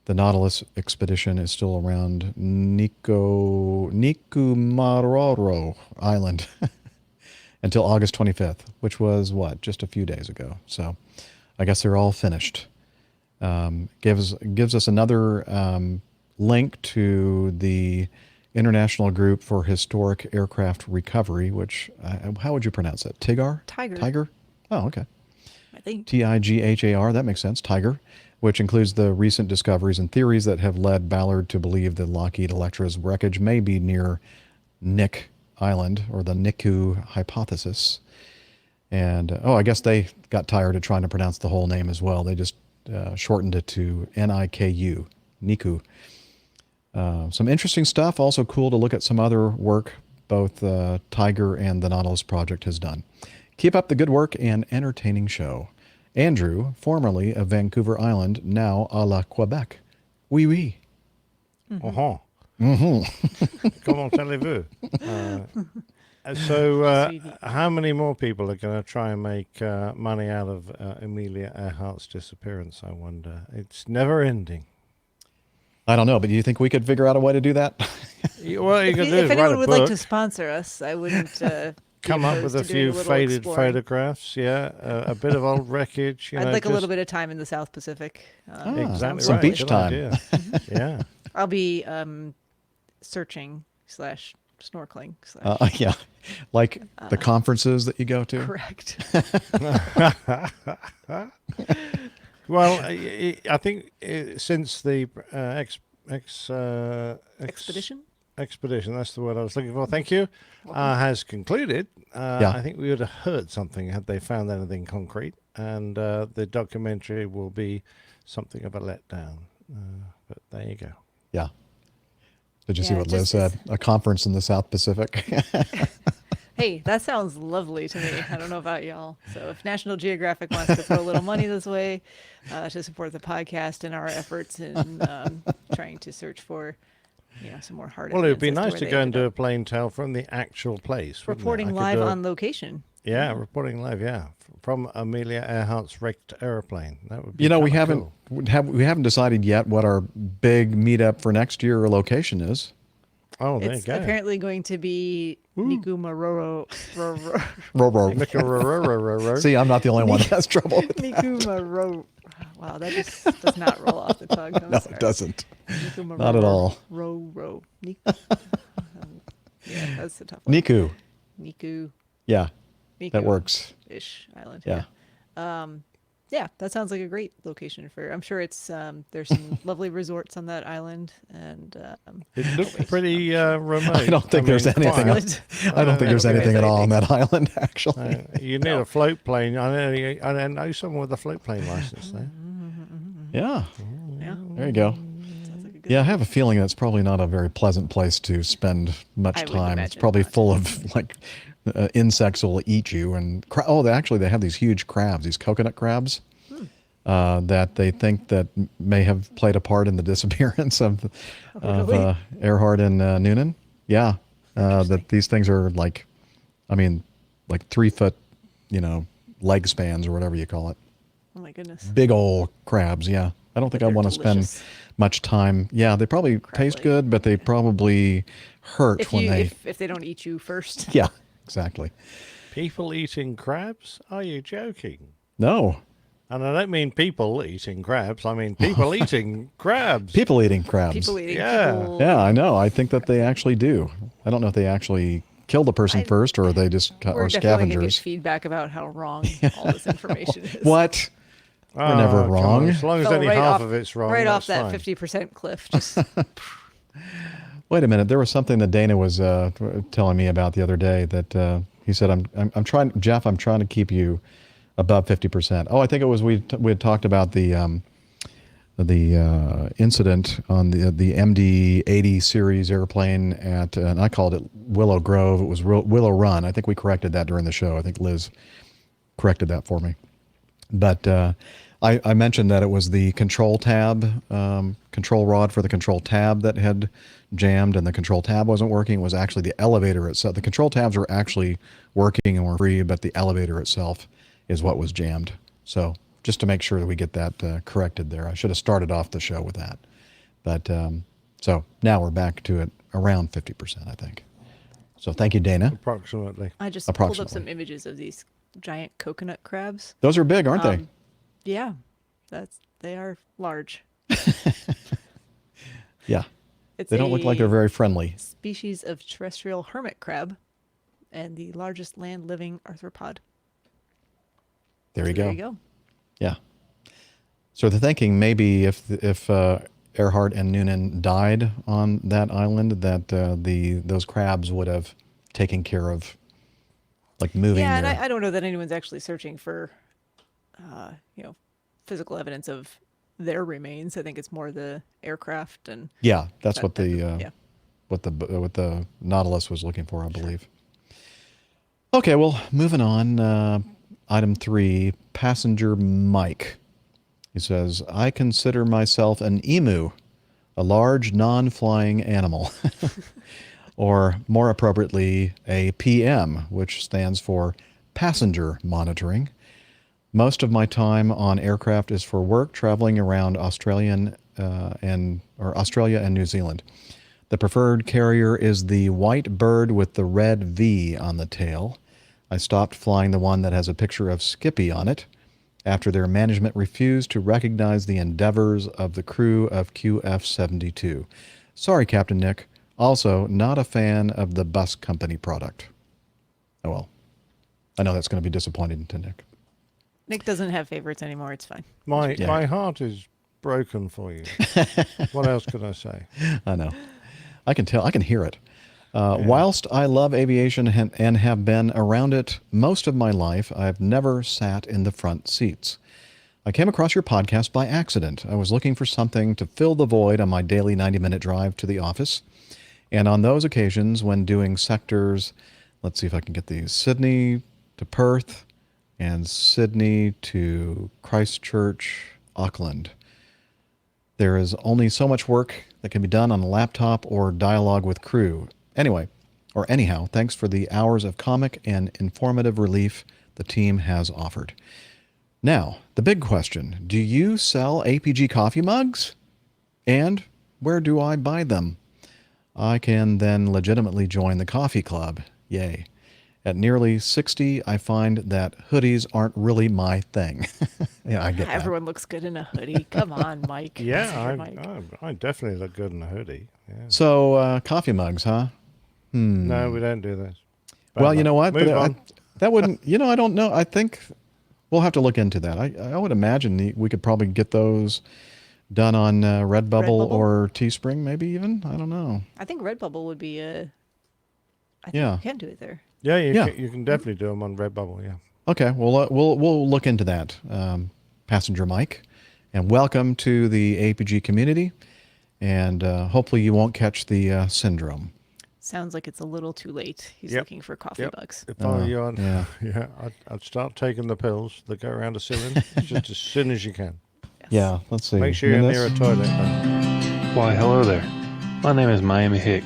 The Nautilus expedition is still around Nikumaroro Island until August 25th, which was just a few days ago. So I guess they're all finished. Gives us another link to the International Group for Historic Aircraft Recovery, which, how would you pronounce it? Tigar? Tiger? Oh, okay. I think. TIGHAR, that makes sense. Tiger, which includes the recent discoveries and theories that have led Ballard to believe that Lockheed Electra's wreckage may be near Nick Island, or the Niku hypothesis. And, I guess they got tired of trying to pronounce the whole name as well. They just shortened it to NIKU, Niku. Some interesting stuff. Also cool to look at some other work both Tiger and the Nautilus Project has done. Keep up the good work and entertaining show. Andrew, formerly of Vancouver Island, now à la Quebec. Oui, oui. Uh-huh. Comment allez-vous? So, how many more people are going to try and make money out of Amelia Earhart's disappearance, I wonder? It's never ending. I don't know, but do you think we could figure out a way to do that? Well, you could do if is write anyone a would book, like to sponsor us, I wouldn't come up with a few faded photographs, a bit of old wreckage. I'd like a little bit of time in the South Pacific. Exactly some right. beach Good time. idea. Yeah. I'll be searching / snorkeling. Yeah, like the conferences that you go to. Correct. Well, I think since the expedition, that's the word I was looking for. Thank you. Has concluded. I think we would have heard something had they found anything concrete, and the documentary will be something of a letdown. But there you go. Yeah. Did you see what Liz said? A conference in the South Pacific. Hey, that sounds lovely to me. I don't know about y'all. So if National Geographic wants to throw a little money this way to support the podcast and our efforts in trying to search for, some more hard. Well, it would be nice to go and do a plane tale from the actual place. Reporting live on location. Yeah, reporting live. Yeah, from Amelia Earhart's wrecked airplane. That would be. We haven't decided yet what our big meetup for next year location is. Oh, there it's you go. Apparently going to be Nikumaroro. See, I'm not the only one that has trouble with that. Nikumaroro. Wow, that just does not roll off the tongue. No, it doesn't. Not at all. Ro. Yeah, that's a tough one. Niku. Yeah, Niku. that works. Ish Island. Yeah. Yeah, that sounds like a great location for. I'm sure it's there's some lovely resorts on that island, and it looks pretty remote. I don't think there's anything. I don't think there's anything at all on that island. Actually, you need a float plane. I know someone with a float plane license there. Yeah. There you go. Yeah, I have a feeling that's probably not a very pleasant place to spend much time. It's probably full of insects will eat you, and they have these huge crabs, these coconut crabs, that they think that may have played a part in the disappearance of Earhart and Noonan. Yeah, that these things are like 3 foot, leg spans or whatever you call it. Oh my goodness! Big old crabs. Yeah, I don't think I want to spend much time. Yeah, they probably taste good, but they probably hurt if they don't eat you first. Yeah. Exactly. People eating crabs? Are you joking? No. And I don't mean people eating crabs. I mean people eating crabs. People eating crabs. People eating. Yeah, I know. I think that they actually do. I don't know if they actually kill the person first, or they just are scavengers. We're definitely get feedback about how wrong all this information is. What? We're never wrong. As long as only half of it's wrong. Right off that 50% cliff. Just. Wait a minute. There was something that Dana was telling me about the other day that he said, I'm trying, Jeff, I'm trying to keep you above 50%. Oh, I think it was we had talked about the incident on the MD-80 series airplane at, and I called it Willow Grove. It was Willow Run. I think we corrected that during the show. I think Liz corrected that for me. But I mentioned that it was the control tab, control rod for the control tab that had jammed, and the control tab wasn't working. It was actually the elevator itself. The control tabs were actually working and were free, but the elevator itself is what was jammed. So just to make sure that we get that corrected there. I should have started off the show with that. But so now we're back to it around 50%, I think. So thank you, Dana. Approximately. I just pulled up some images of these giant coconut crabs. Those are big, aren't they? Yeah, they are large. Yeah. They don't look like they're very friendly. Species of terrestrial hermit crab and the largest land-living arthropod. There you go. There you go. Yeah. So they're thinking maybe if Earhart and Noonan died on that island, that those crabs would have taken care of, like moving. Yeah, and I don't know that anyone's actually searching for, physical evidence of their remains. I think it's more the aircraft and. Yeah, that's what the Nautilus was looking for, I believe. Okay, well, moving on. Item 3, passenger Mike. He says, I consider myself an emu, a large non-flying animal, or more appropriately, a PM, which stands for passenger monitoring. Most of my time on aircraft is for work, traveling around Australia and New Zealand. The preferred carrier is the white bird with the red V on the tail. I stopped flying the one that has a picture of Skippy on it after their management refused to recognize the endeavors of the crew of QF-72. Sorry, Captain Nick. Also, not a fan of the bus company product. Oh well. I know that's going to be disappointing to Nick. Nick doesn't have favorites anymore. It's fine. My heart is broken for you. What else could I say? I know. I can tell. I can hear it. Whilst I love aviation and have been around it most of my life, I've never sat in the front seats. I came across your podcast by accident. I was looking for something to fill the void on my daily 90-minute drive to the office. And on those occasions when doing sectors, let's see if I can get these, Sydney to Perth and Sydney to Christchurch, Auckland. There is only so much work that can be done on a laptop or dialogue with crew. Anyhow, thanks for the hours of comic and informative relief the team has offered. Now, the big question, do you sell APG coffee mugs? And where do I buy them? I can then legitimately join the coffee club. Yay. At nearly 60, I find that hoodies aren't really my thing. Yeah, I get that. Everyone looks good in a hoodie. Come on, Mike. Yeah, I definitely look good in a hoodie. Yeah. So, coffee mugs, huh? No, we don't do this. Well, you know what? Move on. That wouldn't, I don't know. I think we'll have to look into that. I would imagine we could probably get those done on Redbubble or Teespring, maybe even. I don't know. I think Redbubble would be I think you can do it there. Yeah, you can definitely do them on Redbubble, yeah. Okay, well, we'll look into that, Passenger Mike. And welcome to the APG community. And hopefully you won't catch the syndrome. Sounds like it's a little too late. He's looking for coffee bugs. If I were you, I'd start taking the pills that go around the ceiling just as soon as you can. Yes. Yeah, let's see. Make sure you're near a toilet. Why, hello there. My name is Miami Hick,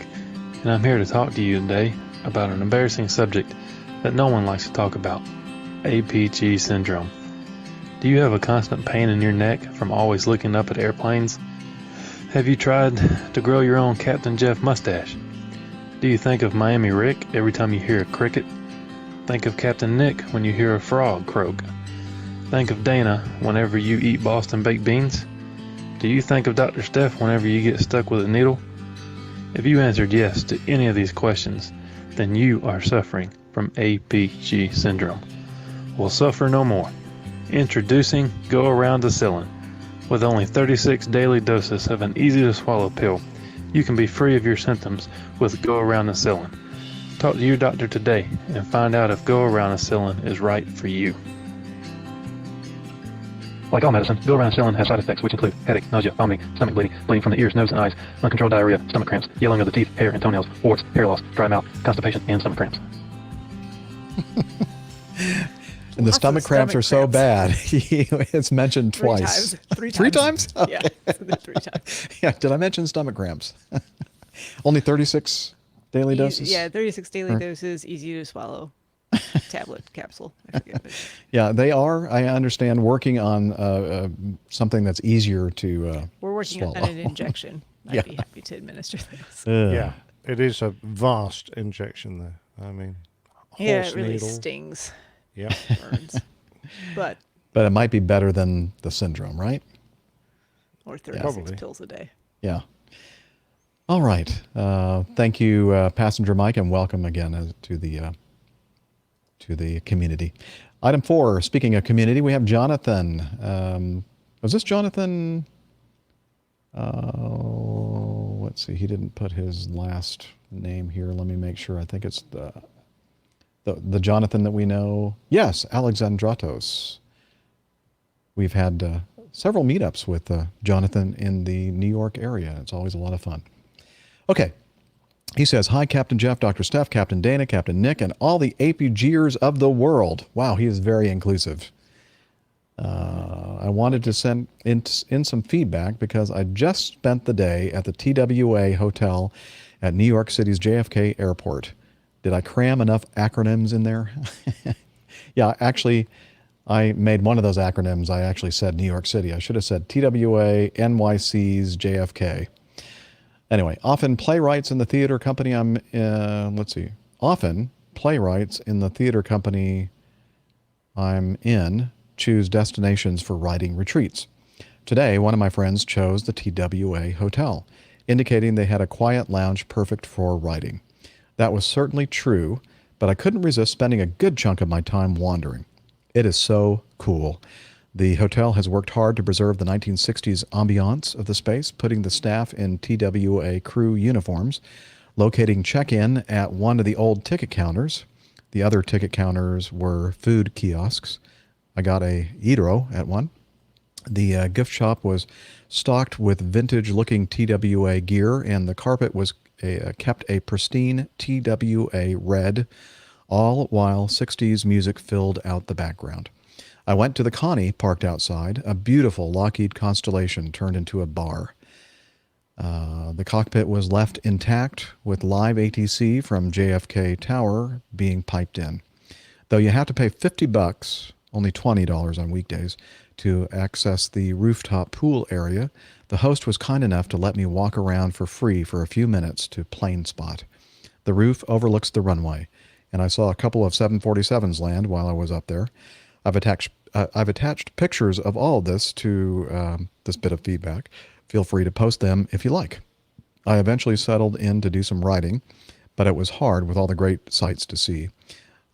and I'm here to talk to you today about an embarrassing subject that no one likes to talk about, APG syndrome. Do you have a constant pain in your neck from always looking up at airplanes? Have you tried to grow your own Captain Jeff mustache? Do you think of Miami Rick every time you hear a cricket? Think of Captain Nick when you hear a frog croak. Think of Dana whenever you eat Boston baked beans. Do you think of Dr. Steph whenever you get stuck with a needle? If you answered yes to any of these questions, then you are suffering from APG syndrome. Well, suffer no more. Introducing Go Around the Ceiling. With only 36 daily doses of an easy-to-swallow pill, you can be free of your symptoms with Go Around the Ceiling. Talk to your doctor today and find out if Go Around the Ceiling is right for you. Like all medicine, Go Around the Ceiling has side effects which include headache, nausea, vomiting, stomach bleeding, bleeding from the ears, nose, and eyes, uncontrolled diarrhea, stomach cramps, yellowing of the teeth, hair, and toenails, warts, hair loss, dry mouth, constipation, and stomach cramps. And the stomach cramps are so bad. It's mentioned twice. Three times. Three times? Okay. Yeah, 3 times. Yeah, did I mention stomach cramps? Only 36 daily doses? Yeah, 36 daily doses, easy to swallow. Tablet, capsule. I forget. Yeah, they are, I understand, working on something that's easier to We're working swallow. on an injection. I'd be happy to administer those. Yeah, it is a vast injection there. I mean, It really needle. stings. Yeah. Burns. But it might be better than the syndrome, right? Or 36 pills a day. Yeah. All right. Thank you, Passenger Mike, and welcome again to the community. Item 4, speaking of community, we have Jonathan. Was this Jonathan? Let's see. He didn't put his last name here. Let me make sure. I think it's the Jonathan that we know. Yes, Alexandratos. We've had several meetups with Jonathan in the New York area. It's always a lot of fun. Okay. He says, hi, Captain Jeff, Dr. Steph, Captain Dana, Captain Nick, and all the APGers of the world. Wow, he is very inclusive. I wanted to send in some feedback because I just spent the day at the TWA Hotel at New York City's JFK Airport. Did I cram enough acronyms in there? Yeah, actually, I made one of those acronyms. I actually said New York City. I should have said TWA NYC's JFK. Anyway, often playwrights in the theater company Often playwrights in the theater company I'm in choose destinations for writing retreats. Today, one of my friends chose the TWA Hotel, indicating they had a quiet lounge perfect for writing. That was certainly true, but I couldn't resist spending a good chunk of my time wandering. It is so cool. The hotel has worked hard to preserve the 1960s ambiance of the space, putting the staff in TWA crew uniforms, locating check-in at one of the old ticket counters. The other ticket counters were food kiosks. I got a Hydro at one. The gift shop was stocked with vintage-looking TWA gear, and the carpet was kept a pristine TWA red, all while 60s music filled out the background. I went to the Connie parked outside. A beautiful Lockheed Constellation turned into a bar. The cockpit was left intact with live ATC from JFK Tower being piped in. Though you have to pay $50, only $20 on weekdays, to access the rooftop pool area, the host was kind enough to let me walk around for free for a few minutes to plane spot. The roof overlooks the runway, and I saw a couple of 747s land while I was up there. I've attached pictures of all of this to this bit of feedback. Feel free to post them if you like. I eventually settled in to do some writing, but it was hard with all the great sights to see.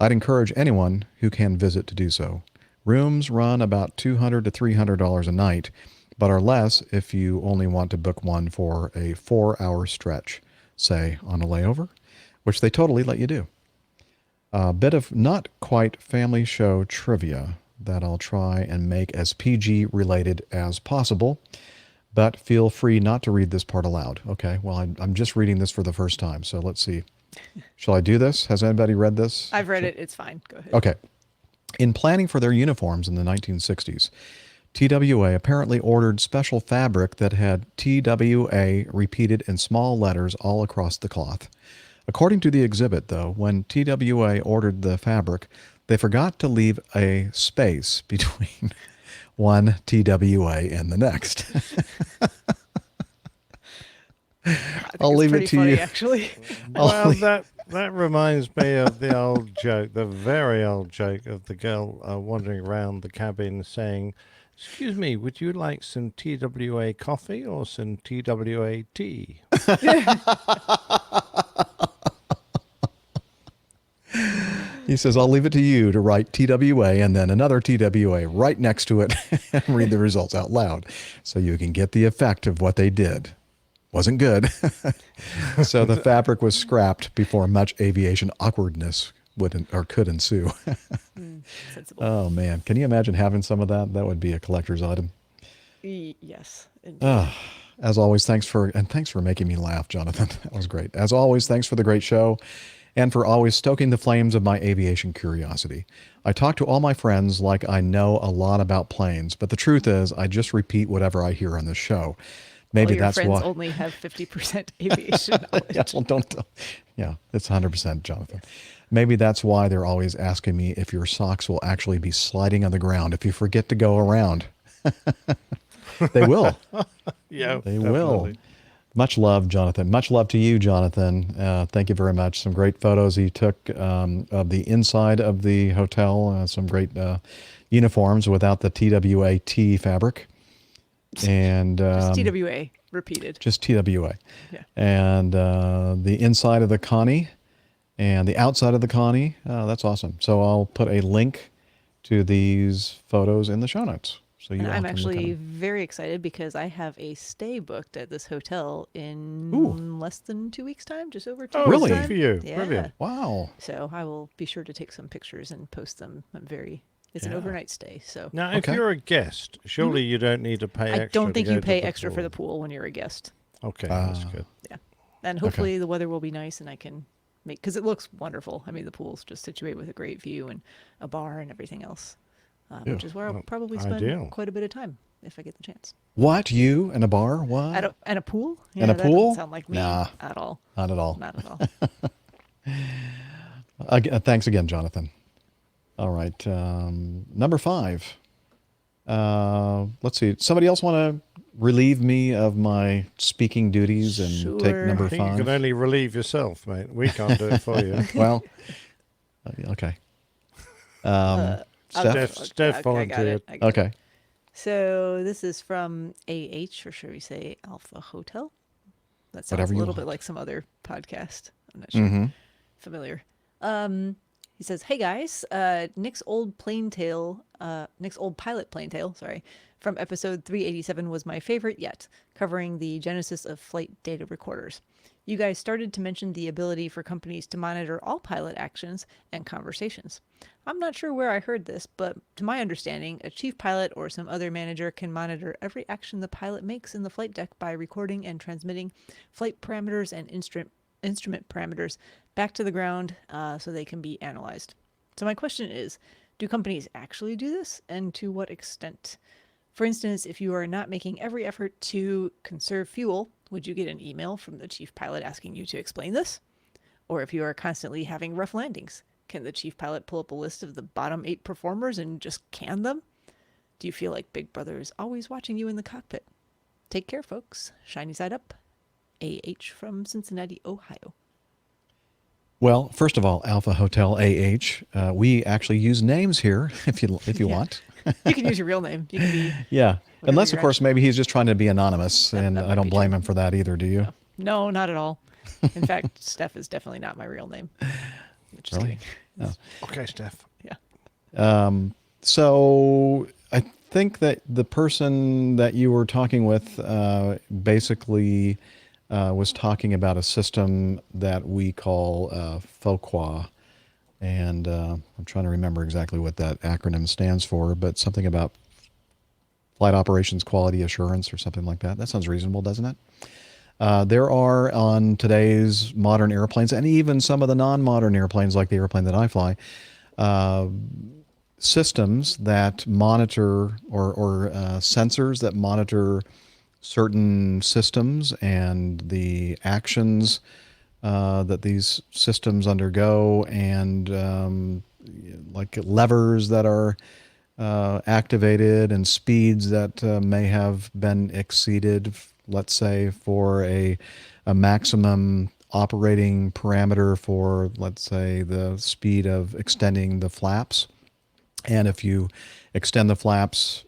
I'd encourage anyone who can visit to do so. Rooms run about $200 to $300 a night, but are less if you only want to book one for a 4-hour stretch, say on a layover, which they totally let you do. A bit of not quite family show trivia that I'll try and make as PG related as possible, but feel free not to read this part aloud. Okay, well, I'm just reading this for the first time, so let's see. Shall I do this? Has anybody read this? I've read it. It's fine. Go ahead. Okay. In planning for their uniforms in the 1960s, TWA apparently ordered special fabric that had TWA repeated in small letters all across the cloth. According to the exhibit, though, when TWA ordered the fabric, they forgot to leave a space between one TWA and the next. I'll leave it to funny, you. Actually. Well, that reminds me of the old joke, the very old joke of the girl wandering around the cabin saying, "Excuse me, would you like some TWA coffee or some TWA tea?" He says, I'll leave it to you to write TWA and then another TWA right next to it and read the results out loud so you can get the effect of what they did. Wasn't good. So the fabric was scrapped before much aviation awkwardness could ensue. Sensible. Oh, man. Can you imagine having some of that? That would be a collector's item. Yes. As always, thanks for making me laugh, Jonathan. That was great. As always, thanks for the great show and for always stoking the flames of my aviation curiosity. I talk to all my friends like I know a lot about planes, but the truth is I just repeat whatever I hear on this show. Maybe your that's friends why. only have 50% aviation knowledge. Yeah, it's 100%, Jonathan. Maybe that's why they're always asking me if your socks will actually be sliding on the ground if you forget to go around. They will. Yeah, they definitely. will. Much love, Jonathan. Much love to you, Jonathan. Thank you very much. Some great photos he took of the inside of the hotel. Some great uniforms without the TWA fabric. And just TWA repeated. Just TWA. Yeah. And the inside of the Connie and the outside of the Connie. That's awesome. So I'll put a link to these photos in the show notes. So you And all I'm can look at actually them. very excited because I have a stay booked at this hotel in less than 2 weeks' time, just over 2 weeks' Really? time. Good for you. Yeah. Brilliant. Wow. So I will be sure to take some pictures and post them. It's an Yeah. overnight stay. So Now, if you're a guest, surely you don't need to pay I extra. don't think to go you to pay the extra for pool. the pool when you're a guest. Okay, that's good. Yeah. And hopefully the weather will be nice and I can make, because it looks wonderful. I mean, the pool's just situated with a great view and a bar and everything else, which is where I'll probably spend ideal. quite a bit of time if I get the chance. What? You and a bar? What? And a pool? Yeah, And a that pool? doesn't sound like me Nah. at all. Not at all. Not at all. Thanks again, Jonathan. All right. Number 5. Let's see. Somebody else want to relieve me of my speaking duties and take number I think 5? you can only relieve yourself, mate. We can't do it for you. Well, okay. Steph volunteered. I got it. Okay. So this is from AH, or should we say Alpha Hotel? That sounds Whatever a you little bit want. like some other podcast. I'm not sure. Familiar. He says, "Hey guys, Nick's old pilot plane tale, sorry, from episode 387 was my favorite yet, covering the genesis of flight data recorders. You guys started to mention the ability for companies to monitor all pilot actions and conversations. I'm not sure where I heard this, but to my understanding, a chief pilot or some other manager can monitor every action the pilot makes in the flight deck by recording and transmitting flight parameters and instrument parameters back to the ground so they can be analyzed. So my question is, do companies actually do this, and to what extent? For instance, if you are not making every effort to conserve fuel, would you get an email from the chief pilot asking you to explain this? Or if you are constantly having rough landings, can the chief pilot pull up a list of the bottom 8 performers and just can them? Do you feel like Big Brother is always watching you in the cockpit? Take care, folks. Shiny side up. AH from Cincinnati, Ohio." Well, first of all, Alpha Hotel AH. We actually use names here if you want. You can use your real name. You can be Yeah. Unless, of you're course, maybe he's just trying to be anonymous, and I don't blame him for that either, do you? No, not at all. In fact, Steph is definitely not my real name. Just Really? kidding. No. Okay, Steph. Yeah. So I think that the person that you were talking with basically was talking about a system that we call FOQA. And I'm trying to remember exactly what that acronym stands for, but something about Flight Operations Quality Assurance or something like that. That sounds reasonable, doesn't it? There are on today's modern airplanes, and even some of the non-modern airplanes like the airplane that I fly, systems that monitor or sensors that monitor certain systems and the actions that these systems undergo, and like levers that are activated and speeds that may have been exceeded, let's say for a maximum operating parameter for, let's say, the speed of extending the flaps. And if you extend the flaps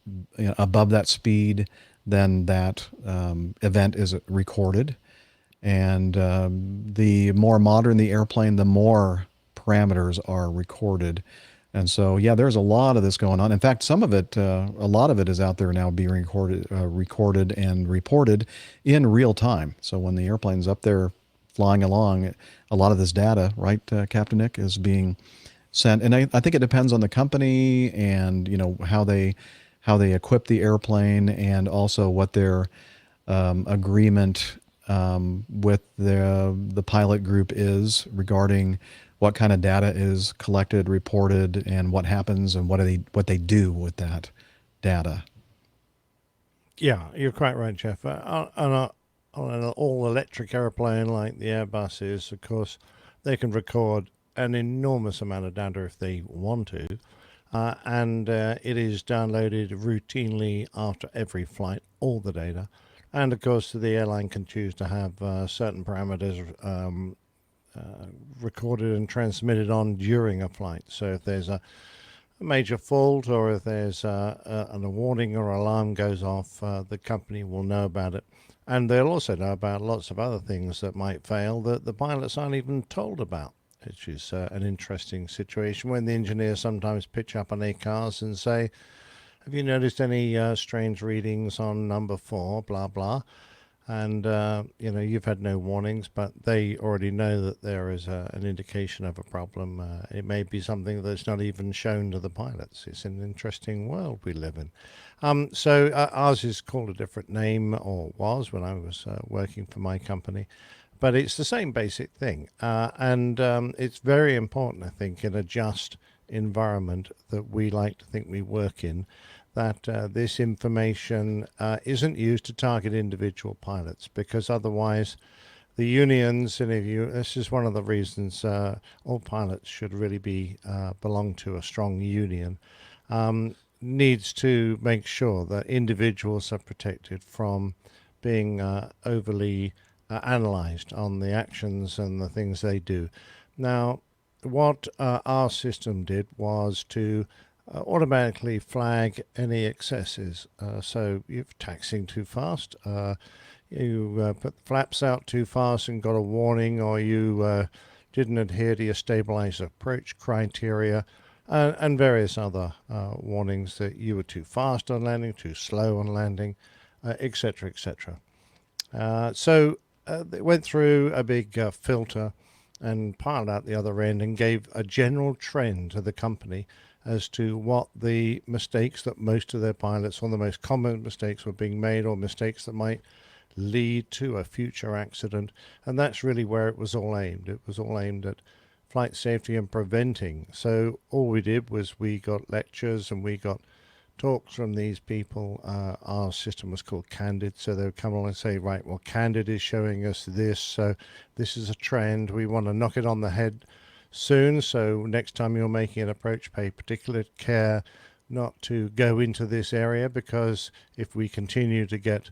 above that speed, then that event is recorded. And the more modern the airplane, the more parameters are recorded. And so, yeah, there's a lot of this going on. In fact, some of it, a lot of it is out there now being recorded and reported in real time. So when the airplane's up there flying along, a lot of this data, right, Captain Nick, is being sent. And I think it depends on the company and, how they equip the airplane, and also what their agreement with the pilot group is regarding what kind of data is collected, reported, and what happens, and what they do with that data. Yeah, you're quite right, Jeff. On an all-electric airplane like the Airbuses, of course, they can record an enormous amount of data if they want to, and it is downloaded routinely after every flight, all the data, And of course, the airline can choose to have certain parameters recorded and transmitted on during a flight. So if there's a major fault or if there's a warning or alarm goes off, the company will know about it. And they'll also know about lots of other things that might fail that the pilots aren't even told about, which is an interesting situation when the engineers sometimes pitch up on their cars and say, have you noticed any strange readings on number 4, blah, blah? And, you've had no warnings, but they already know that there is an indication of a problem. It may be something that's not even shown to the pilots. It's an interesting world we live in. So ours is called a different name, or was when I was working for my company. But it's the same basic thing. And it's very important, I think, in a just environment that we like to think we work in, that this information isn't used to target individual pilots, because otherwise the unions, and this is one of the reasons all pilots should really be belong to a strong union, needs to make sure that individuals are protected from being overly analyzed on the actions and the things they do. Now, what our system did was to automatically flag any excesses. So you're taxiing too fast, you put the flaps out too fast and got a warning, or you didn't adhere to your stabilizer approach criteria, and various other warnings that you were too fast on landing, too slow on landing, etc., etc. So they went through a big filter and piled out the other end and gave a general trend to the company as to what the mistakes that most of their pilots, or the most common mistakes, were being made, or mistakes that might lead to a future accident. And that's really where it was all aimed. It was all aimed at flight safety and preventing. So all we did was we got lectures and we got talks from these people. Our system was called Candid, so they would come along and say, right, well, Candid is showing us this, so this is a trend. We want to knock it on the head soon, so next time you're making an approach, pay particular care not to go into this area, because if we continue to get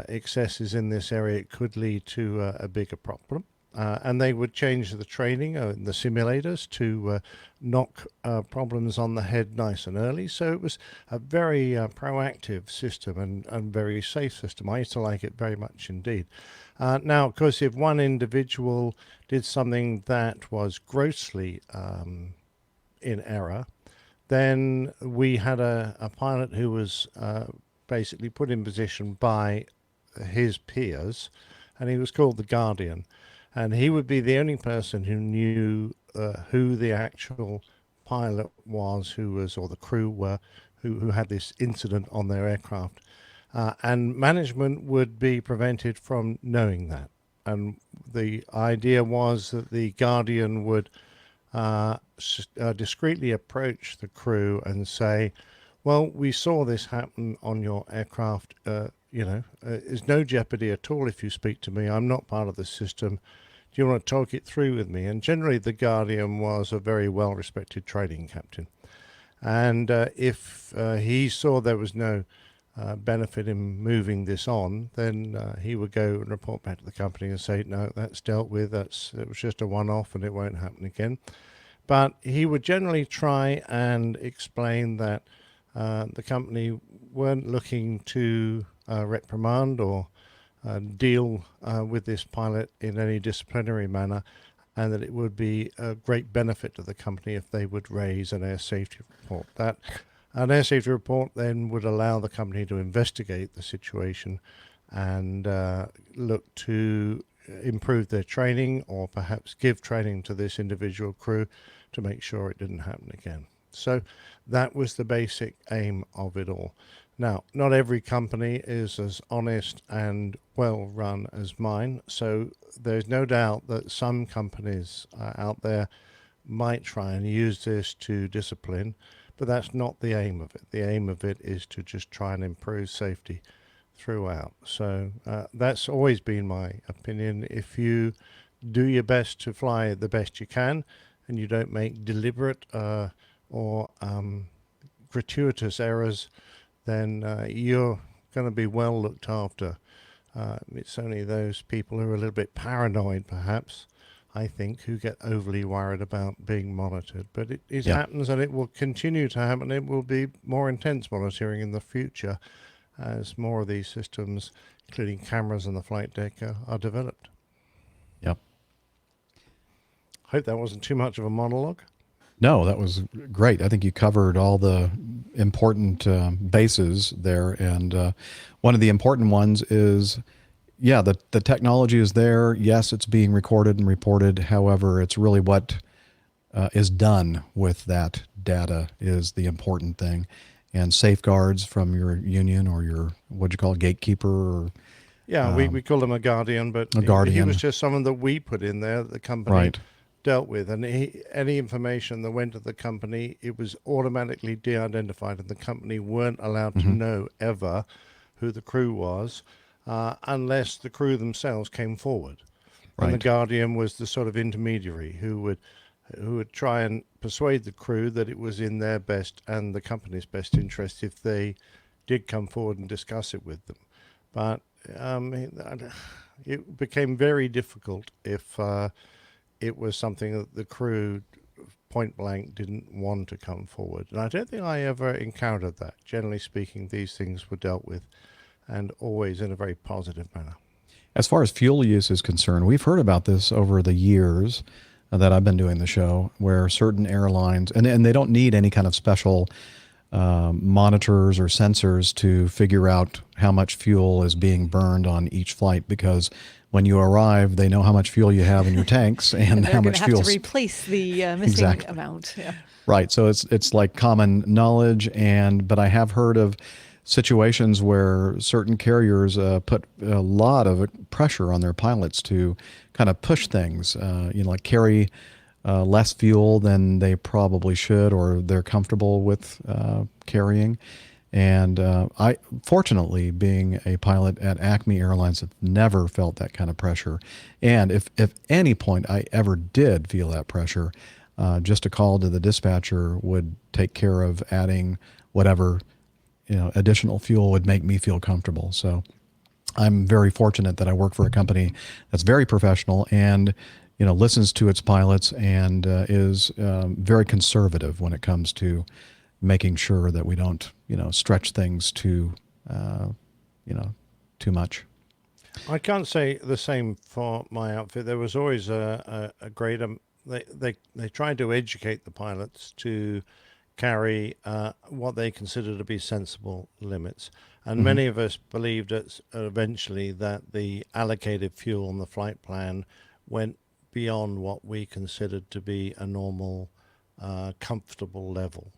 excesses in this area, it could lead to a bigger problem. And they would change the training in the simulators to knock problems on the head nice and early. So it was a very proactive system and very safe system. I used to like it very much indeed. Now, of course, if one individual did something that was grossly in error, then we had a pilot who was basically put in position by his peers, and he was called the Guardian. And he would be the only person who knew who the actual pilot was, or the crew were, who had this incident on their aircraft. And management would be prevented from knowing that. And the idea was that the Guardian would discreetly approach the crew and say, well, we saw this happen on your aircraft. There's no jeopardy at all if you speak to me. I'm not part of the system. Do you want to talk it through with me? And generally, the Guardian was a very well-respected training captain. And if he saw there was no benefit in moving this on, then he would go and report back to the company and say, no, that's dealt with. It was just a one-off and it won't happen again. But he would generally try and explain that the company weren't looking to reprimand or deal with this pilot in any disciplinary manner, and that it would be a great benefit to the company if they would raise an air safety report. An air safety report then would allow the company to investigate the situation and look to improve their training, or perhaps give training to this individual crew to make sure it didn't happen again. So that was the basic aim of it all. Now, not every company is as honest and well run as mine, so there's no doubt that some companies out there might try and use this to discipline, but that's not the aim of it. The aim of it is to just try and improve safety throughout. So that's always been my opinion. If you do your best to fly the best you can, and you don't make deliberate or gratuitous errors, then you're going to be well looked after It's only those people who are a little bit paranoid, perhaps, I think, who get overly worried about being monitored. But it happens, and it will continue to happen. It will be more intense monitoring in the future as more of these systems, including cameras on the flight deck, are developed. Yep. Hope that wasn't too much of a monologue. No, that was great. I think you covered all the important bases there. And one of the important ones is, the technology is there. Yes, it's being recorded and reported. However, it's really what is done with that data is the important thing. And safeguards from your union or your, what'd you call it, gatekeeper? Or, we call him a guardian, but he was just someone that we put in there, the company dealt with. And any information that went to the company, it was automatically de-identified, and the company weren't allowed to know ever who the crew was unless the crew themselves came forward. And the guardian was the sort of intermediary who would try and persuade the crew that it was in their best and the company's best interest if they did come forward and discuss it with them. But it became very difficult if it was something that the crew point blank didn't want to come forward. And I don't think I ever encountered that. Generally speaking, these things were dealt with, and always in a very positive manner. As far as fuel use is concerned, we've heard about this over the years that I've been doing the show, where certain airlines, and they don't need any kind of special monitors or sensors to figure out how much fuel is being burned on each flight, because when you arrive, they know how much fuel you have in your tanks and how much fuel. They're going to have to replace the missing amount. Yeah. Right. So it's like common knowledge, but I have heard of situations where certain carriers put a lot of pressure on their pilots to kind of push things, like carry less fuel than they probably should or they're comfortable with carrying. And I, fortunately, being a pilot at Acme Airlines, have never felt that kind of pressure. And if any point I ever did feel that pressure, just a call to the dispatcher would take care of adding whatever additional fuel would make me feel comfortable. So I'm very fortunate that I work for a company that's very professional and listens to its pilots and is very conservative when it comes to making sure that we don't stretch things too much. I can't say the same for my outfit. There was always a great they tried to educate the pilots to carry what they consider to be sensible limits. And many of us believed eventually that the allocated fuel on the flight plan went beyond what we considered to be a normal, comfortable level.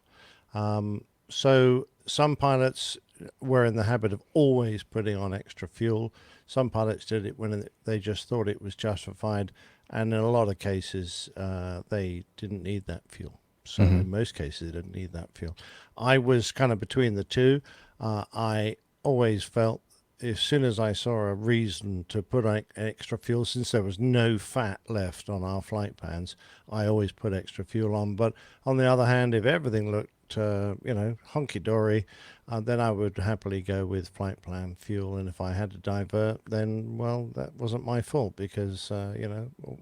So some pilots were in the habit of always putting on extra fuel. Some pilots did it when they just thought it was justified. And in a lot of cases, they didn't need that fuel. So in most cases, they didn't need that fuel. I was kind of between the two. I always felt as soon as I saw a reason to put extra fuel, since there was no fat left on our flight plans, I always put extra fuel on. But on the other hand, if everything looked, hunky-dory, then I would happily go with flight plan fuel. And if I had to divert, then, well, that wasn't my fault because,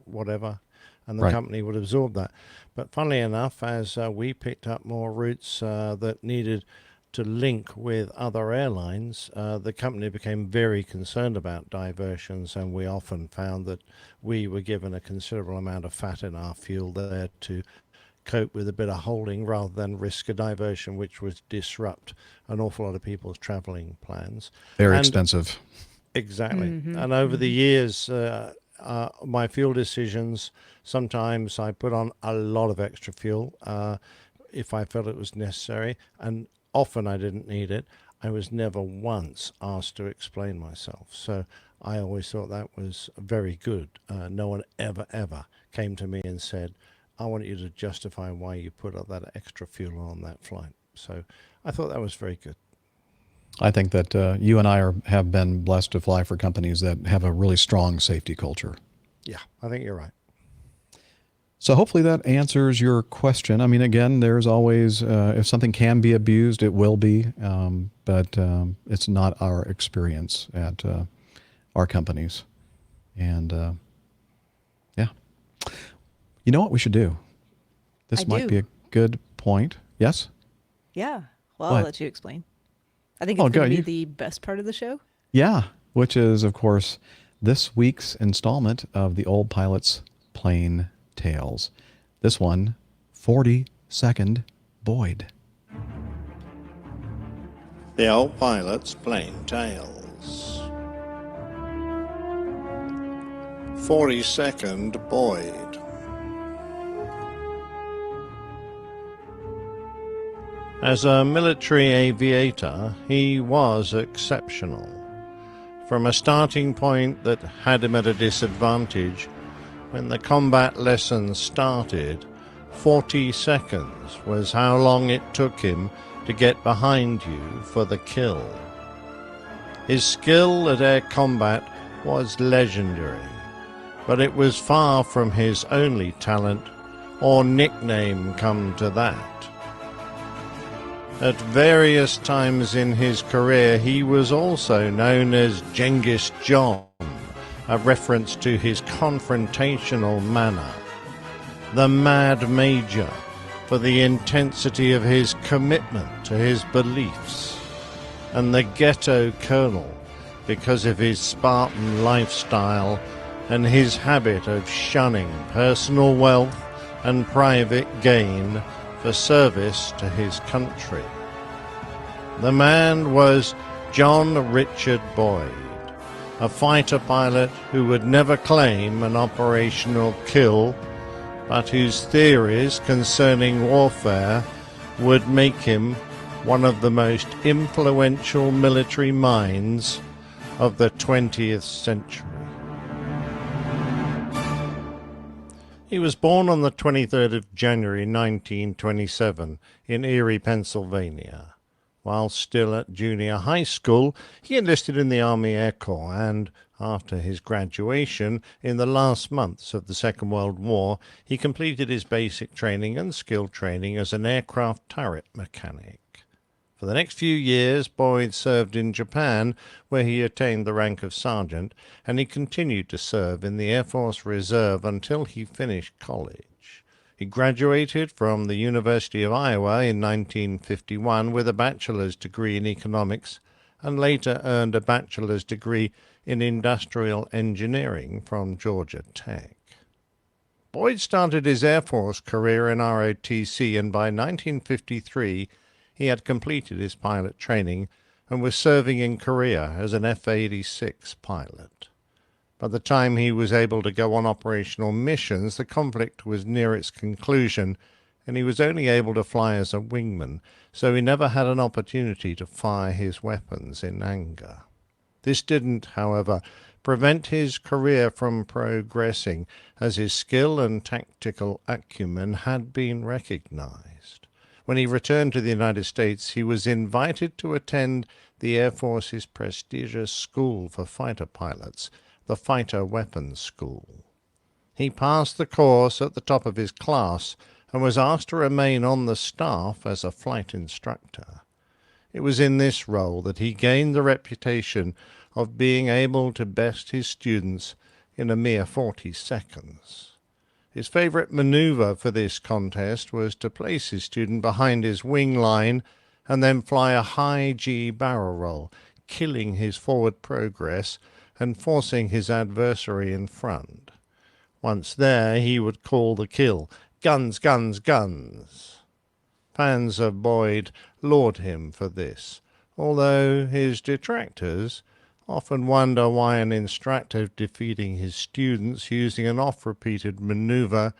whatever. And the company would absorb that. But funnily enough, as we picked up more routes that needed to link with other airlines, the company became very concerned about diversions, and we often found that we were given a considerable amount of fat in our fuel there to cope with a bit of holding rather than risk a diversion, which would disrupt an awful lot of people's traveling plans. Very expensive. Exactly. And over the years, my fuel decisions, sometimes I put on a lot of extra fuel if I felt it was necessary, and often I didn't need it. I was never once asked to explain myself. So I always thought that was very good. No one ever came to me and said, I want you to justify why you put up that extra fuel on that flight. So I thought that was very good. I think that you and I have been blessed to fly for companies that have a really strong safety culture. Yeah, I think you're right. So hopefully that answers your question. I mean, again, there's always, if something can be abused, it will be, but it's not our experience at our companies. And yeah. You know what we should do? This might be a good point. Yes? Yeah. Well, What? I'll let you explain. I think it's going to be the best part of the show. Yeah, which is, of course, this week's installment of the Old Pilot's Plain Tales. This one, 42nd Boyd. The Old Pilot's Plain Tales. 42nd Boyd. As a military aviator, he was exceptional. From a starting point that had him at a disadvantage, when the combat lessons started, 40 seconds was how long it took him to get behind you for the kill. His skill at air combat was legendary, but it was far from his only talent or nickname, come to that. At various times in his career, he was also known as Genghis John, a reference to his confrontational manner. The Mad Major, for the intensity of his commitment to his beliefs. And the Ghetto Colonel, because of his Spartan lifestyle and his habit of shunning personal wealth and private gain for service to his country. The man was John Richard Boyd, a fighter pilot who would never claim an operational kill, but whose theories concerning warfare would make him one of the most influential military minds of the 20th century. He was born on the 23rd of January 1927 in Erie, Pennsylvania. While still at junior high school, he enlisted in the Army Air Corps and, after his graduation in the last months of the Second World War, he completed his basic training and skill training as an aircraft turret mechanic. For the next few years, Boyd served in Japan, where he attained the rank of sergeant, and he continued to serve in the Air Force Reserve until he finished college. He graduated from the University of Iowa in 1951 with a bachelor's degree in economics, and later earned a bachelor's degree in industrial engineering from Georgia Tech. Boyd started his Air Force career in ROTC, and by 1953 he had completed his pilot training and was serving in Korea as an F-86 pilot. By the time he was able to go on operational missions, the conflict was near its conclusion, and he was only able to fly as a wingman, so he never had an opportunity to fire his weapons in anger. This didn't, however, prevent his career from progressing, as his skill and tactical acumen had been recognized. When he returned to the United States, he was invited to attend the Air Force's prestigious school for fighter pilots, the Fighter Weapons School. He passed the course at the top of his class and was asked to remain on the staff as a flight instructor. It was in this role that he gained the reputation of being able to best his students in a mere 40 seconds. His favorite maneuver for this contest was to place his student behind his wing line and then fly a high G barrel roll, killing his forward progress and forcing his adversary in front. Once there, he would call the kill, "Guns, guns, guns." Fans of Boyd laud him for this, although his detractors often wonder why an instructor defeating his students using an oft-repeated maneuver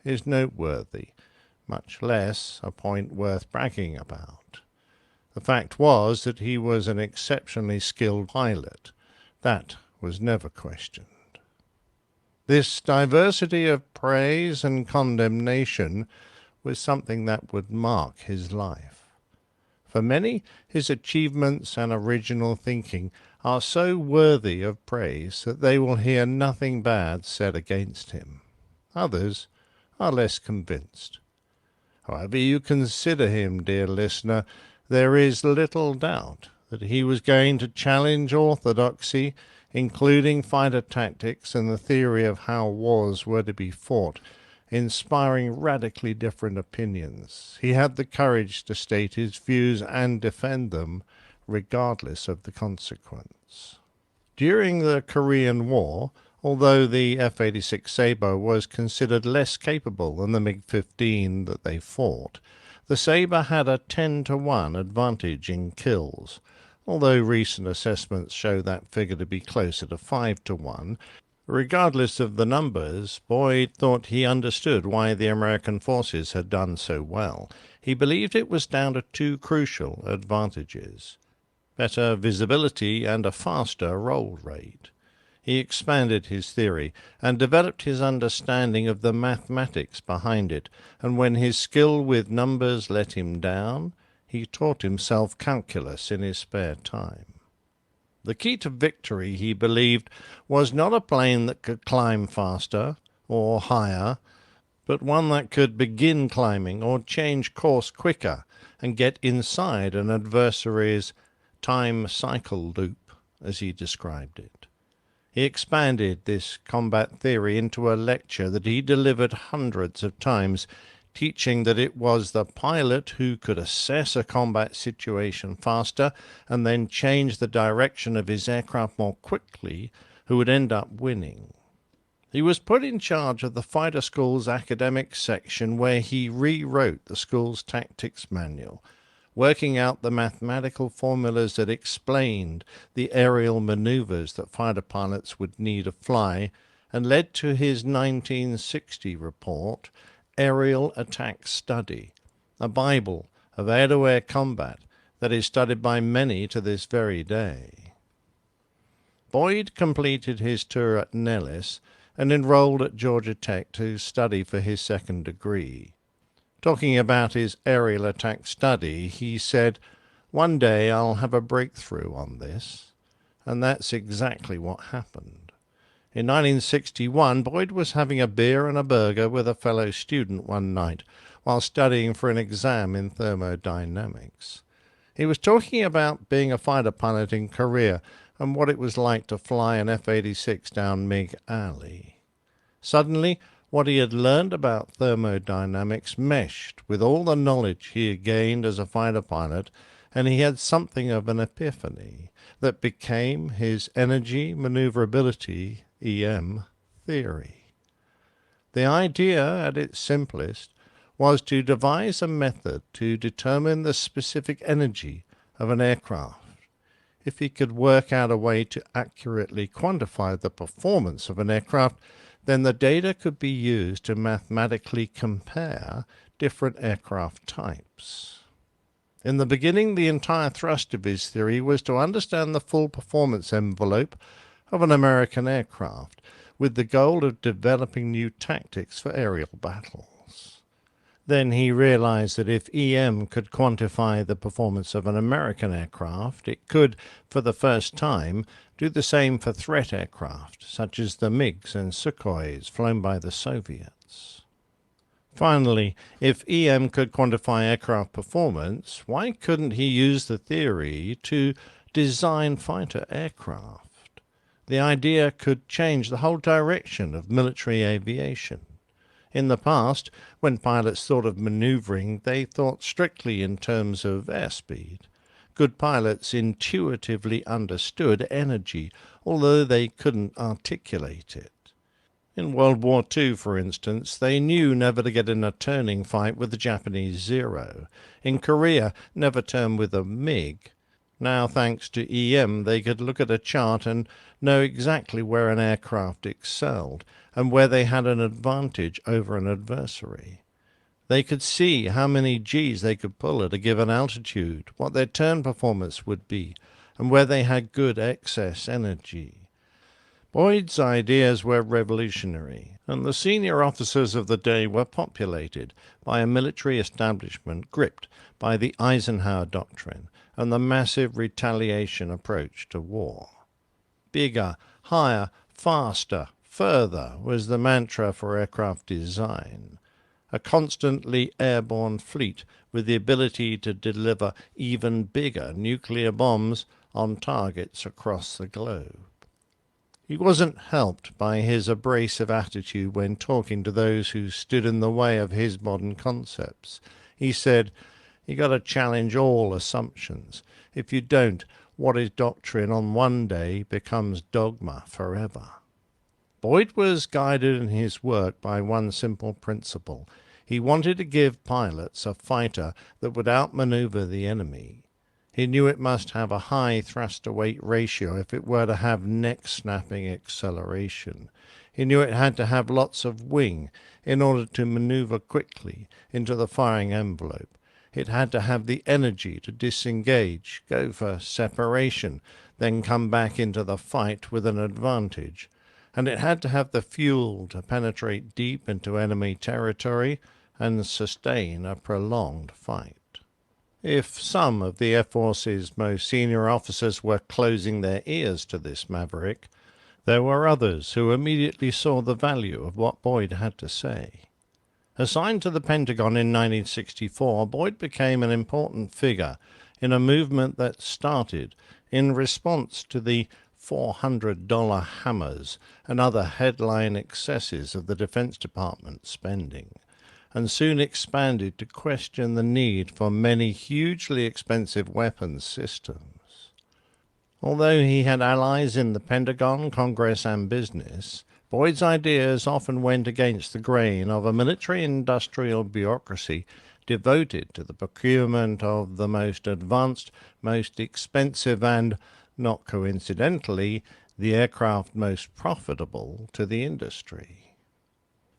is noteworthy, much less a point worth bragging about. The fact was that he was an exceptionally skilled pilot. That was never questioned. This diversity of praise and condemnation was something that would mark his life. For many, his achievements and original thinking are so worthy of praise that they will hear nothing bad said against him. Others are less convinced. However you consider him, dear listener, there is little doubt that he was going to challenge orthodoxy including fighter tactics and the theory of how wars were to be fought, inspiring radically different opinions. He had the courage to state his views and defend them, regardless of the consequence. During the Korean War, although the F-86 Sabre was considered less capable than the MiG-15 that they fought, the Sabre had a 10-to-1 advantage in kills, although recent assessments show that figure to be closer to 5-to-1. Regardless of the numbers, Boyd thought he understood why the American forces had done so well. He believed it was down to two crucial advantages: better visibility and a faster roll rate. He expanded his theory and developed his understanding of the mathematics behind it, and when his skill with numbers let him down, he taught himself calculus in his spare time. The key to victory, he believed, was not a plane that could climb faster or higher, but one that could begin climbing or change course quicker and get inside an adversary's time cycle loop, as he described it. He expanded this combat theory into a lecture that he delivered hundreds of times, teaching that it was the pilot who could assess a combat situation faster and then change the direction of his aircraft more quickly who would end up winning. He was put in charge of the fighter school's academic section, where he rewrote the school's tactics manual, working out the mathematical formulas that explained the aerial maneuvers that fighter pilots would need to fly, and led to his 1960 report, Aerial Attack Study, a Bible of air-to-air combat that is studied by many to this very day. Boyd completed his tour at Nellis and enrolled at Georgia Tech to study for his second degree. Talking about his aerial attack study, he said, "One day I'll have a breakthrough on this," and that's exactly what happened. In 1961, Boyd was having a beer and a burger with a fellow student one night while studying for an exam in thermodynamics. He was talking about being a fighter pilot in Korea and what it was like to fly an F-86 down MiG Alley. Suddenly, what he had learned about thermodynamics meshed with all the knowledge he had gained as a fighter pilot, and he had something of an epiphany that became his energy maneuverability EM theory. The idea, at its simplest, was to devise a method to determine the specific energy of an aircraft. If he could work out a way to accurately quantify the performance of an aircraft, then the data could be used to mathematically compare different aircraft types. In the beginning, the entire thrust of his theory was to understand the full performance envelope of an American aircraft, with the goal of developing new tactics for aerial battles. Then he realized that if EM could quantify the performance of an American aircraft, it could, for the first time, do the same for threat aircraft, such as the MiGs and Sukhois flown by the Soviets. Finally, if EM could quantify aircraft performance, why couldn't he use the theory to design fighter aircraft? The idea could change the whole direction of military aviation. In the past, when pilots thought of maneuvering, they thought strictly in terms of airspeed. Good pilots intuitively understood energy, although they couldn't articulate it. In World War II, for instance, they knew never to get in a turning fight with the Japanese Zero. In Korea, never turn with a MiG. Now, thanks to EM, they could look at a chart and know exactly where an aircraft excelled and where they had an advantage over an adversary. They could see how many Gs they could pull at a given altitude, what their turn performance would be, and where they had good excess energy. Boyd's ideas were revolutionary, and the senior officers of the day were populated by a military establishment gripped by the Eisenhower Doctrine and the massive retaliation approach to war. Bigger, higher, faster, further was the mantra for aircraft design. A constantly airborne fleet with the ability to deliver even bigger nuclear bombs on targets across the globe. He wasn't helped by his abrasive attitude when talking to those who stood in the way of his modern concepts. He said, "You got to challenge all assumptions. If you don't, what is doctrine on one day becomes dogma forever." Boyd was guided in his work by one simple principle. He wanted to give pilots a fighter that would outmaneuver the enemy. He knew it must have a high thruster-weight ratio if it were to have neck-snapping acceleration. He knew it had to have lots of wing in order to maneuver quickly into the firing envelope. It had to have the energy to disengage, go for separation, then come back into the fight with an advantage. And it had to have the fuel to penetrate deep into enemy territory and sustain a prolonged fight. If some of the Air Force's most senior officers were closing their ears to this maverick, there were others who immediately saw the value of what Boyd had to say. Assigned to the Pentagon in 1964, Boyd became an important figure in a movement that started in response to the $400 hammers and other headline excesses of the Defense Department spending, and soon expanded to question the need for many hugely expensive weapons systems. Although he had allies in the Pentagon, Congress, and business, Boyd's ideas often went against the grain of a military-industrial bureaucracy devoted to the procurement of the most advanced, most expensive, and, not coincidentally, the aircraft most profitable to the industry.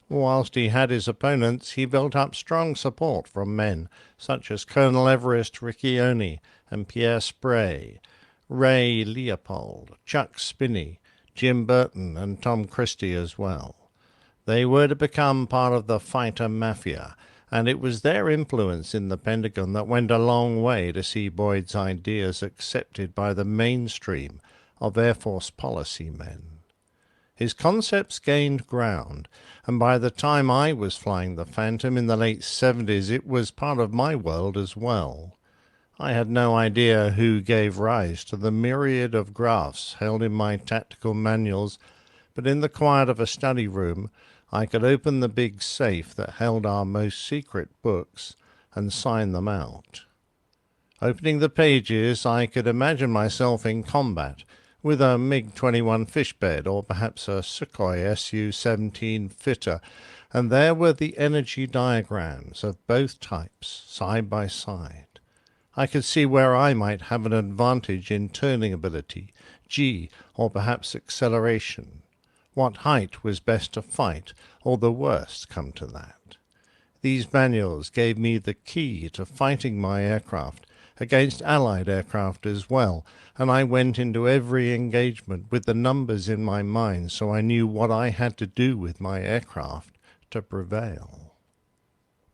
Whilst he had his opponents, he built up strong support from men such as Colonel Everest Riccioni and Pierre Sprey, Ray Leopold, Chuck Spinney, Jim Burton, and Tom Christie as well. They were to become part of the fighter mafia, and it was their influence in the Pentagon that went a long way to see Boyd's ideas accepted by the mainstream of Air Force policy men. His concepts gained ground, and by the time I was flying the Phantom in the late 70s, it was part of my world as well. I had no idea who gave rise to the myriad of graphs held in my tactical manuals, but in the quiet of a study room, I could open the big safe that held our most secret books and sign them out. Opening the pages, I could imagine myself in combat, with a MiG-21 fish bed or perhaps a Sukhoi Su-17 fitter, and there were the energy diagrams of both types side by side. I could see where I might have an advantage in turning ability, G, or perhaps acceleration. What height was best to fight, or the worst come to that. These manuals gave me the key to fighting my aircraft against Allied aircraft as well, and I went into every engagement with the numbers in my mind so I knew what I had to do with my aircraft to prevail.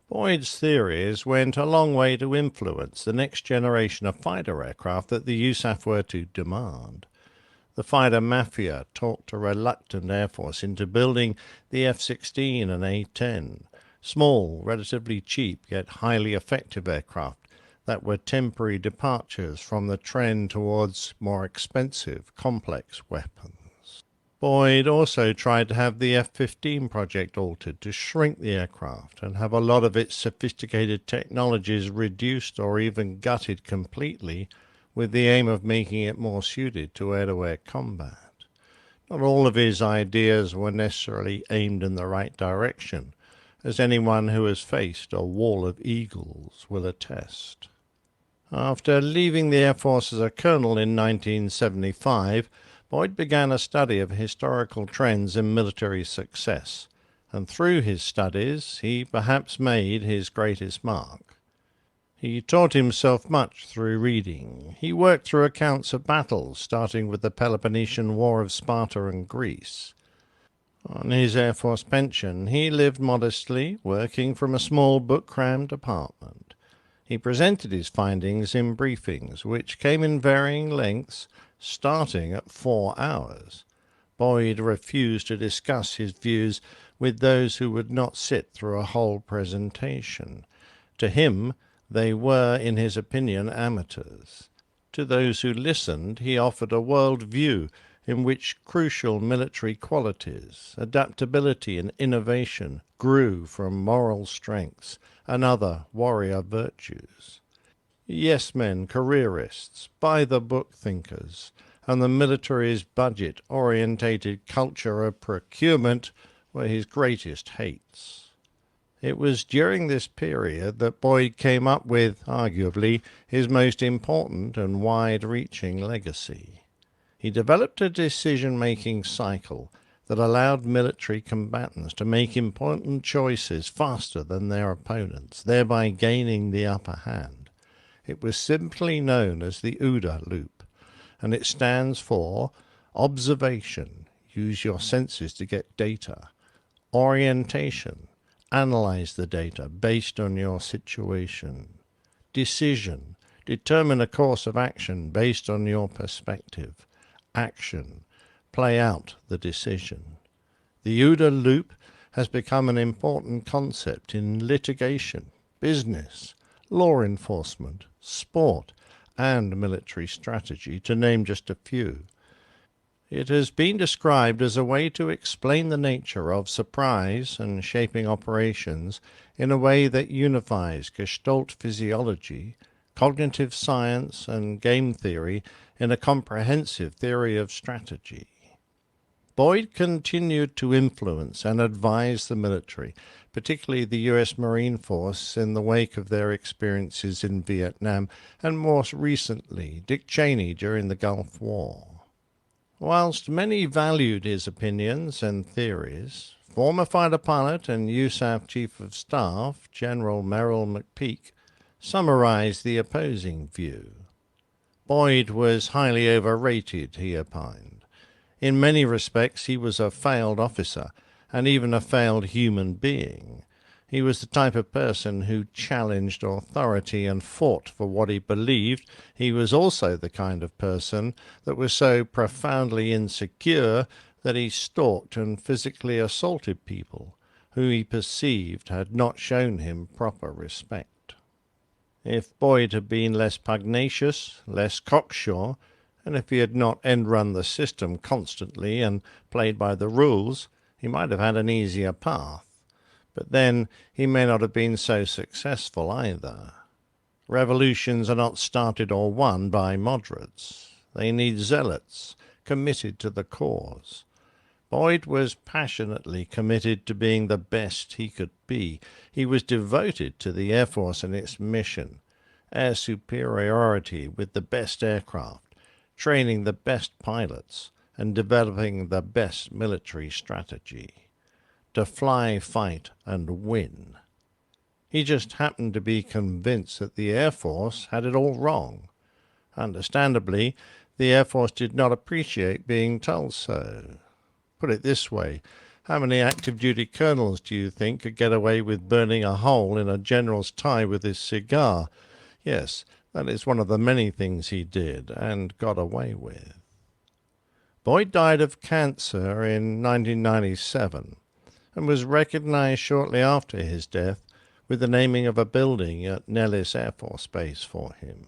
Boyd's theories went a long way to influence the next generation of fighter aircraft that the USAF were to demand. The fighter mafia talked a reluctant Air Force into building the F-16 and A-10, small, relatively cheap, yet highly effective aircraft that were temporary departures from the trend towards more expensive, complex weapons. Boyd also tried to have the F-15 project altered to shrink the aircraft and have a lot of its sophisticated technologies reduced or even gutted completely, with the aim of making it more suited to air-to-air combat. Not all of his ideas were necessarily aimed in the right direction, as anyone who has faced a wall of eagles will attest. After leaving the Air Force as a colonel in 1975, Boyd began a study of historical trends in military success, and through his studies he perhaps made his greatest mark. He taught himself much through reading. He worked through accounts of battles, starting with the Peloponnesian War of Sparta and Greece. On his Air Force pension, he lived modestly, working from a small book-crammed apartment. He presented his findings in briefings, which came in varying lengths, starting at 4 hours. Boyd refused to discuss his views with those who would not sit through a whole presentation. To him, they were, in his opinion, amateurs. To those who listened, he offered a world view in which crucial military qualities, adaptability and innovation, grew from moral strengths and other warrior virtues. Yes men, careerists, by-the-book thinkers, and the military's budget-orientated culture of procurement were his greatest hates. It was during this period that Boyd came up with, arguably, his most important and wide-reaching legacy. He developed a decision-making cycle that allowed military combatants to make important choices faster than their opponents, thereby gaining the upper hand. It was simply known as the OODA loop, and it stands for observation, use your senses to get data, orientation, analyze the data based on your situation, decision, determine a course of action based on your perspective, action, play out the decision. The OODA loop has become an important concept in litigation, business, law enforcement, sport, and military strategy, to name just a few. It has been described as a way to explain the nature of surprise and shaping operations in a way that unifies Gestalt physiology, cognitive science, and game theory in a comprehensive theory of strategy. Boyd continued to influence and advise the military, particularly the U.S. Marine Force, in the wake of their experiences in Vietnam, and more recently, Dick Cheney during the Gulf War. Whilst many valued his opinions and theories, former fighter pilot and USAF Chief of Staff, General Merrill McPeak, summarized the opposing view. Boyd was highly overrated, he opined. In many respects, he was a failed officer and even a failed human being. He was the type of person who challenged authority and fought for what he believed. He was also the kind of person that was so profoundly insecure that he stalked and physically assaulted people who he perceived had not shown him proper respect. If Boyd had been less pugnacious, less cocksure, and if he had not end-run the system constantly and played by the rules, he might have had an easier path. But then he may not have been so successful either. Revolutions are not started or won by moderates. They need zealots, committed to the cause. Boyd was passionately committed to being the best he could be. He was devoted to the Air Force and its mission, air superiority with the best aircraft, training the best pilots, and developing the best military strategy. To fly, fight, and win. He just happened to be convinced that the Air Force had it all wrong. Understandably, the Air Force did not appreciate being told so. Put it this way, how many active duty colonels do you think could get away with burning a hole in a general's tie with his cigar? Yes, that is one of the many things he did and got away with. Boyd died of cancer in 1997. And was recognized shortly after his death with the naming of a building at Nellis Air Force Base for him.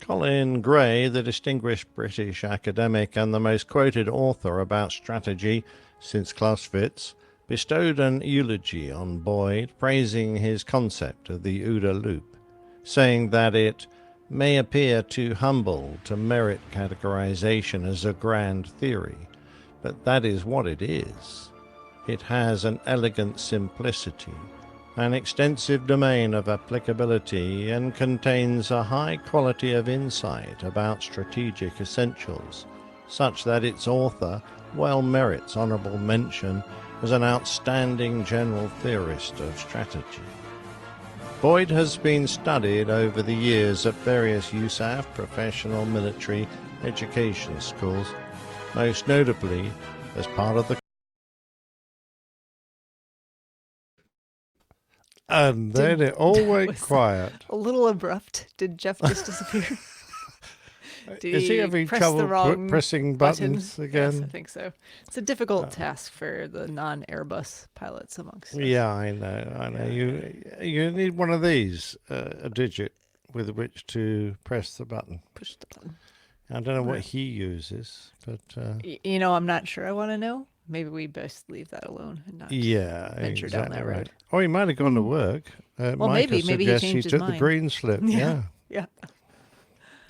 Colin Gray, the distinguished British academic and the most quoted author about strategy since Clausewitz, bestowed an eulogy on Boyd, praising his concept of the OODA loop, saying that it may appear too humble to merit categorization as a grand theory, but that is what it is. It has an elegant simplicity, an extensive domain of applicability, and contains a high quality of insight about strategic essentials, such that its author well merits honorable mention as an outstanding general theorist of strategy. Boyd has been studied over the years at various USAF professional military education schools, most notably as part of the And then it all went quiet. A little abrupt. Did Jeff just disappear? Is he having trouble pressing buttons again? Yes, I think so. It's a difficult task for the non-Airbus pilots amongst us. Yeah, I know. You need one of these, a digit with which to press the button. Push the button. I don't know what he uses, but I'm not sure. I want to know. Maybe we best leave that alone and not venture down that road. Or he might have gone to work. Well, Micah maybe he suggests changed his took the mind. green slip. Yeah. Yeah.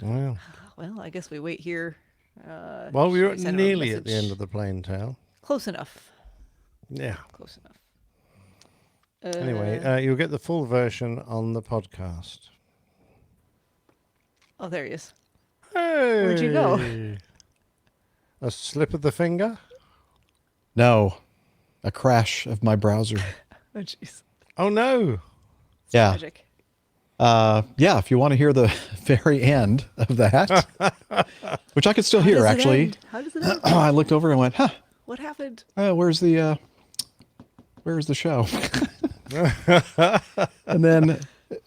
Well, I guess we wait here. Well, we Should were send him a nearly at the message? end of the plain tale. Close enough. Yeah. Close enough. Anyway, you'll get the full version on the podcast. Oh, there he is. Hey! Where'd you go? A slip of the finger? No, a crash of my browser. Oh, jeez. Oh, no. Yeah. Tragic. Yeah, if you want to hear the very end of that, which I could still hear, actually. How does it end? I looked over and went, huh, What happened? where's the show?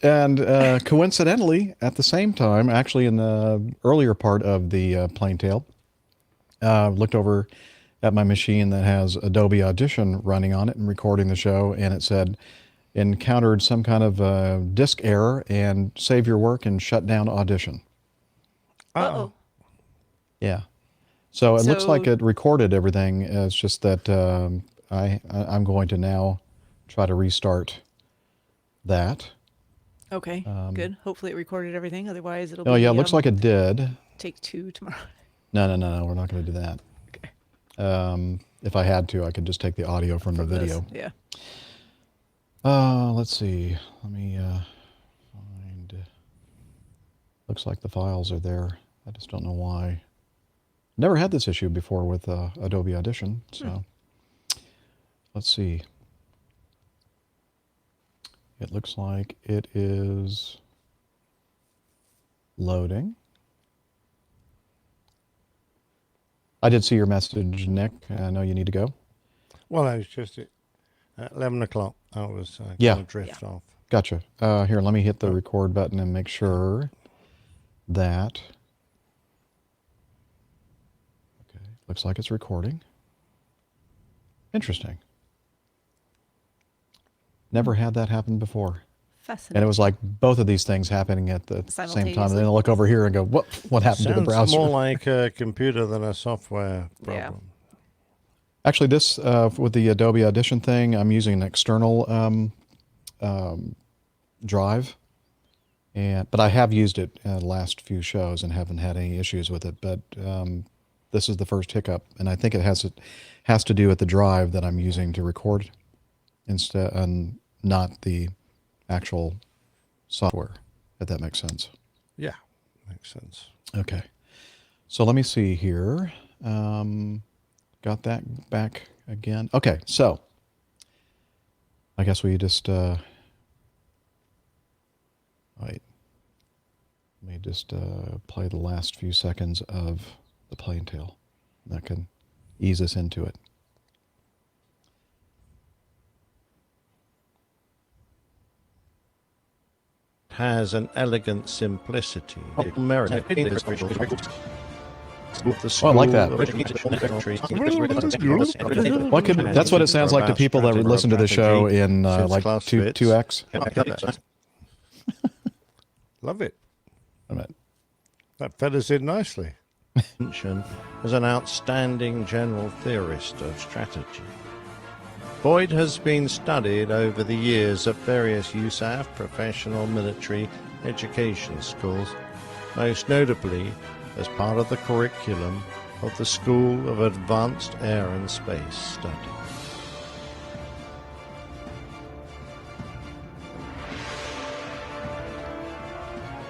and coincidentally, at the same time, actually in the earlier part of the plain tale, looked over at my machine that has Adobe Audition running on it and recording the show, and it said, encountered some kind of disk error and save your work and shut down Audition. Uh-oh. Yeah. So it looks like it recorded everything. It's just that I'm going to now try to restart that. Okay, good. Hopefully it recorded everything. Otherwise, it'll be... Oh, yeah, it looks like it did. Take 2 tomorrow. No, we're not going to do that. Okay. If I had to, I could just take the audio from the video. Yeah. Let's see. Let me find... Looks like the files are there. I just don't know why. Never had this issue before with Adobe Audition, so let's see. It looks like it is loading. I did see your message, Nick. I know you need to go. Well, I was just at 11 o'clock. I was going to drift off. Gotcha. Here, let me hit the record button and make sure that... Okay, looks like it's recording. Interesting. Never had that happen before. Fascinating. And it was like both of these things happening at the same time. And then I look over here and go, what happened to the browser? Sounds more like a computer than a software problem. Yeah. Actually, this, with the Adobe Audition thing, I'm using an external drive. But I have used it the last few shows and haven't had any issues with it. But this is the first hiccup. And I think it has to do with the drive that I'm using to record instead, and not the actual software, if that makes sense. Yeah, makes sense. Okay. So let me see here. Got that back again. Okay, so I guess we just wait. Let me just play the last few seconds of the plain tale. That can ease us into it. Has an elegant simplicity. Oh, I like that. That's what it sounds like to people that would listen to the show in like 2x. Love it. I mean, that fed us in nicely. As an outstanding general theorist of strategy. Boyd has been studied over the years at various USAF professional military education schools, most notably as part of the curriculum of the School of Advanced Air and Space Studies.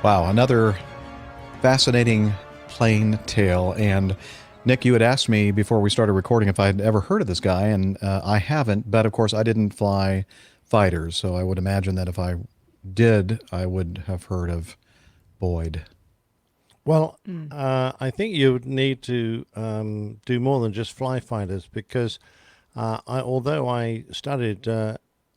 Wow, another fascinating plain tale. And Nick, you had asked me before we started recording if I had ever heard of this guy, and I haven't, but of course I didn't fly fighters, so I would imagine that if I did, I would have heard of Boyd. Well, I think you would need to do more than just fly fighters, because although I studied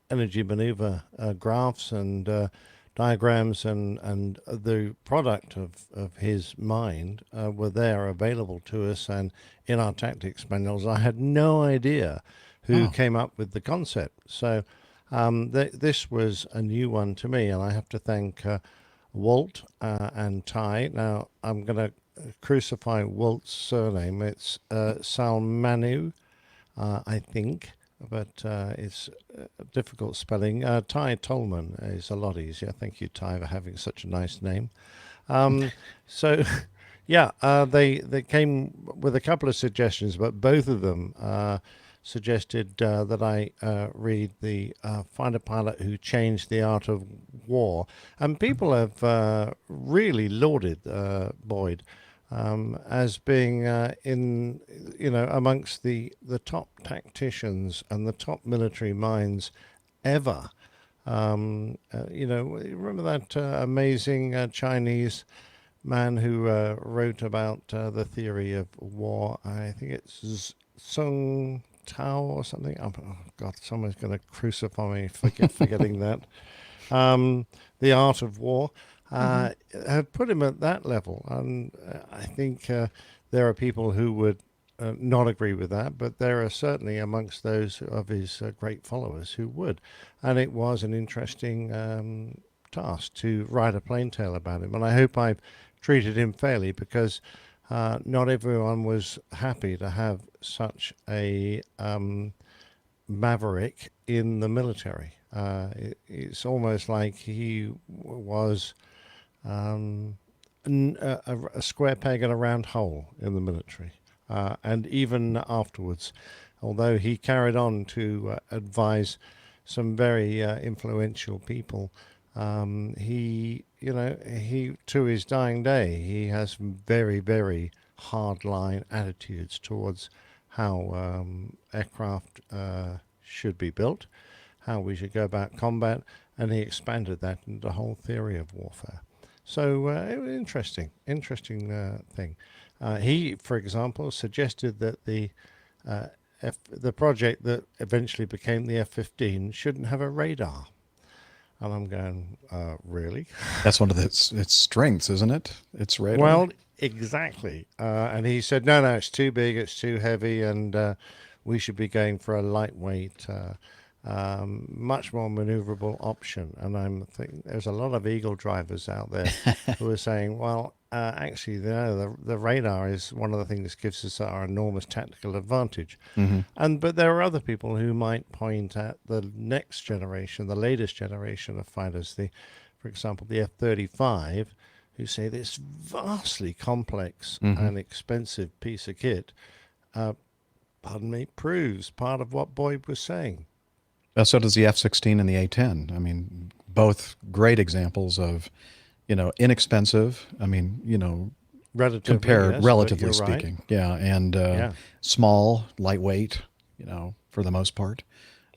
energy maneuver graphs and diagrams and the product of his mind were there available to us and in our tactics manuals, I had no idea who came up with the concept. So this was a new one to me, and I have to thank Walt and Ty. Now, I'm going to crucify Walt's surname. It's Salmanu, I think, but it's difficult spelling. Ty Tolman is a lot easier. Thank you, Ty, for having such a nice name. So, yeah, they came with a couple of suggestions, but both of them suggested that I read the Fighter Pilot Who Changed the Art of War, and people have really lauded Boyd as being amongst the top tacticians and the top military minds ever. Remember that amazing Chinese man who wrote about the theory of war? I think it's Sung Tao or something. Oh God, someone's going to crucify me for forgetting that. The Art of War. Have put him at that level, and I think there are people who would not agree with that, but there are certainly amongst those of his great followers who would, and it was an interesting task to write a plain tale about him, and I hope I've treated him fairly, because not everyone was happy to have such a maverick in the military. It's almost like he was a square peg in a round hole in the military. And even afterwards, although he carried on to advise some very influential people, he to his dying day, he has very, very hardline attitudes towards how aircraft should be built, how we should go about combat, and he expanded that into the whole theory of warfare. So it was interesting thing. He, for example, suggested that the project that eventually became the F-15 shouldn't have a radar. And I'm going, really? That's one of its strengths, isn't it? It's radar. Well, exactly. And he said, no, it's too big, it's too heavy, and we should be going for a lightweight, much more maneuverable option. And I'm thinking there's a lot of Eagle drivers out there who are saying, well, actually, the radar is one of the things that gives us our enormous tactical advantage. But there are other people who might point at the next generation, the latest generation of fighters, for example, the F-35, who say this vastly complex and expensive piece of kit, proves part of what Boyd was saying. So does the F-16 and the A-10. I mean, both great examples of, inexpensive. I mean, relatively speaking. Right. Yeah, and small, lightweight, for the most part.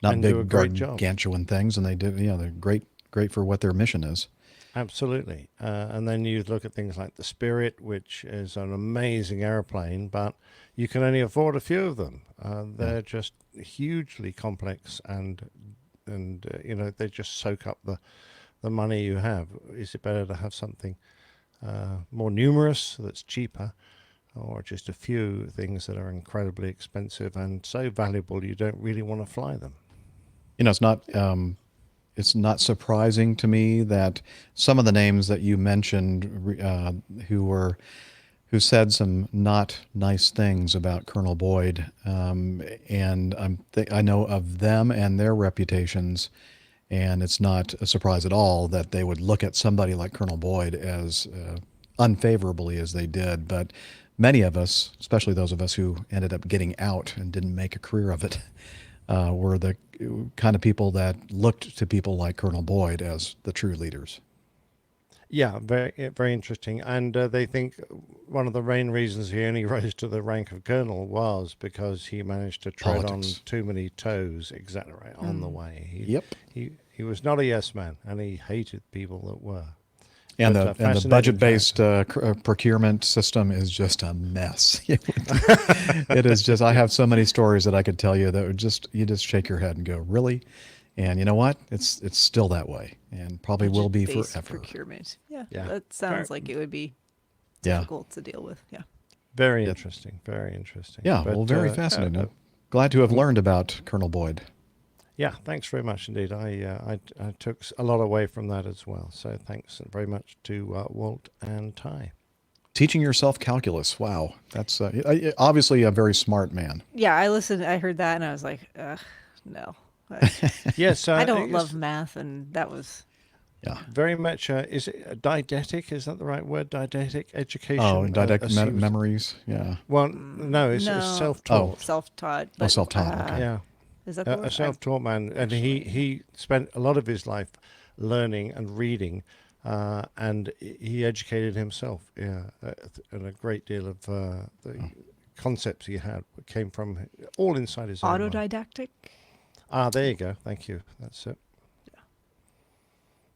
Not and big, gargantuan things, and they do, they're great for what their mission is. Absolutely. And then you look at things like the Spirit, which is an amazing airplane, but you can only afford a few of them. They're just hugely complex, and they just soak up the money you have. Is it better to have something more numerous that's cheaper, or just a few things that are incredibly expensive and so valuable you don't really want to fly them? It's not surprising to me that some of the names that you mentioned who said some not nice things about Colonel Boyd, and I know of them and their reputations, and it's not a surprise at all that they would look at somebody like Colonel Boyd as unfavorably as they did. But many of us, especially those of us who ended up getting out and didn't make a career of it, were the kind of people that looked to people like Colonel Boyd as the true leaders. Yeah, very, very interesting. And they think one of the main reasons he only rose to the rank of colonel was because he managed to tread on too many toes, exactly right, on the way. He was not a yes man, and he hated people that were. And the budget-based procurement system is just a mess. It is just. I have so many stories that I could tell you that would you just shake your head and go, really? And you know what? It's still that way, and probably will be forever. Procurement. Yeah, that sounds like it would be difficult to deal with. Yeah. Very interesting. Very interesting. Yeah. But, very fascinating. Glad to have learned about Colonel Boyd. Yeah, thanks very much indeed. I took a lot away from that as well. So thanks very much to Walt and Ty. Teaching yourself calculus. Wow. That's obviously a very smart man. Yeah, I heard that, and I was like, ugh, no. Yes, I don't love math, and that was... Yeah. Very much, is it didactic? Is that the right word? Didactic education? Oh, didactic memories. Yeah. Well, no, it's self-taught. Oh, self-taught. Oh, self-taught. Okay. Yeah. Is that the word? A self-taught man, and he spent a lot of his life learning and reading, and he educated himself. Yeah, and a great deal of the concepts he had came from all inside his own mind. Autodidactic. There you go. Thank you. That's it.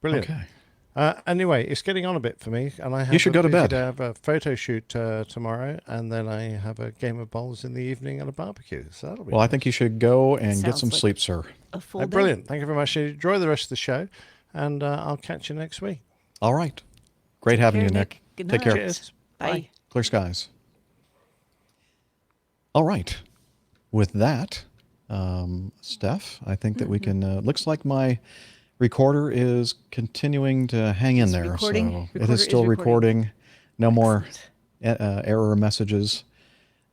Brilliant. Okay. Anyway, it's getting on a bit for me, and I have you should go to bed. I have a photo shoot tomorrow, and then I have a game of bowls in the evening and a barbecue. So that'll be Well, nice. I think you should go and get some like sleep, sir. A full day. Brilliant. Thank you very much. Enjoy the rest of the show, and I'll catch you next week. All right. Great having you, Nick. Good Take night. care. Cheers. Bye. Clear skies. All right. With that, Steph, I think that we can. Looks like my recorder is continuing to hang in there. Recording. So it is still recording. No more error messages.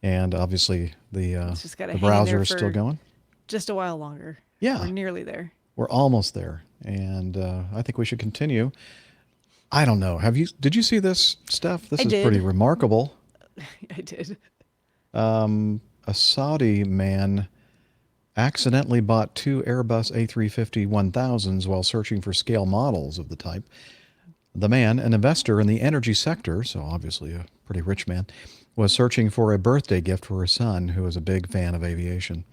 And obviously the browser is still going. Just a while longer. Yeah. We're nearly there. We're almost there. And I think we should continue. I don't know. Did you see this, Steph? This is pretty remarkable. I did. A Saudi man accidentally bought 2 Airbus A350-1000s while searching for scale models of the type. The man, an investor in the energy sector, so obviously a pretty rich man, was searching for a birthday gift for his son, who is a big fan of aviation.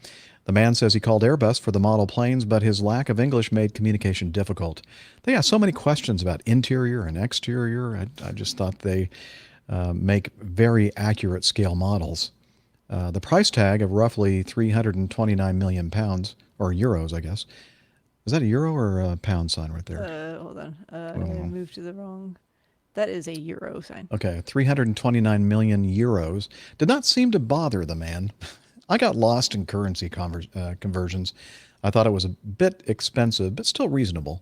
The man says he called Airbus for the model planes, but his lack of English made communication difficult. They asked so many questions about interior and exterior. I just thought they make very accurate scale models. The price tag of roughly 329 million pounds, or euros, I guess. Is that a euro or a pound sign right there? Hold on. I moved to the wrong... That is a euro sign. Okay, 329 million euros. Did not seem to bother the man. I got lost in currency conversions. I thought it was a bit expensive, but still reasonable.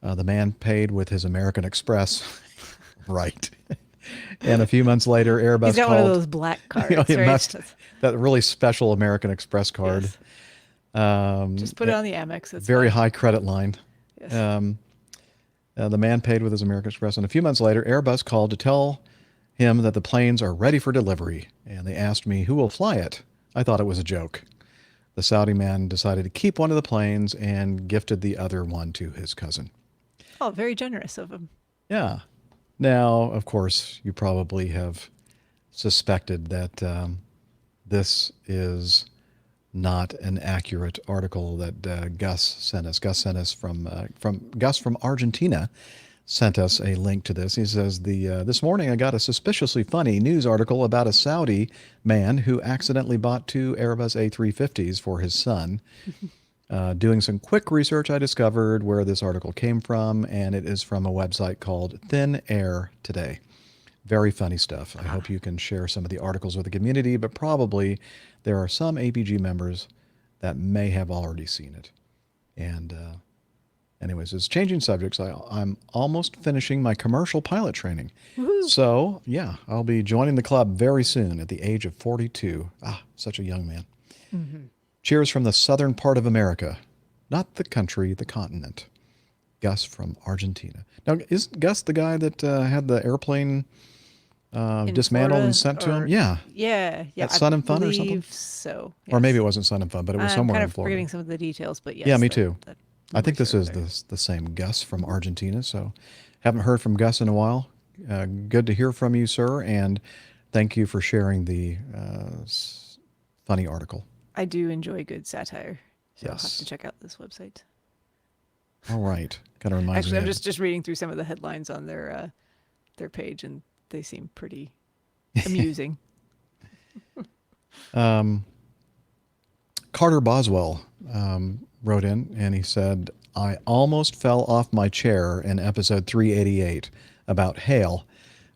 The man paid with his American Express. Right. And a few months later, Airbus He's got called. one of those black cards, right? That really special American Express card. Yes. Just put it on the Amex. It's very fine. high credit line. Yes. The man paid with his American Express. And a few months later, Airbus called to tell him that the planes are ready for delivery. And they asked me, who will fly it? I thought it was a joke. The Saudi man decided to keep one of the planes and gifted the other one to his cousin. Oh, very generous of him. Yeah. Now, of course, you probably have suspected that this is not an accurate article that Gus sent us. Gus sent us from Argentina. Sent us a link to this. He says, this morning I got a suspiciously funny news article about a Saudi man who accidentally bought 2 Airbus A350s for his son. Doing some quick research, I discovered where this article came from, and it is from a website called Thin Air Today. Very funny stuff. I hope you can share some of the articles with the community, but probably there are some APG members that may have already seen it. And anyways, it's changing subjects. I'm almost finishing my commercial pilot training. Woo-hoo. So, yeah, I'll be joining the club very soon at the age of 42. Such a young man. Mm-hmm. Cheers from the southern part of America. Not the country, the continent. Gus from Argentina. Now, is Gus the guy that had the airplane dismantled and sent to him? Yeah. Yeah. At Sun and Fun or something? So. Yes. Or maybe it wasn't Sun and Fun, but it was somewhere kind in of Florida. forgetting some of the details, but yes. Yeah, me too. I think this is the same Gus from Argentina, so haven't heard from Gus in a while. Good to hear from you, sir, and thank you for sharing the funny article. I do enjoy good satire, so Yes. I'll have to check out this website. All right. Kind of reminds Actually, me I'm of- just reading through some of the headlines on their page, and they seem pretty amusing. Carter Boswell wrote in, and he said, I almost fell off my chair in episode 388 about hail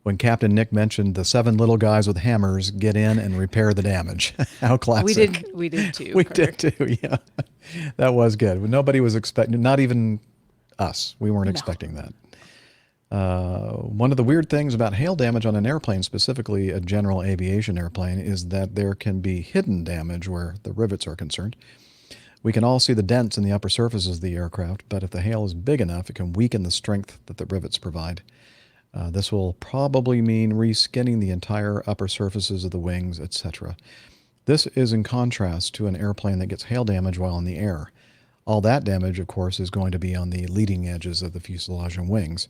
when Captain Nick mentioned the 7 little guys with hammers get in and repair the damage. How classic. We did too. We Carter. did too, yeah. That was good. Nobody was expecting, not even us. We weren't expecting that. One of the weird things about hail damage on an airplane, specifically a general aviation airplane, is that there can be hidden damage where the rivets are concerned. We can all see the dents in the upper surfaces of the aircraft, but if the hail is big enough, it can weaken the strength that the rivets provide. This will probably mean reskinning the entire upper surfaces of the wings, etc. This is in contrast to an airplane that gets hail damage while in the air. All that damage, of course, is going to be on the leading edges of the fuselage and wings.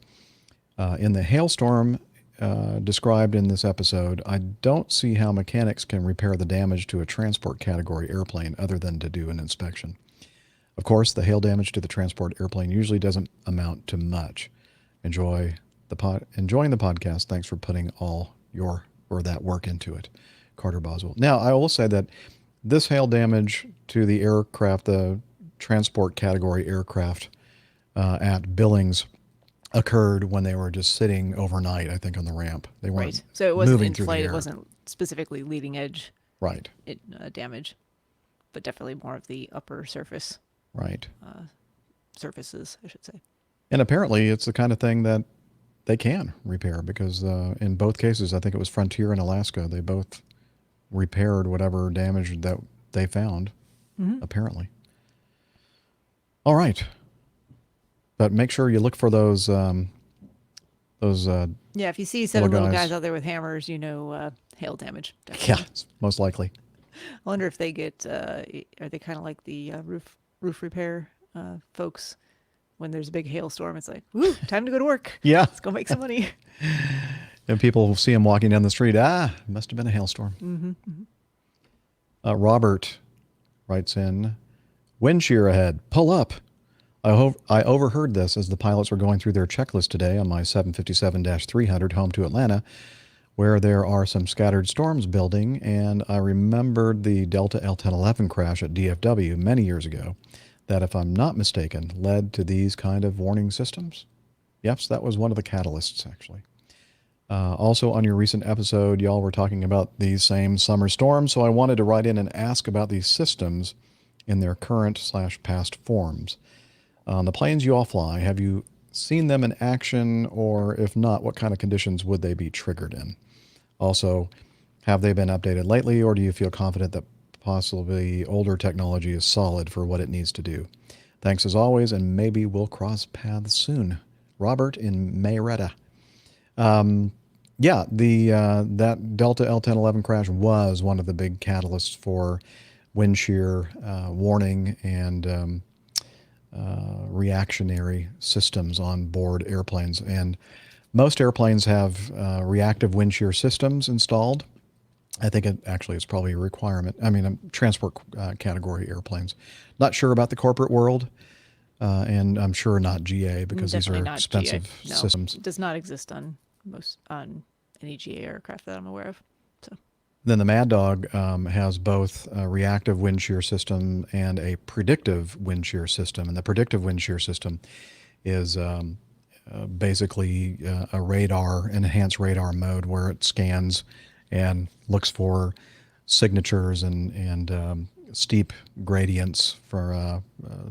In the hailstorm described in this episode, I don't see how mechanics can repair the damage to a transport category airplane other than to do an inspection. Of course, the hail damage to the transport airplane usually doesn't amount to much. Enjoying the podcast. Thanks for putting all that work into it, Carter Boswell. Now, I will say that this hail damage to the aircraft, the transport category aircraft at Billings, occurred when they were just sitting overnight, I think, on the ramp. They weren't right. So it wasn't moving in through flight. the air. It wasn't specifically leading edge. Right. Damage, but definitely more of the upper surface. Right. Surfaces, I should say. And apparently, it's the kind of thing that they can repair because in both cases, I think it was Frontier and Alaska, they both repaired whatever damage that they found. Apparently. All right. But make sure you look for those. Yeah, if you see 7 little guys out there with hammers, hail damage. Definitely. Yeah, most likely. I wonder if they get. Are they kind of like the roof repair folks? When there's a big hailstorm, it's like, woo, time to go to work. Yeah, let's go make some money. And people will see them walking down the street. Must have been a hailstorm. Robert writes in, wind shear ahead, pull up. I overheard this as the pilots were going through their checklist today on my 757-300 home to Atlanta, where there are some scattered storms building, and I remembered the Delta L1011 crash at DFW many years ago that, if I'm not mistaken, led to these kind of warning systems. Yes, that was one of the catalysts, actually. Also, on your recent episode, y'all were talking about these same summer storms, so I wanted to write in and ask about these systems in their current/past forms. On the planes you all fly, have you seen them in action, or if not, what kind of conditions would they be triggered in? Also, have they been updated lately, or do you feel confident that possibly older technology is solid for what it needs to do? Thanks as always, and maybe we'll cross paths soon. Robert in Mayetta. Yeah, that Delta L1011 crash was one of the big catalysts for wind shear warning and reactionary systems on board airplanes. And most airplanes have reactive wind shear systems installed. I think it's probably a requirement. I mean, transport category airplanes. Not sure about the corporate world, and I'm sure not GA because Definitely these are expensive systems. It does not exist on any GA aircraft that I'm aware of. So. Then the Mad Dog has both a reactive wind shear system and a predictive wind shear system. And the predictive wind shear system is basically a enhanced radar mode where it scans and looks for signatures and steep gradients for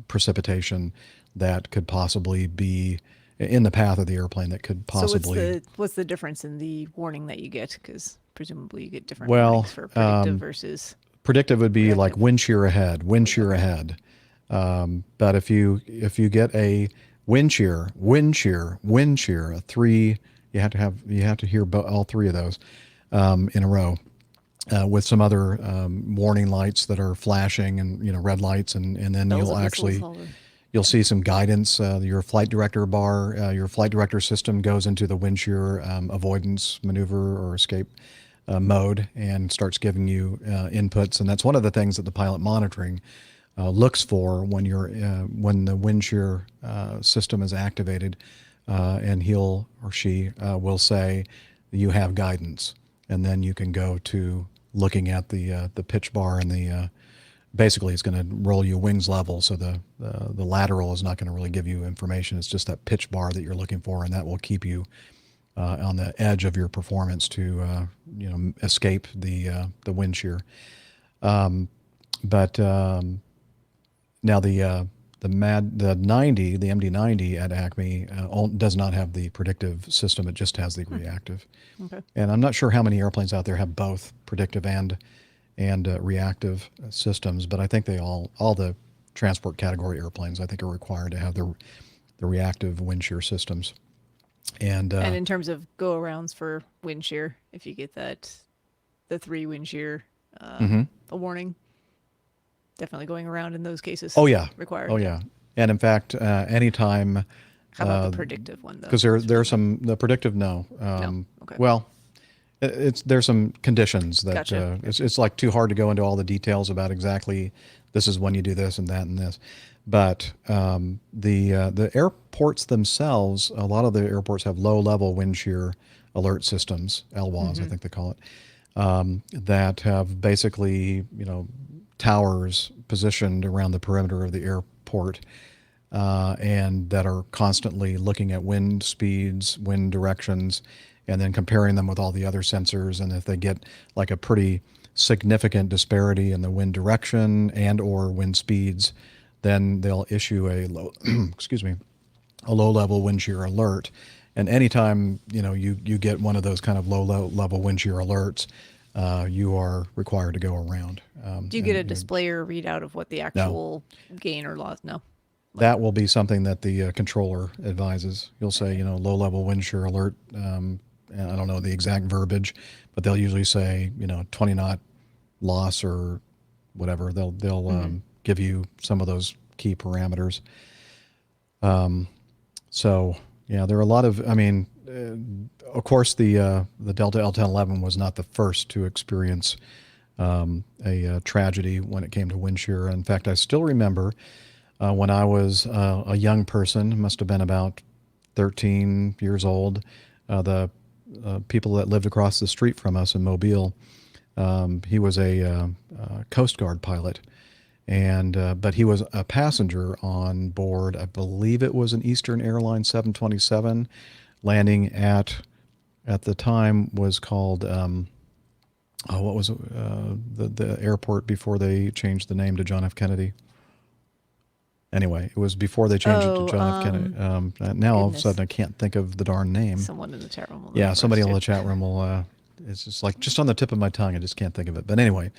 precipitation that could possibly be in the path of the airplane that could possibly... So what's the difference in the warning that you get? Because presumably you get different warnings for predictive versus... Predictive would be reactive. like wind shear ahead. But if you get a wind shear, a 3, you have to hear all 3 of those in a row. With some other warning lights that are flashing and red lights, and then you'll see some guidance. Your flight director your flight director system goes into the wind shear avoidance maneuver or escape mode and starts giving you inputs. And that's one of the things that the pilot monitoring looks for when the wind shear system is activated, and he'll or she will say you have guidance, and then you can go to looking at the pitch bar and basically it's going to roll you wings level, so the lateral is not going to really give you information. It's just that pitch bar that you're looking for, and that will keep you on the edge of your performance to escape the wind shear. But now the the MD90 at Acme does not have the predictive system. It just has the reactive. Okay. And I'm not sure how many airplanes out there have both predictive and reactive systems, but I think all the transport category airplanes, I think, are required to have the reactive wind shear systems. And in terms of go arounds for wind shear, if you get the 3 wind shear, a warning, definitely going around in those cases. Oh yeah, required. Oh yeah, and in fact, anytime. How about the predictive one though? Because there's the predictive no. No. Okay. Well, there's some conditions that Gotcha. It's like too hard to go into all the details about exactly this is when you do this and that and this, but the airports themselves, a lot of the airports have low level wind shear alert systems, LWAS I think they call it, that have basically towers positioned around the perimeter of the airport. And that are constantly looking at wind speeds, wind directions, and then comparing them with all the other sensors. And if they get like a pretty significant disparity in the wind direction and or wind speeds, then they'll issue a low, a low level wind shear alert. And anytime you get one of those kind of low level wind shear alerts, you are required to go around. Do you get a display or readout of what the actual gain or loss? No. That will be something that the controller advises. You'll say, low level wind shear alert. And I don't know the exact verbiage, but they'll usually say, 20 knot loss or whatever. They'll give you some of those key parameters. So yeah, there are a lot of. Of course, the Delta L1011 was not the first to experience a tragedy when it came to wind shear. In fact, I still remember. When I was a young person, must have been about 13 years old, the people that lived across the street from us in Mobile, he was a Coast Guard pilot, but he was a passenger on board, I believe it was an Eastern Airline 727, landing at the time was called, what was it? The airport before they changed the name to John F. Kennedy. Anyway, it was before they changed it to John F. Kennedy. Now all of a sudden I can't think of the darn name. Someone in the chat room will. Yeah, somebody in the chat room will. It's just like just on the tip of my tongue. I just can't think of it. But anyway,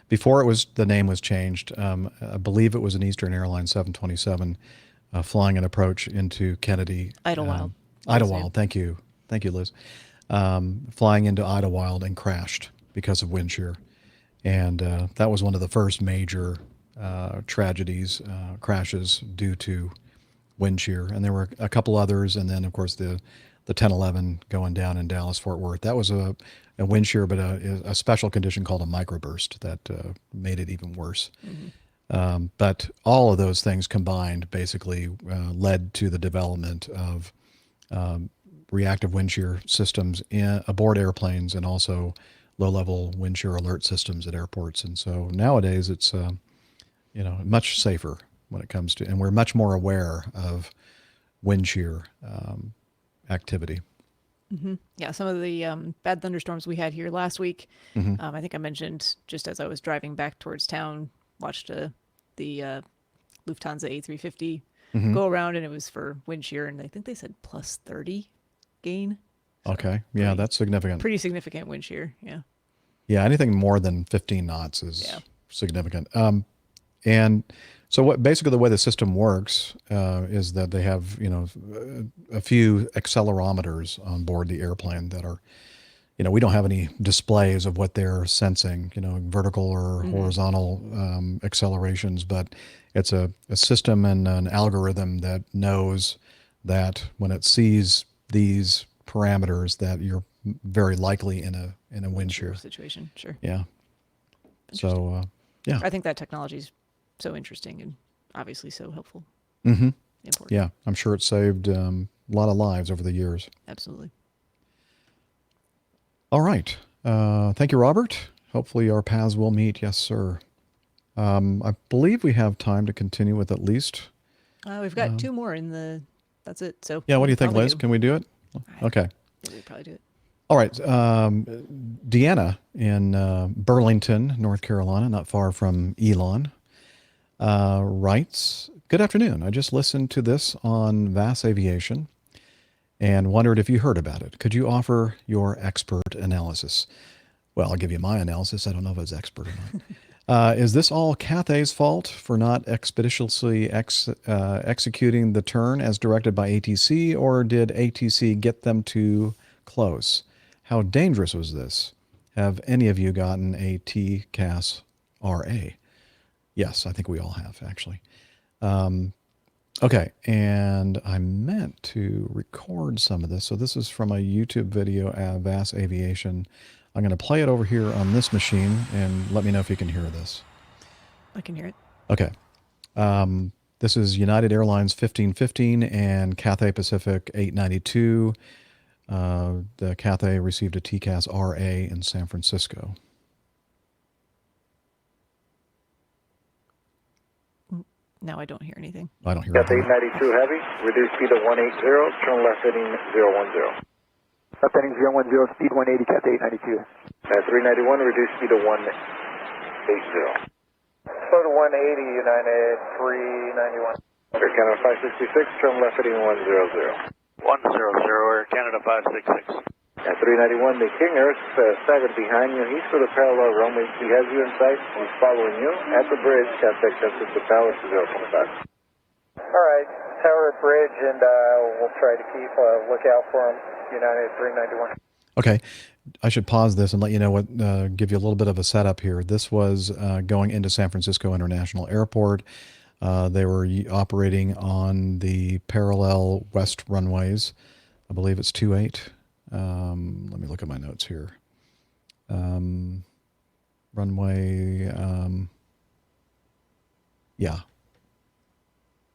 before the name was changed, I believe it was an Eastern Airlines 727 flying an approach into Kennedy. Idlewild. Idlewild. Thank you, Liz. Flying into Idlewild and crashed because of wind shear, and that was one of the first major tragedies, crashes due to wind shear. And there were a couple others. And then, of course, the 1011 going down in Dallas, Fort Worth. That was a wind shear, but a special condition called a microburst that made it even worse. But all of those things combined basically led to the development of reactive wind shear systems aboard airplanes and also low-level wind shear alert systems at airports. And so nowadays it's much safer when it comes to, and we're much more aware of wind shear activity. Yeah, some of the bad thunderstorms we had here last week. I think I mentioned just as I was driving back towards town, watched the Lufthansa A350 go around, and it was for wind shear, and I think they said plus 30 gain. So okay, yeah, that's significant. Pretty significant wind shear, yeah. Yeah, anything more than 15 knots is significant. And so what basically the way the system works is that they have, a few accelerometers on board the airplane that are, we don't have any displays of what they're sensing, vertical or horizontal accelerations, but it's a system and an algorithm that knows that when it sees these parameters that you're very likely in a wind shear situation. Sure. Yeah. So, yeah. I think that technology is so interesting and obviously so helpful. Important. Yeah, I'm sure it saved a lot of lives over the years. Absolutely. All right. Thank you, Robert. Hopefully our paths will meet. Yes, sir. I believe we have time to continue with at least. We've got 2 more that's it. So yeah, what do you think, Liz? Can we do it? Okay. Yeah, we'd probably do it. All right. Deanna in Burlington, North Carolina, not far from Elon, writes, Good afternoon. I just listened to this on VAS Aviation and wondered if you heard about it. Could you offer your expert analysis? Well, I'll give you my analysis. I don't know if it's expert or not. Is this all Cathay's fault for not expeditiously executing the turn as directed by ATC, or did ATC get them too close? How dangerous was this? Have any of you gotten a TCAS RA? Yes, I think we all have, actually. Okay, and I meant to record some of this. So this is from a YouTube video at VAS Aviation. I'm going to play it over here on this machine and let me know if you can hear this. I can hear it. Okay. This is United Airlines 1515 and Cathay Pacific 892. The Cathay received a TCAS RA in San Francisco. Now I don't hear anything. I don't hear Cathay anything. 892 Heavy, reduce speed of 180, turn left heading 010. Left heading 010, speed 180, Cathay 892. 391, reduce speed of 180. Slow to 180, United 391. Air Canada 566, turn left heading 100. 100, Air Canada 566. At 391, the King Air staggered behind you. He's for the parallel runway. He has you in sight. He's following you. At the bridge, contact census to tower to 025. All right, tower at bridge, and we'll try to keep a lookout for him, United 391. Okay, I should pause this and let you know what, give you a little bit of a setup here. This was going into San Francisco International Airport. They were operating on the parallel west runways. I believe it's 28. Let me look at my notes here. Runway, yeah,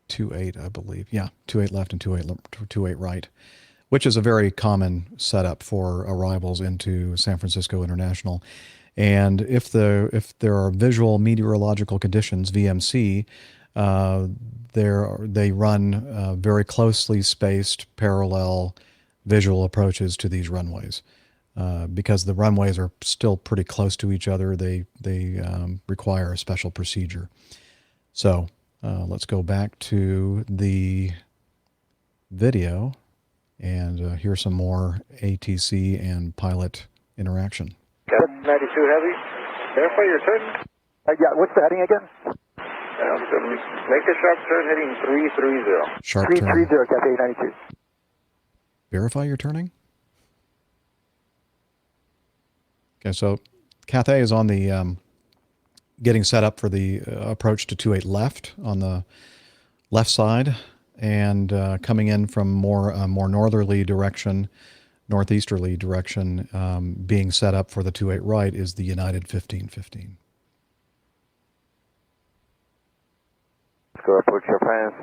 28, I believe. Yeah, 28 left and 28 right, which is a very common setup for arrivals into San Francisco International. And if there are visual meteorological conditions, VMC, they run very closely spaced parallel visual approaches to these runways. Because the runways are still pretty close to each other, they require a special procedure. So let's go back to the video and hear some more ATC and pilot interaction. Cat 92 Heavy, verify your turn. Yeah, what's the heading again? Make a sharp turn heading 330. Sharp turn. 330, Cathay 892. Verify your turning? Okay, so Cathay is on the getting set up for the approach to 28 left on the left side, and coming in from more northerly direction, northeasterly direction, being set up for the 28 right is the United 1515. Go approach your friends,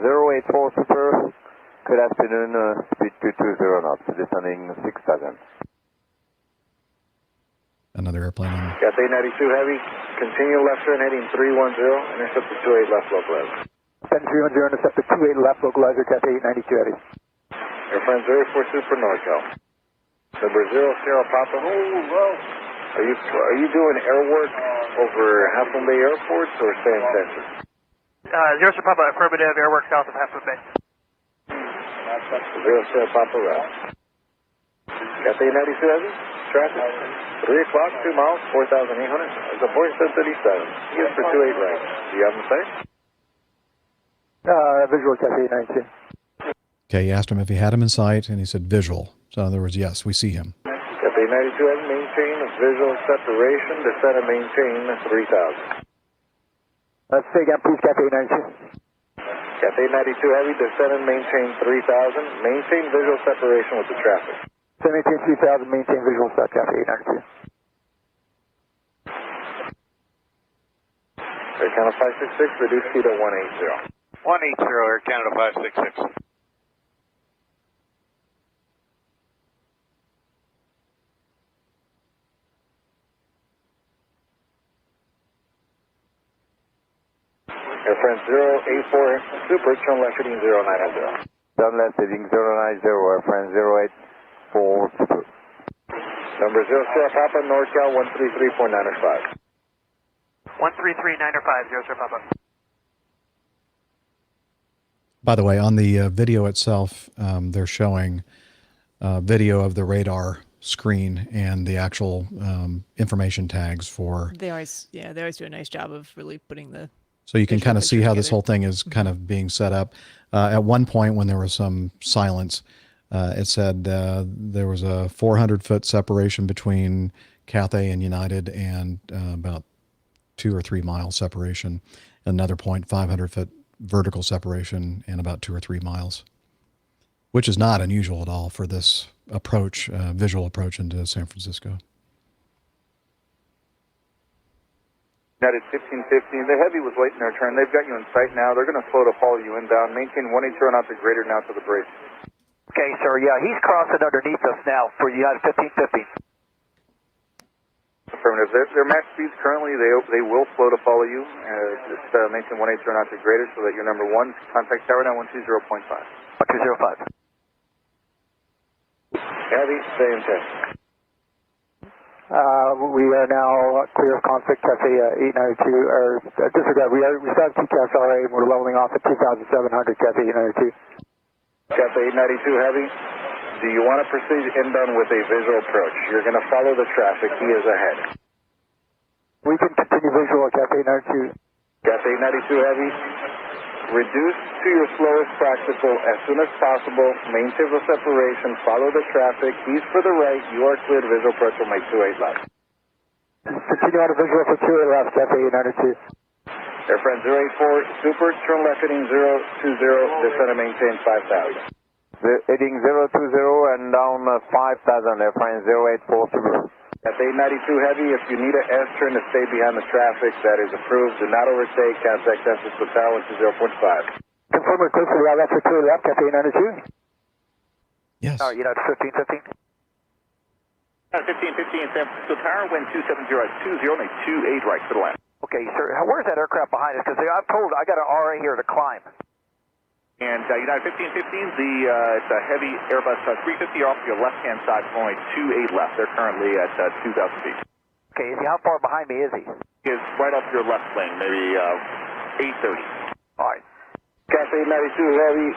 084 Super. Good afternoon, speed 220 knots, descending 6,000. Another airplane on. Cathay 92 Heavy, continue left turn heading 310, intercept the 28 left localizer. 310, intercept the 28 left localizer, Cathay 892 Heavy. Air France 04 Super NorCal. Number 0 Sierra Papa. Oh, well. Are you doing air work over Half Moon Bay Airport or San Francisco? 0 Sierra Papa, affirmative, air work south of Half Moon Bay. 0 Sierra Papa route. Cathay 92 Heavy, traffic. 3 o'clock, 2 miles, 4,800. It's a Boeing 737. Use for 28 right. Do you have them sight? Visual Cathay 92. Okay, you asked him if he had him in sight, and he said visual. So in other words, yes, we see him. Cathay 92 Heavy, maintain visual separation, descend and maintain 3,000. Let's say again, please, Cathay 92. Cathay 92 Heavy, descend and maintain 3,000. Maintain visual separation with the traffic. So maintain 3,000, maintain visual set, Cathay 892. Air Canada 566, reduce speed of 180. 180, Air Canada 566. Air France 084 Super, turn left heading 090. Turn left heading 090, Air France 084 Super. Number 0 Sierra Papa, NorCal 133.905. 133.905, 0 Sierra Papa. By the way, on the video itself, they're showing video of the radar screen and the actual information tags for. They always do a nice job of really putting the. So you can kind of see how this together. whole thing is kind of being set up. At one point, when there was some silence, it said there was a 400-foot separation between Cathay and United, and about 2 or 3 mile separation. Another point, 500-foot vertical separation, and about 2 or 3 miles, which is not unusual at all for this approach, visual approach into San Francisco. United 1515, the Heavy was late in their turn. They've got you in sight now. They're going to slow to follow you inbound. Maintain 180 out to greater now to the brace. Okay, sir. Yeah, he's crossing underneath us now for United 1515. Affirmative. Their max speeds currently, they will slow to follow you. Just maintain 180 out to greater so that you're number 1. Contact tower now 120.5. 1205. Heavy, stay in test. We are now clear of conflict, Cafe 892, or disregard, we still have TCAS RA, and we're leveling off at 2,700, Cafe 892. Cafe 892 Heavy, do you want to proceed inbound with a visual approach? You're going to follow the traffic, he is ahead. We can continue visual at Cafe 892. Cafe 892 Heavy, reduce to your slowest practical as soon as possible, maintain the separation, follow the traffic, he's for the right, you are cleared, visual approach will make 28 left. Continue on a visual for 28 left, Cafe 892. Airframe 084, super, turn left heading 020, descend and maintain 5,000. Heading 020 and down 5,000, airframe 084, super. At 892 Heavy, if you need an S-turn to stay behind the traffic, that is approved. Do not overtake, contact San Francisco Tower, 0.5. Confirm we're close to the left for 2 left, Cafe 892. Yes. All right, United 1515. 1515 San Francisco Tower, wind 270 at 20, make 28 right to the left. Okay, sir, where's that aircraft behind us? Because I'm told I got an RA here to climb. And United 1515, it's a heavy Airbus 350 off your left-hand side, only 28 left. They're currently at 2,000 feet. Okay, how far behind me is he? He's right off your left lane, maybe 830. All right. Cafe 92 Heavy,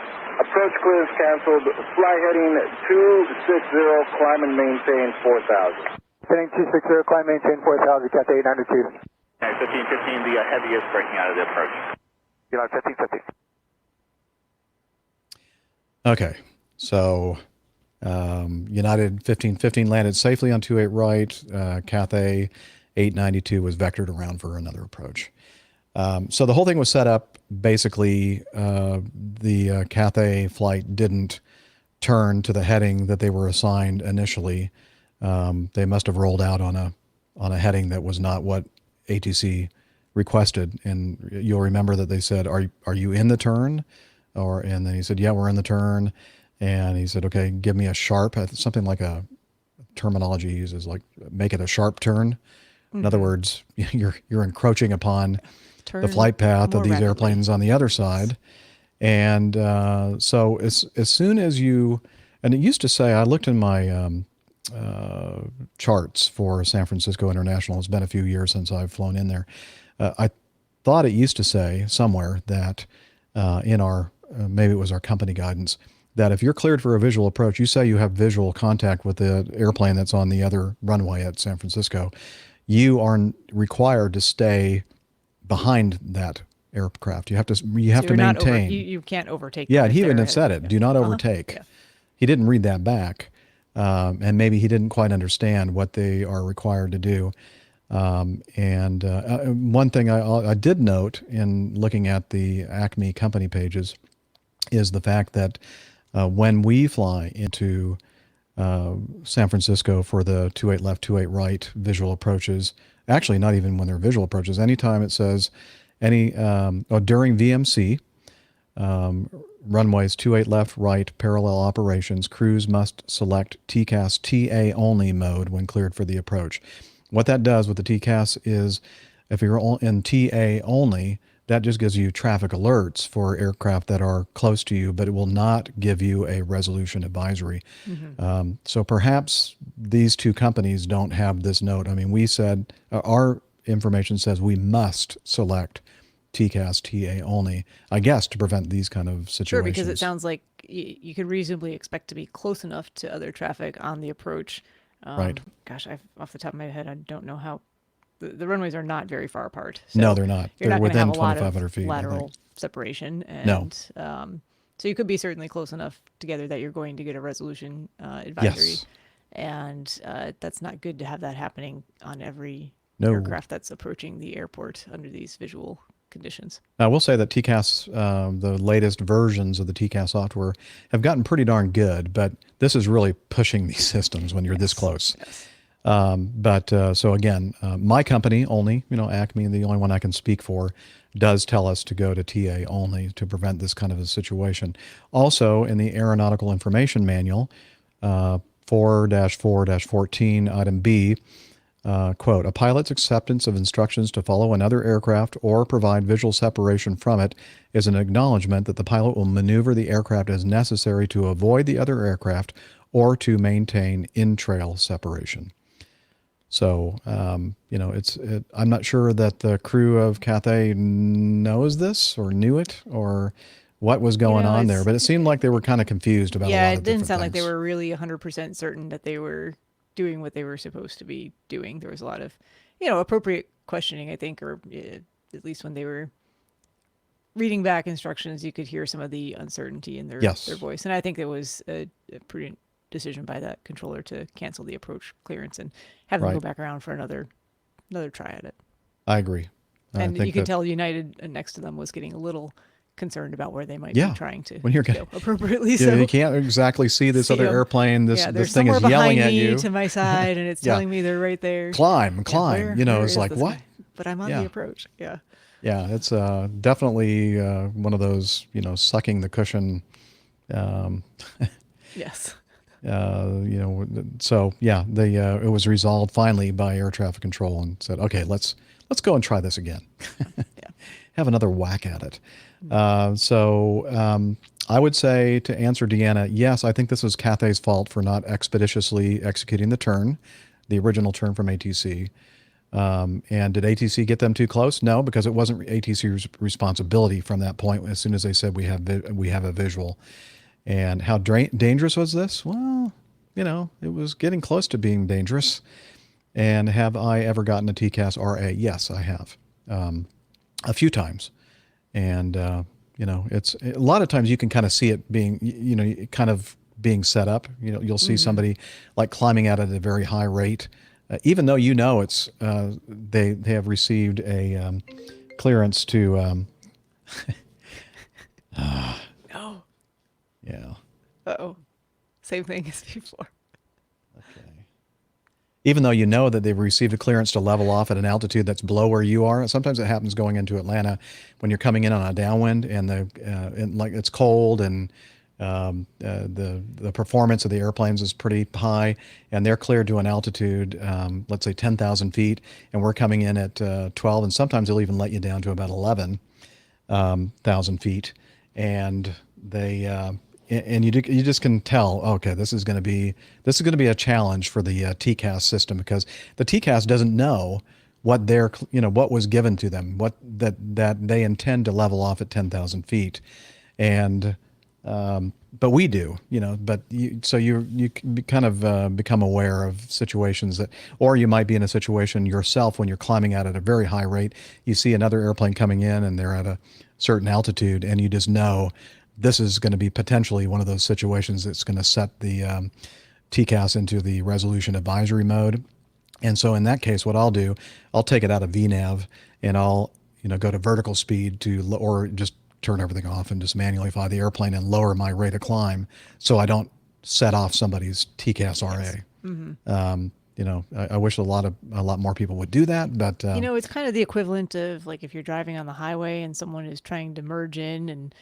approach clear is canceled. Fly heading 260, climb and maintain 4,000. Heading 260, climb, maintain 4,000, Cafe 892. 1515, the Heavy is breaking out of the approach. United 1515. Okay, so United 1515 landed safely on 28 right. Cathay 892 was vectored around for another approach. So the whole thing was set up. Basically, the Cathay flight didn't turn to the heading that they were assigned initially. They must have rolled out on a heading that was not what ATC requested. And you'll remember that they said, "Are you in the turn?" And then he said, "Yeah, we're in the turn." And he said, "Okay, give me a sharp," something like a terminology he uses, like make it a sharp turn. Mm-hmm. In other words, you're encroaching upon the flight path of these airplanes on the other side. And so as soon as you, and it used to say, I looked in my charts for San Francisco International. It's been a few years since I've flown in there. I thought it used to say somewhere that in our, maybe it was our company guidance, that if you're cleared for a visual approach, you say you have visual contact with the airplane that's on the other runway at San Francisco, you are required to stay behind that aircraft. You have to maintain. You can't overtake. Yeah, he even said it. Do not overtake. Yeah. He didn't read that back, and maybe he didn't quite understand what they are required to do. And one thing I did note in looking at the Acme company pages is the fact that when we fly into San Francisco for the 28 left, 28 right visual approaches, actually not even when they're visual approaches, anytime it says during VMC, runways 28 left, right, parallel operations, crews must select TCAS TA only mode when cleared for the approach. What that does with the TCAS is if you're in TA only, that just gives you traffic alerts for aircraft that are close to you, but it will not give you a resolution advisory. Mm-hmm. So perhaps these two companies don't have this note. I mean, we said, our information says we must select TCAS TA only, I guess, to prevent these kind of situations. Sure, because it sounds like you could reasonably expect to be close enough to other traffic on the approach. Right. Gosh, off the top of my head, I don't know how. The runways are not very far apart. So no, they're not. You're They're not going to have within a lot 2,500 of feet. lateral separation. No. And so you could be certainly close enough together that you're going to get a resolution advisory. Yes. And that's not good to have that happening on every No. aircraft that's approaching the airport under these visual conditions. I will say that TCAS, the latest versions of the TCAS software have gotten pretty darn good, but this is really pushing these systems when you're this close. Yes. So again, my company only, Acme, the only one I can speak for, does tell us to go to TA only to prevent this kind of a situation. Also, in the Aeronautical Information Manual, 4-4-14, item B, quote, a pilot's acceptance of instructions to follow another aircraft or provide visual separation from it is an acknowledgement that the pilot will maneuver the aircraft as necessary to avoid the other aircraft or to maintain in-trail separation. So, I'm not sure that the crew of Cathay knows this or knew it or what was going on there, but it seemed like they were kind of confused about a lot of Yeah, it different didn't sound like they things. were really 100% certain that they were doing what they were supposed to be doing. There was a lot of, appropriate questioning, I think, or at least when they were reading back instructions, you could hear some of the uncertainty in their voice. And I think it was a prudent decision by that controller to cancel the approach clearance and have them go back around for another try at it. I agree. And you could tell United next to them was getting a little concerned about where they might be trying to go appropriately. So you can't exactly see this other airplane. This thing is yelling at you to my side, and it's telling me they're right there. Climb. Where It's like, what? Guy? But I'm on the approach. Yeah. Yeah, it's definitely one of those, sucking the cushion. Yes. So yeah, it was resolved finally by air traffic control and said, okay, let's go and try this again. Have another whack at it. I would say, to answer Deanna, yes, I think this was Cathay's fault for not expeditiously executing the turn, the original turn from ATC. And did ATC get them too close? No, because it wasn't ATC's responsibility from that point. As soon as they said we have a visual. And how dangerous was this? Well, it was getting close to being dangerous. And have I ever gotten a TCAS RA? Yes, I have, a few times. And it's a lot of times you can kind of see it being, kind of being set up. You'll see somebody like climbing out at a very high rate, even though it's they have received a clearance to. No. Yeah. Uh-oh. Same thing as before. Okay. Even though that they've received a clearance to level off at an altitude that's below where you are. Sometimes it happens going into Atlanta when you're coming in on a downwind and it's cold and the performance of the airplanes is pretty high and they're cleared to an altitude, let's say 10,000 feet, and we're coming in at 12, and sometimes they'll even let you down to about 11,000 feet, and they and you just can tell, okay, this is going to be a challenge for the TCAS system, because the TCAS doesn't know what what was given to them, that they intend to level off at 10,000 feet, and but we do, so you kind of become aware of situations or you might be in a situation yourself when you're climbing out at a very high rate. You see another airplane coming in and they're at a certain altitude, and you just know this is going to be potentially one of those situations that's going to set the TCAS into the resolution advisory mode. And so in that case, what I'll do, I'll take it out of VNAV and I'll go to vertical speed or just turn everything off and just manually fly the airplane and lower my rate of climb so I don't set off somebody's TCAS RA. Yes. I wish a lot more people would do that, but it's kind of the equivalent of like if you're driving on the highway and someone is trying to merge in, and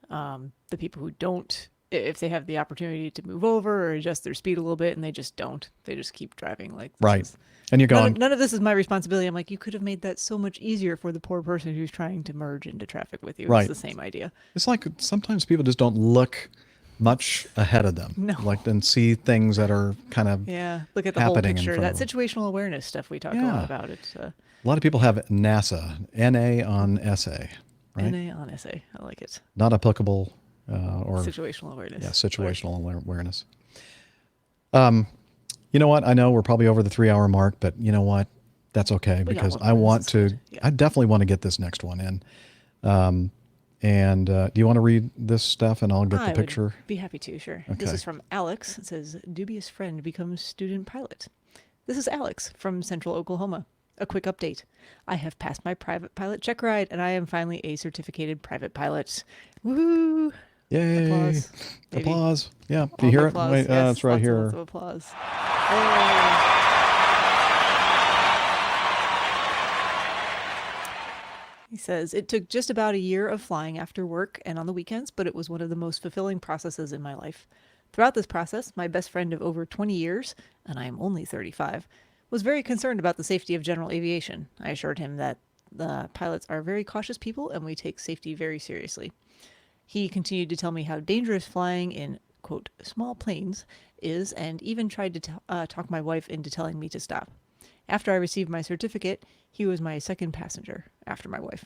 the people who don't, if they have the opportunity to move over or adjust their speed a little bit, and they just don't, they just keep driving like this. Right. And you're going, none of this is my responsibility. I'm like, you could have made that so much easier for the poor person who's trying to merge into traffic with you. Right. It's the same idea. It's like sometimes people just don't look much ahead of them. No. And see things that are kind of look at the whole happening in picture. front That of them. situational awareness stuff we talk a lot about. It's A lot of people have NASA, NA on SA, right? NA on SA. I like it. Not applicable or situational awareness. Yeah, situational awareness. You know what? I know we're probably over the 3-hour mark, but you know what? That's okay because I want to. Yeah. I definitely want to get this next one in. Do you want to read this stuff and I'll get the picture? Would be happy to. Sure. Okay. This is from Alex. It says, "Dubious friend becomes student pilot." This is Alex from Central Oklahoma. A quick update. I have passed my private pilot check ride and I am finally a certificated private pilot. Woohoo! Yay! Applause. Applause. Yeah. Do you hear it? Wait, yes, it's right lots here. Lots of applause. Hey. He says, "It took just about a year of flying after work and on the weekends, but it was one of the most fulfilling processes in my life. Throughout this process, my best friend of over 20 years, and I am only 35, was very concerned about the safety of general aviation. I assured him that the pilots are very cautious people and we take safety very seriously. He continued to tell me how dangerous flying in, quote, small planes is, and even tried to talk my wife into telling me to stop. After I received my certificate, he was my second passenger, after my wife.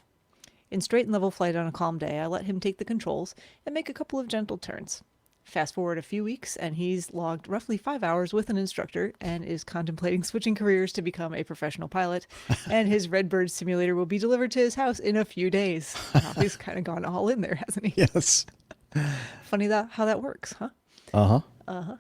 In straight and level flight on a calm day, I let him take the controls and make a couple of gentle turns. Fast forward a few weeks, and he's logged roughly 5 hours with an instructor and is contemplating switching careers to become a professional pilot, and his Redbird simulator will be delivered to his house in a few days. Wow, he's kind of gone all in there, hasn't he? Yes. Funny how that works, huh? Uh-huh. Uh-huh.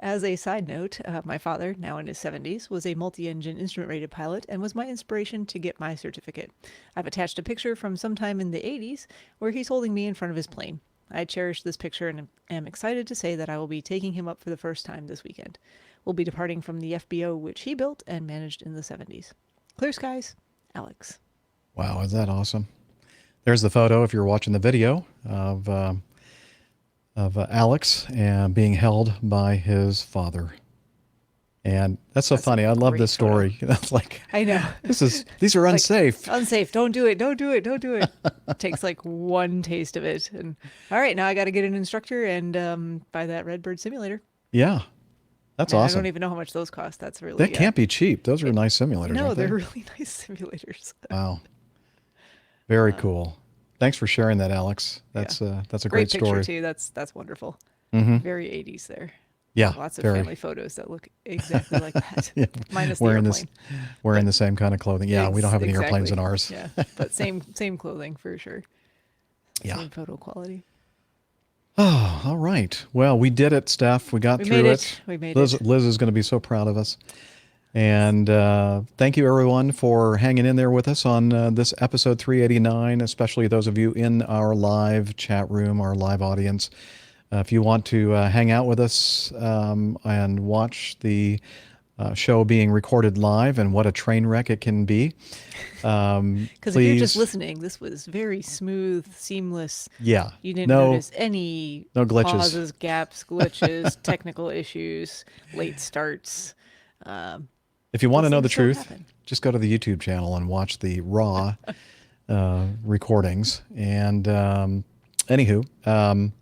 As a side note, my father, now in his 70s, was a multi-engine instrument-rated pilot and was my inspiration to get my certificate. I've attached a picture from sometime in the 80s where he's holding me in front of his plane. I cherish this picture and am excited to say that I will be taking him up for the first time this weekend. We'll be departing from the FBO which he built and managed in the 70s. Clear skies, Alex." Wow, is that awesome? There's the photo if you're watching the video of Alex being held by his father. And that's funny. I love this story. That's like, I know. These are unsafe. Like, unsafe. Don't do it. Don't do it. Don't do it. Takes like one taste of it. And all right, now I got to get an instructor and buy that Redbird simulator. Yeah. That's awesome. I don't even know how much those cost. That's really That can't be cheap. Those are nice simulators. No, aren't they? they're really nice simulators. Wow. Very cool. Thanks for sharing that, Alex. That's a great story. Picture too. That's wonderful. Mm-hmm. Very 80s there. Yeah. Lots of family photos that look exactly like that. Yeah. Minus wearing the airplane. Wearing the same kind of clothing. Yeah, we don't have any airplanes in ours. Yeah, but same clothing for sure. Yeah. Same photo quality. Oh, all right. Well, we did it, Steph. We got through it. We made it. it. Liz is going to be so proud of us. And thank you, everyone, for hanging in there with us on this episode 389, especially those of you in our live chat room, our live audience. If you want to hang out with us and watch the show being recorded live and what a train wreck it can be. Because if you're just listening, this was very smooth, seamless. Yeah. You didn't notice any glitches. Pauses, gaps, glitches, technical issues, late starts. If you want to know the truth, just go to the YouTube channel and watch the raw recordings. And anywho,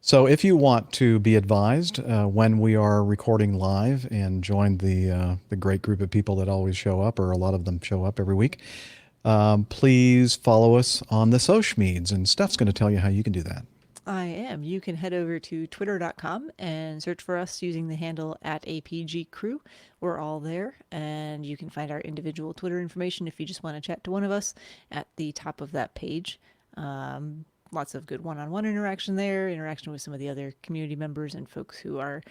so if you want to be advised when we are recording live and join the great group of people that always show up, or a lot of them show up every week, please follow us on the social medias. And Steph's going to tell you how you can do that. I am. You can head over to twitter.com and search for us using the handle @APGcrew. We're all there, and you can find our individual Twitter information if you just want to chat to one of us at the top of that page. Lots of good one-on-one interaction there, interaction with some of the other community members and folks who are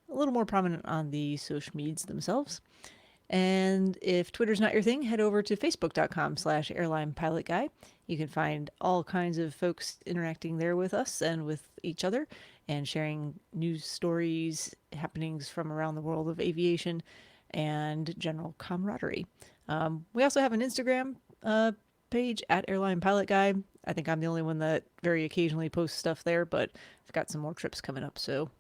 a little more prominent on the social medias themselves. And if Twitter's not your thing, head over to facebook.com/airlinepilotguy. You can find all kinds of folks interacting there with us and with each other and sharing news stories, happenings from around the world of aviation, and general camaraderie. We also have an Instagram page @airlinepilotguy. I think I'm the only one that very occasionally posts stuff there, but I've got some more trips coming up, so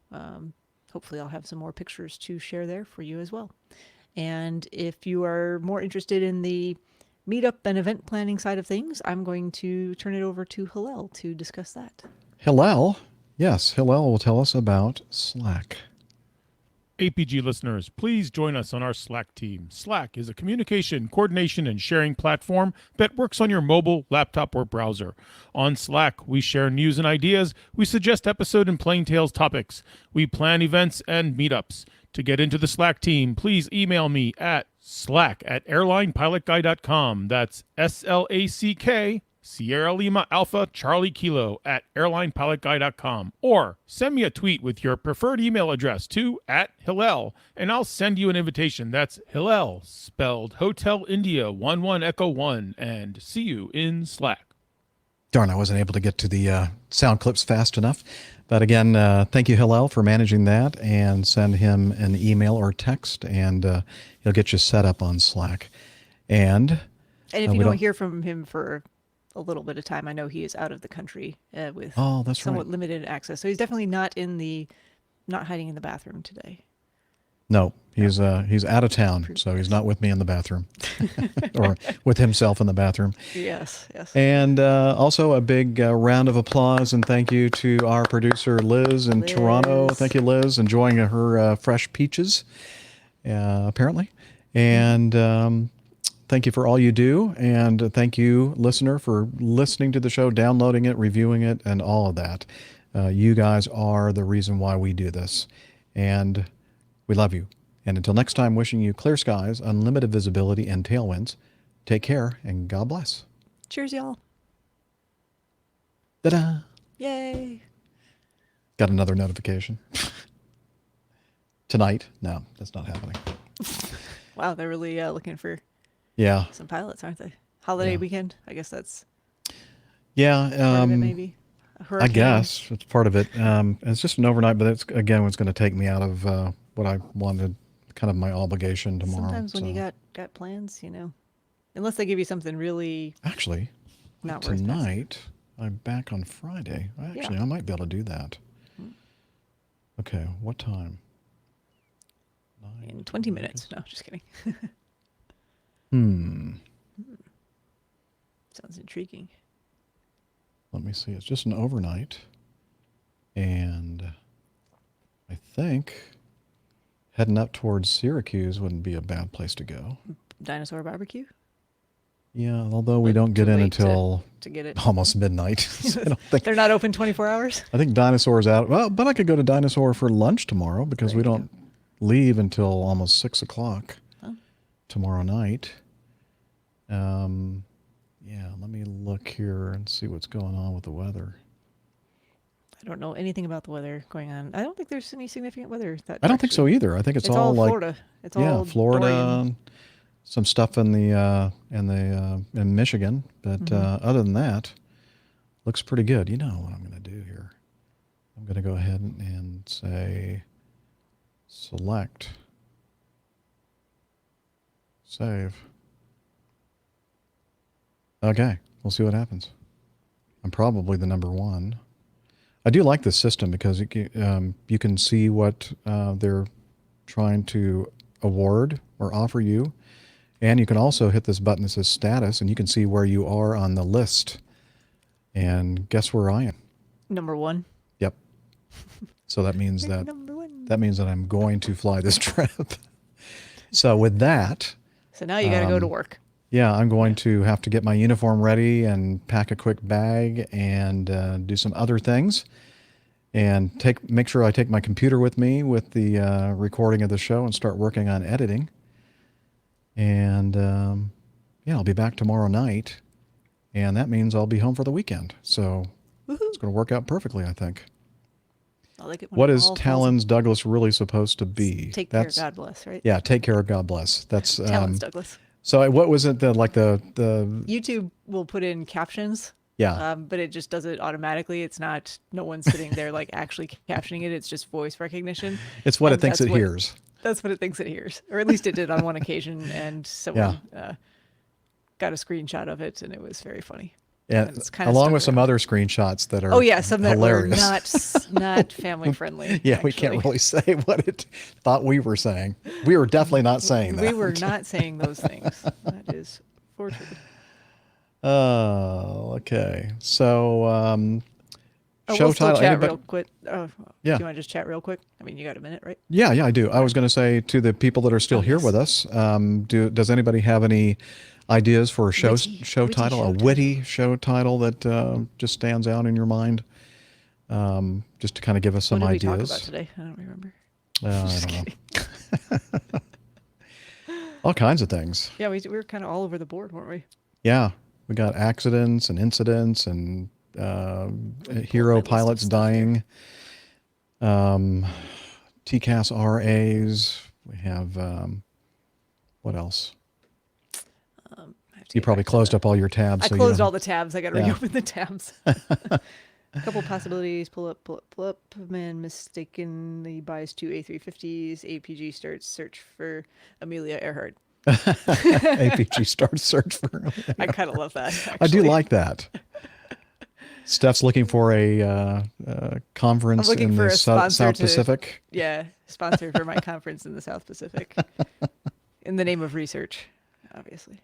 hopefully I'll have some more pictures to share there for you as well. And if you are more interested in the meetup and event planning side of things, I'm going to turn it over to Hillel to discuss that. Hillel? Yes, Hillel will tell us about Slack. APG listeners, please join us on our Slack team. Slack is a communication, coordination, and sharing platform that works on your mobile, laptop, or browser. On Slack, we share news and ideas, we suggest episode and Plain Tales topics, we plan events and meetups. To get into the Slack team, please email me at slack@airlinepilotguy.com. That's SLACK Sierra Lima Alpha Charlie Kilo at airlinepilotguy.com, or send me a tweet with your preferred email address to @Hillel, and I'll send you an invitation. That's Hillel, spelled Hotel India 11 Echo 1, and see you in Slack. Darn, I wasn't able to get to the sound clips fast enough. But again, thank you, Hillel, for managing that, and send him an email or text, and he'll get you set up on Slack. And if you don't hear from him for a little bit of time, I know he is out of the country with somewhat limited access. So he's definitely not hiding in the bathroom today. No, he's out of town, so he's not with me in the bathroom, or with himself in the bathroom. Yes. And also a big round of applause and thank you to our producer Liz in Toronto. Thank you, Liz, enjoying her fresh peaches, apparently. And thank you for all you do, and thank you, listener, for listening to the show, downloading it, reviewing it, and all of that. You guys are the reason why we do this, and we love you. And until next time, wishing you clear skies, unlimited visibility, and tailwinds. Take care, and God bless. Cheers, y'all. Ta-da! Yay! Got another notification. Tonight? No, that's not happening. Wow, they're really looking for some pilots, aren't they? Holiday weekend? I guess that's part of it, maybe. I guess it's part of it. It's just an overnight, but it's going to take me out of what I wanted, kind of my obligation tomorrow. Sometimes when you got plans, unless they give you something really not worth tonight, I'm back on Friday. Actually, I might be able to do that. Okay, what time? In 20 minutes. No, just kidding. Sounds intriguing. Let me see. It's just an overnight. And I think heading up towards Syracuse wouldn't be a bad place to go. Dinosaur barbecue? Yeah, although we don't get in until to get it. Almost midnight. So I don't think, they're not open 24 hours? I think Dinosaur's out. Well, but I could go to Dinosaur for lunch tomorrow because we don't leave until almost 6 o'clock tomorrow night. Yeah, let me look here and see what's going on with the weather. I don't know anything about the weather going on. I don't think there's any significant weather. I don't think so either. I think it's all like Florida. It's all Florida, Dorian. some stuff in in Michigan, but other than that, looks pretty good. You know what I'm going to do here? I'm going to go ahead and say select, save. Okay, we'll see what happens. I'm probably the number one. I do like this system because you can see what they're trying to award or offer you. And you can also hit this button that says status, and you can see where you are on the list. And guess where I am? Number one. Yep. So that means that I'm going to fly this trip. So with that. So now you got to go to work. Yeah, I'm going to have to get my uniform ready and pack a quick bag and do some other things, and make sure I take my computer with me with the recording of the show and start working on editing. And I'll be back tomorrow night, and that means I'll be home for the weekend. So it's going to work out perfectly, I think. I like it when what is Talons Douglas really supposed to be? Take care, God bless, right? Yeah, take care, God bless. That's Talons Douglas. So what was it? The YouTube will put in captions. Yeah. But it just does it automatically. It's not, no one's sitting there like actually captioning it. It's just voice recognition. It's what it thinks it hears. That's what it thinks it hears. Or at least it did on one occasion. And someone got a screenshot of it, and it was very funny. Yeah, along with some other screenshots that are some that hilarious. Were not family friendly. Yeah, we can't really say what it thought we were saying. We were definitely not saying that. We were not saying those things. That is for true. Oh, okay. So show we'll still title. chat real quick. Oh, Yeah. Do you want to just chat real quick? I mean, you got a minute, right? Yeah, I do. I was going to say to the people that are still here with us, does anybody have any ideas for a show title, a witty show title that just stands out in your mind? Just to kind of give us some what did ideas. we talk about today? I don't remember. I don't know. All kinds of things. Yeah, we were kind of all over the board, weren't we? Yeah, we got accidents and incidents and hero pilots dying. TCAS RAs. We have what else? You probably closed up all your tabs. I closed all the tabs. I got to reopen the tabs. A couple possibilities. Pull up. Man mistakenly buys 2 A350s. APG starts search for Amelia Earhart. APG starts search for Amelia I kind of love that. Actually. I do like that. Steph's looking for a conference in the South Pacific. Yeah, sponsor for my conference in the South Pacific. In the name of research, obviously.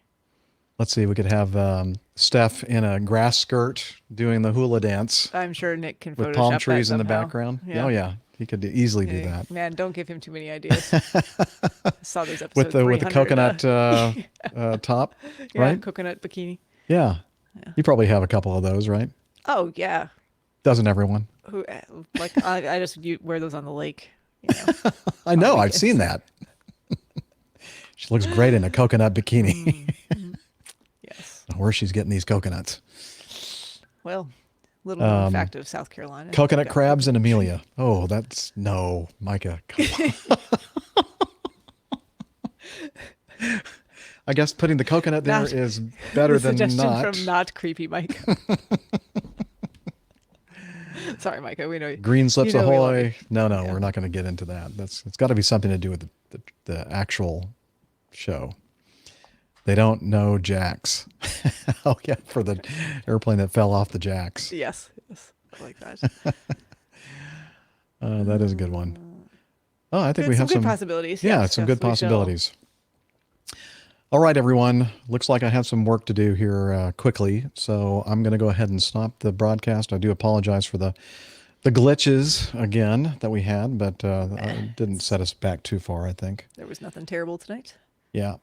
Let's see, we could have Steph in a grass skirt doing the hula dance. I'm sure Nick can with Photoshop palm that trees in the somehow. background. Yeah. Oh yeah, he could easily do that. Man, don't give him too many ideas. I saw those episodes with the coconut top, yeah, right? Coconut bikini. Yeah. You probably have a couple of those, right? Oh yeah. Doesn't everyone? Who like I just wear those on the lake. You know, I know. I've seen that. She looks great in a coconut bikini. Yes. Where she's getting these coconuts. Well, little known fact of South Carolina. Coconut crabs and Amelia. Oh, that's no, Micah. Come on. I guess putting the coconut there is better than not. From not creepy Mike. Sorry, Micah. We know Green slips we love ahoy. you. No, we're not going to get into that. It's got to be something to do with the actual show. They don't know jacks. Oh yeah, for the airplane that fell off the jacks. Yes, I like that. That is a good one. Oh, I think we have some good possibilities. Yeah, yes, some good possibilities. All right, everyone. Looks like I have some work to do here quickly, so I'm going to go ahead and stop the broadcast. I do apologize for the glitches again that we had, but it didn't set us back too far, I think. There was nothing terrible tonight. Yeah.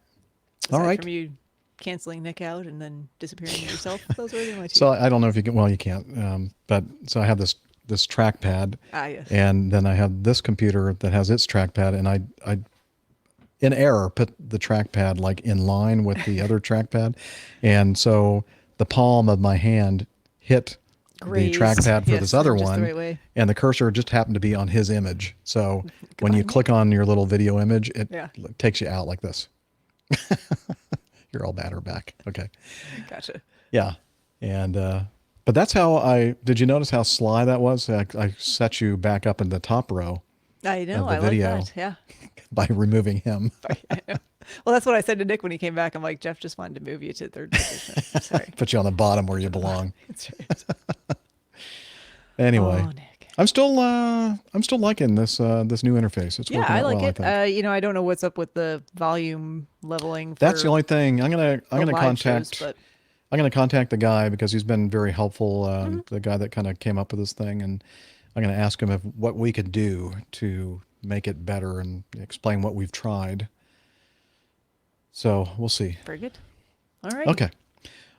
Aside all right. From you canceling Nick out and then disappearing yourself. Those were the only two. So I don't know if you can. Well, you can't. But so I have this trackpad. Yes. And then I have this computer that has its trackpad, and I in error put the trackpad like in line with the other trackpad, and so the palm of my hand hit the trackpad for this other one, the right and the cursor just happened to be on his image. So when you click on your little video image, it takes you out like this. You're all bad or back. Okay. Gotcha. Yeah. And, but that's how did you notice how sly that was? I set you back up in the top row. I know. Of the video like that. Yeah. By removing him. I know. Well, that's what I said to Nick when he came back. I'm like, Jeff just wanted to move you to third position. Sorry. Put you on the bottom where you belong. That's right. Anyway. Oh, Nick. I'm still liking this new interface. It's working out I like well, it. I think. I don't know what's up with the volume leveling. That's the only thing. I'm gonna contact. Shows, I'm gonna contact the guy because he's been very helpful. The guy that kind of came up with this thing, and I'm gonna ask him what we could do to make it better and explain what we've tried. So we'll see. Very good. All right. Okay.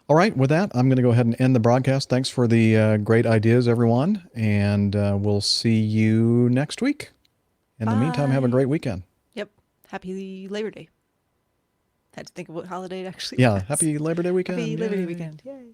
All right. With that, I'm going to go ahead and end the broadcast. Thanks for the great ideas, everyone. And we'll see you next week. In the meantime, have a great weekend. Yep. Happy Labor Day. Had to think of what holiday it actually Yeah. was. Happy Labor Day weekend. Happy Labor Day weekend. Yay.